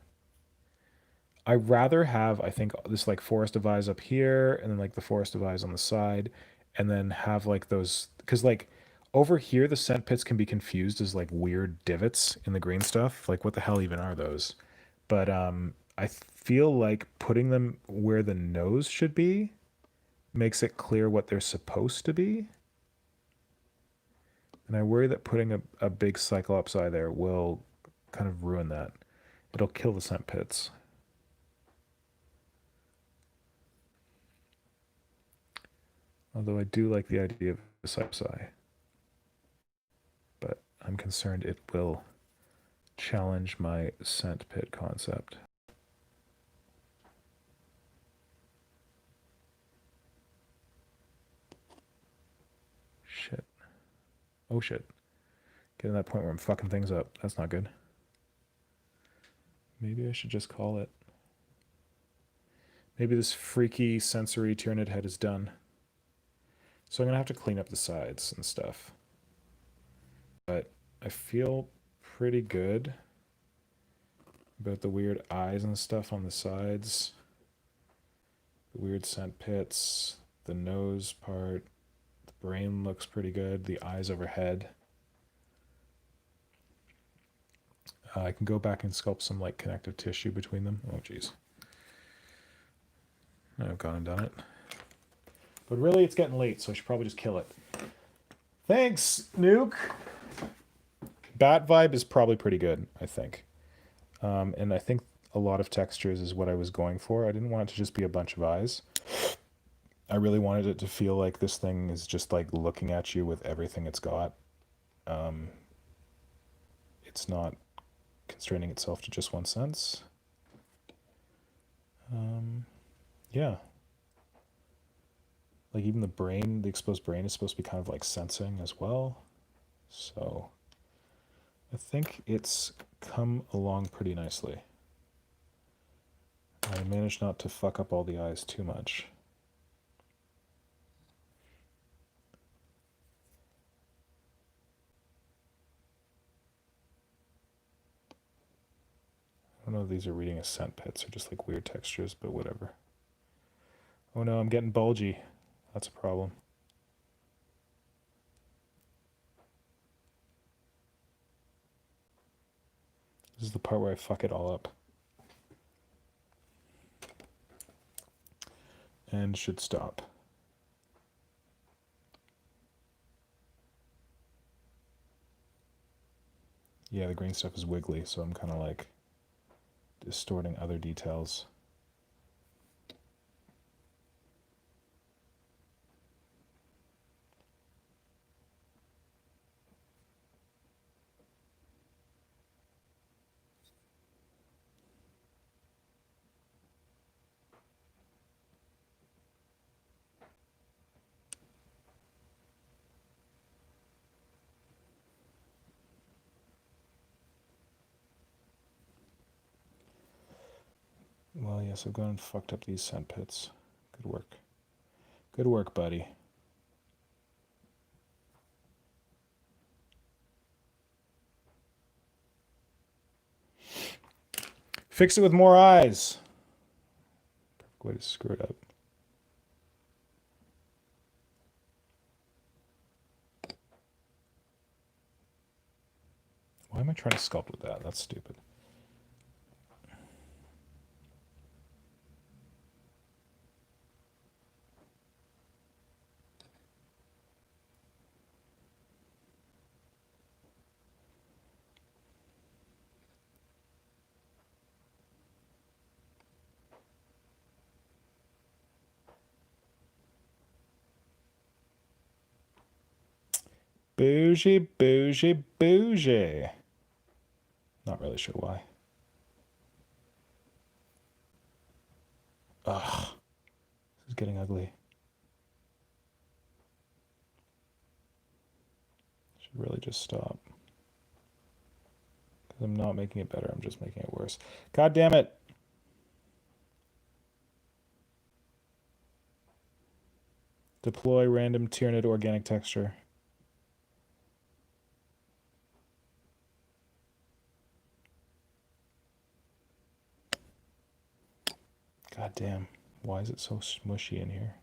I'd rather have, I think, this like forest of eyes up here, and then like the forest of eyes on the side, and then have like those, because like over here, the scent pits can be confused as like weird divots in the green stuff. Like, what the hell even are those? But I feel like putting them where the nose should be makes it clear what they're supposed to be. And I worry that putting a big Cyclops eye there will kind of ruin that. It'll kill the scent pits. Although I do like the idea of a Cyclops eye. But I'm concerned it will challenge my scent pit concept. Shit. Oh shit. Getting to that point where I'm fucking things up. That's not good. Maybe I should just call it. Maybe this freaky sensory Tyranid head is done. So I'm going to have to clean up the sides and stuff. But I feel pretty good about the weird eyes and stuff on the sides. The weird scent pits. The nose part. The brain looks pretty good. The eyes overhead. I can go back and sculpt some like connective tissue between them. Oh, geez. I've gone and done it. But really, it's getting late, so I should probably just kill it. Thanks, Nuke. Bat vibe is probably pretty good, I think. And I think a lot of textures is what I was going for. I didn't want it to just be a bunch of eyes. I really wanted it to feel like this thing is just like looking at you with everything it's got. It's not constraining itself to just one sense. Yeah. Like even the brain, the exposed brain is supposed to be kind of like sensing as well. So I think it's come along pretty nicely. I managed not to fuck up all the eyes too much. I don't know if these are reading as scent pits or just like weird textures, but whatever. Oh no, I'm getting bulgy. That's a problem. This is the part where I fuck it all up. And should stop. Yeah, the green stuff is wiggly, so I'm kind of like distorting other details. Well, yes, I've gone and fucked up these scent pits. Good work. Good work, buddy. Fix it with more eyes. Perfect way to screw it up. Why am I trying to sculpt with that? That's stupid. Bougie, bougie, bougie. Not really sure why. Ugh. This is getting ugly. Should really just stop. Because I'm not making it better, I'm just making it worse. God damn it! Deploy random Tyranid organic texture. God damn. Why is it so smushy in here?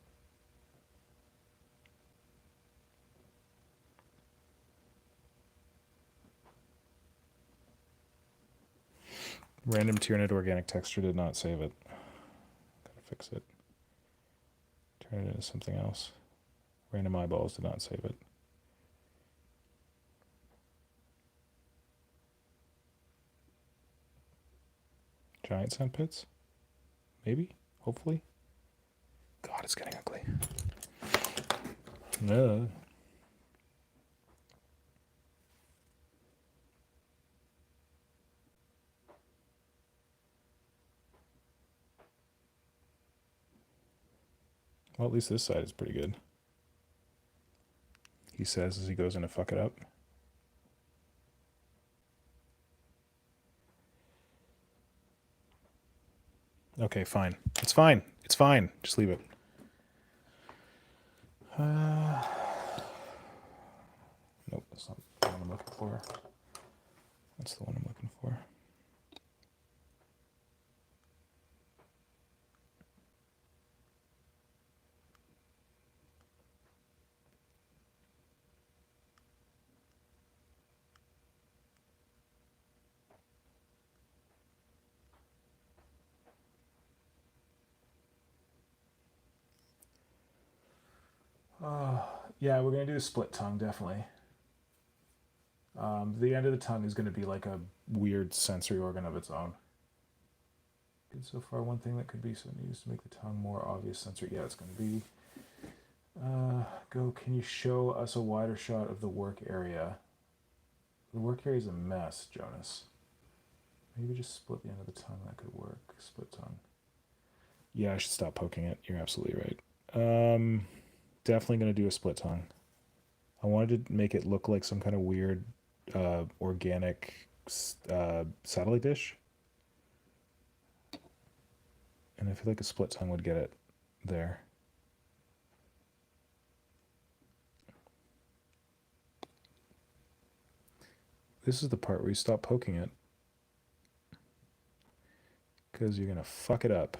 Random Tyranid organic texture did not save it. Gotta fix it. Turn it into something else. Random eyeballs did not save it. Giant sand pits? Maybe? Hopefully? God, it's getting ugly. No. Well, at least this side is pretty good. He says as he goes in to fuck it up. Okay, fine. It's fine. It's fine. Just leave it. Nope, that's not the one I'm looking for. That's the one I'm looking for. Yeah, we're going to do a split tongue, definitely. The end of the tongue is going to be like a weird sensory organ of its own. Good so far. One thing that could be used to make the tongue more obvious sensory. Yeah, it's going to be. Go. Can you show us a wider shot of the work area? The work area is a mess, Jonas. Maybe just split the end of the tongue. That could work. Split tongue. Yeah, I should stop poking it. You're absolutely right. Definitely going to do a split tongue. I wanted to make it look like some kind of weird organic satellite dish. And I feel like a split tongue would get it there. This is the part where you stop poking it. Because you're going to fuck it up.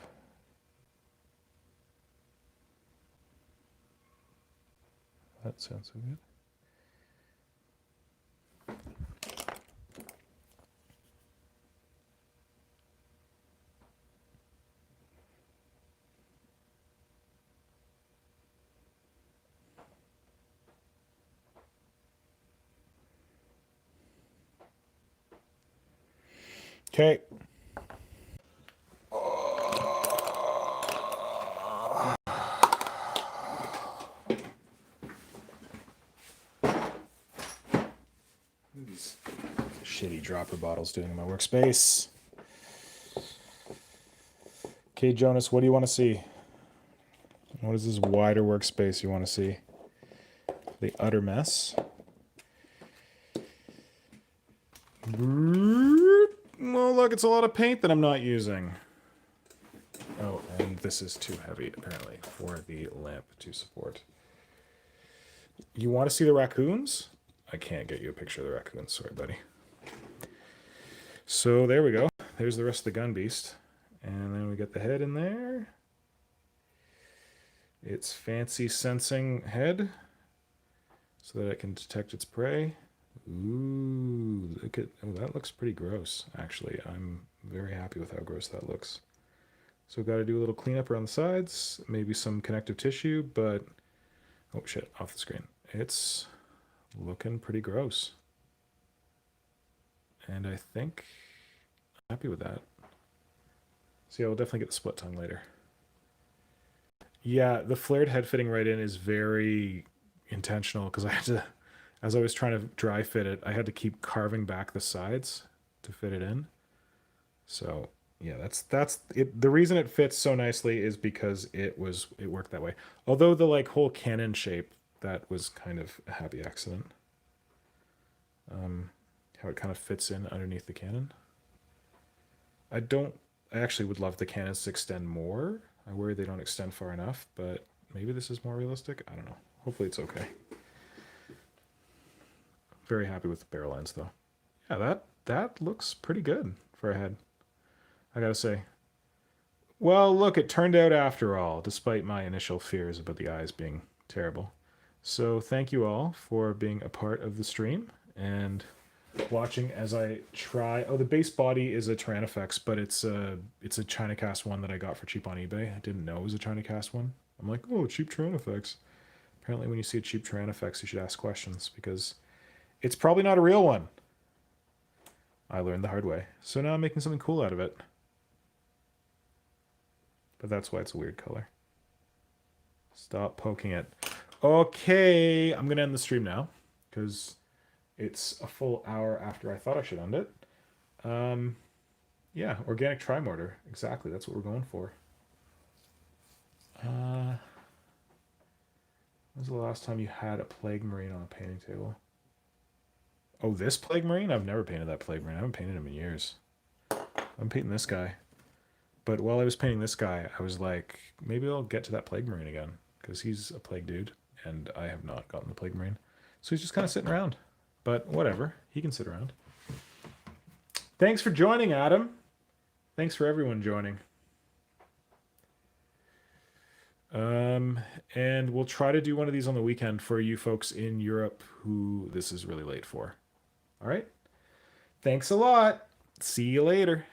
That sounds so good. Okay. These shitty dropper bottles doing in my workspace. Okay, Jonas, what do you want to see? What is this wider workspace you want to see? The utter mess. Well, look, it's a lot of paint that I'm not using. Oh, and this is too heavy, apparently, for the lamp to support. You want to see the raccoons? I can't get you a picture of the raccoons. Sorry, buddy. So there we go. There's the rest of the Gunbeast. And then we get the head in there. Its fancy sensing head so that it can detect its prey. Ooh, look at, oh, that looks pretty gross, actually. I'm very happy with how gross that looks. So got to do a little cleanup around the sides, maybe some connective tissue, but, oh shit, off the screen. It's looking pretty gross. And I think I'm happy with that. So yeah, we'll definitely get the split tongue later. Yeah, the flared head fitting right in is very intentional because I had to, as I was trying to dry fit it, I had to keep carving back the sides to fit it in. So yeah, that's it. The reason it fits so nicely is because it worked that way. Although the like whole cannon shape, that was kind of a happy accident. How it kind of fits in underneath the cannon. I actually would love the cannons to extend more. I worry they don't extend far enough, but maybe this is more realistic. I don't know. Hopefully it's okay. Very happy with the barrel ends though. Yeah, that looks pretty good for a head, I gotta say. Well, look, it turned out after all, despite my initial fears about the eyes being terrible. So thank you all for being a part of the stream and watching as I try. Oh, the base body is a Tyranifex, but it's a China cast one that I got for cheap on eBay. I didn't know it was a China cast one. I'm like, oh, cheap Tyranifex. Apparently, when you see a cheap Tyranifex, you should ask questions because it's probably not a real one. I learned the hard way. So now I'm making something cool out of it. But that's why it's a weird color. Stop poking it. Okay, I'm going to end the stream now because it's a full hour after I thought I should end it. Yeah, organic trimortar. Exactly, that's what we're going for. When was the last time you had a plague marine on a painting table? Oh, this plague marine? I've never painted that plague marine. I haven't painted him in years. I'm painting this guy. But while I was painting this guy, I was like, maybe I'll get to that plague marine again because he's a plague dude and I have not gotten the plague marine. So he's just kind of sitting around. But whatever, he can sit around. Thanks for joining, Adam. Thanks for everyone joining. And we'll try to do one of these on the weekend for you folks in Europe who this is really late for. All right. Thanks a lot. See you later.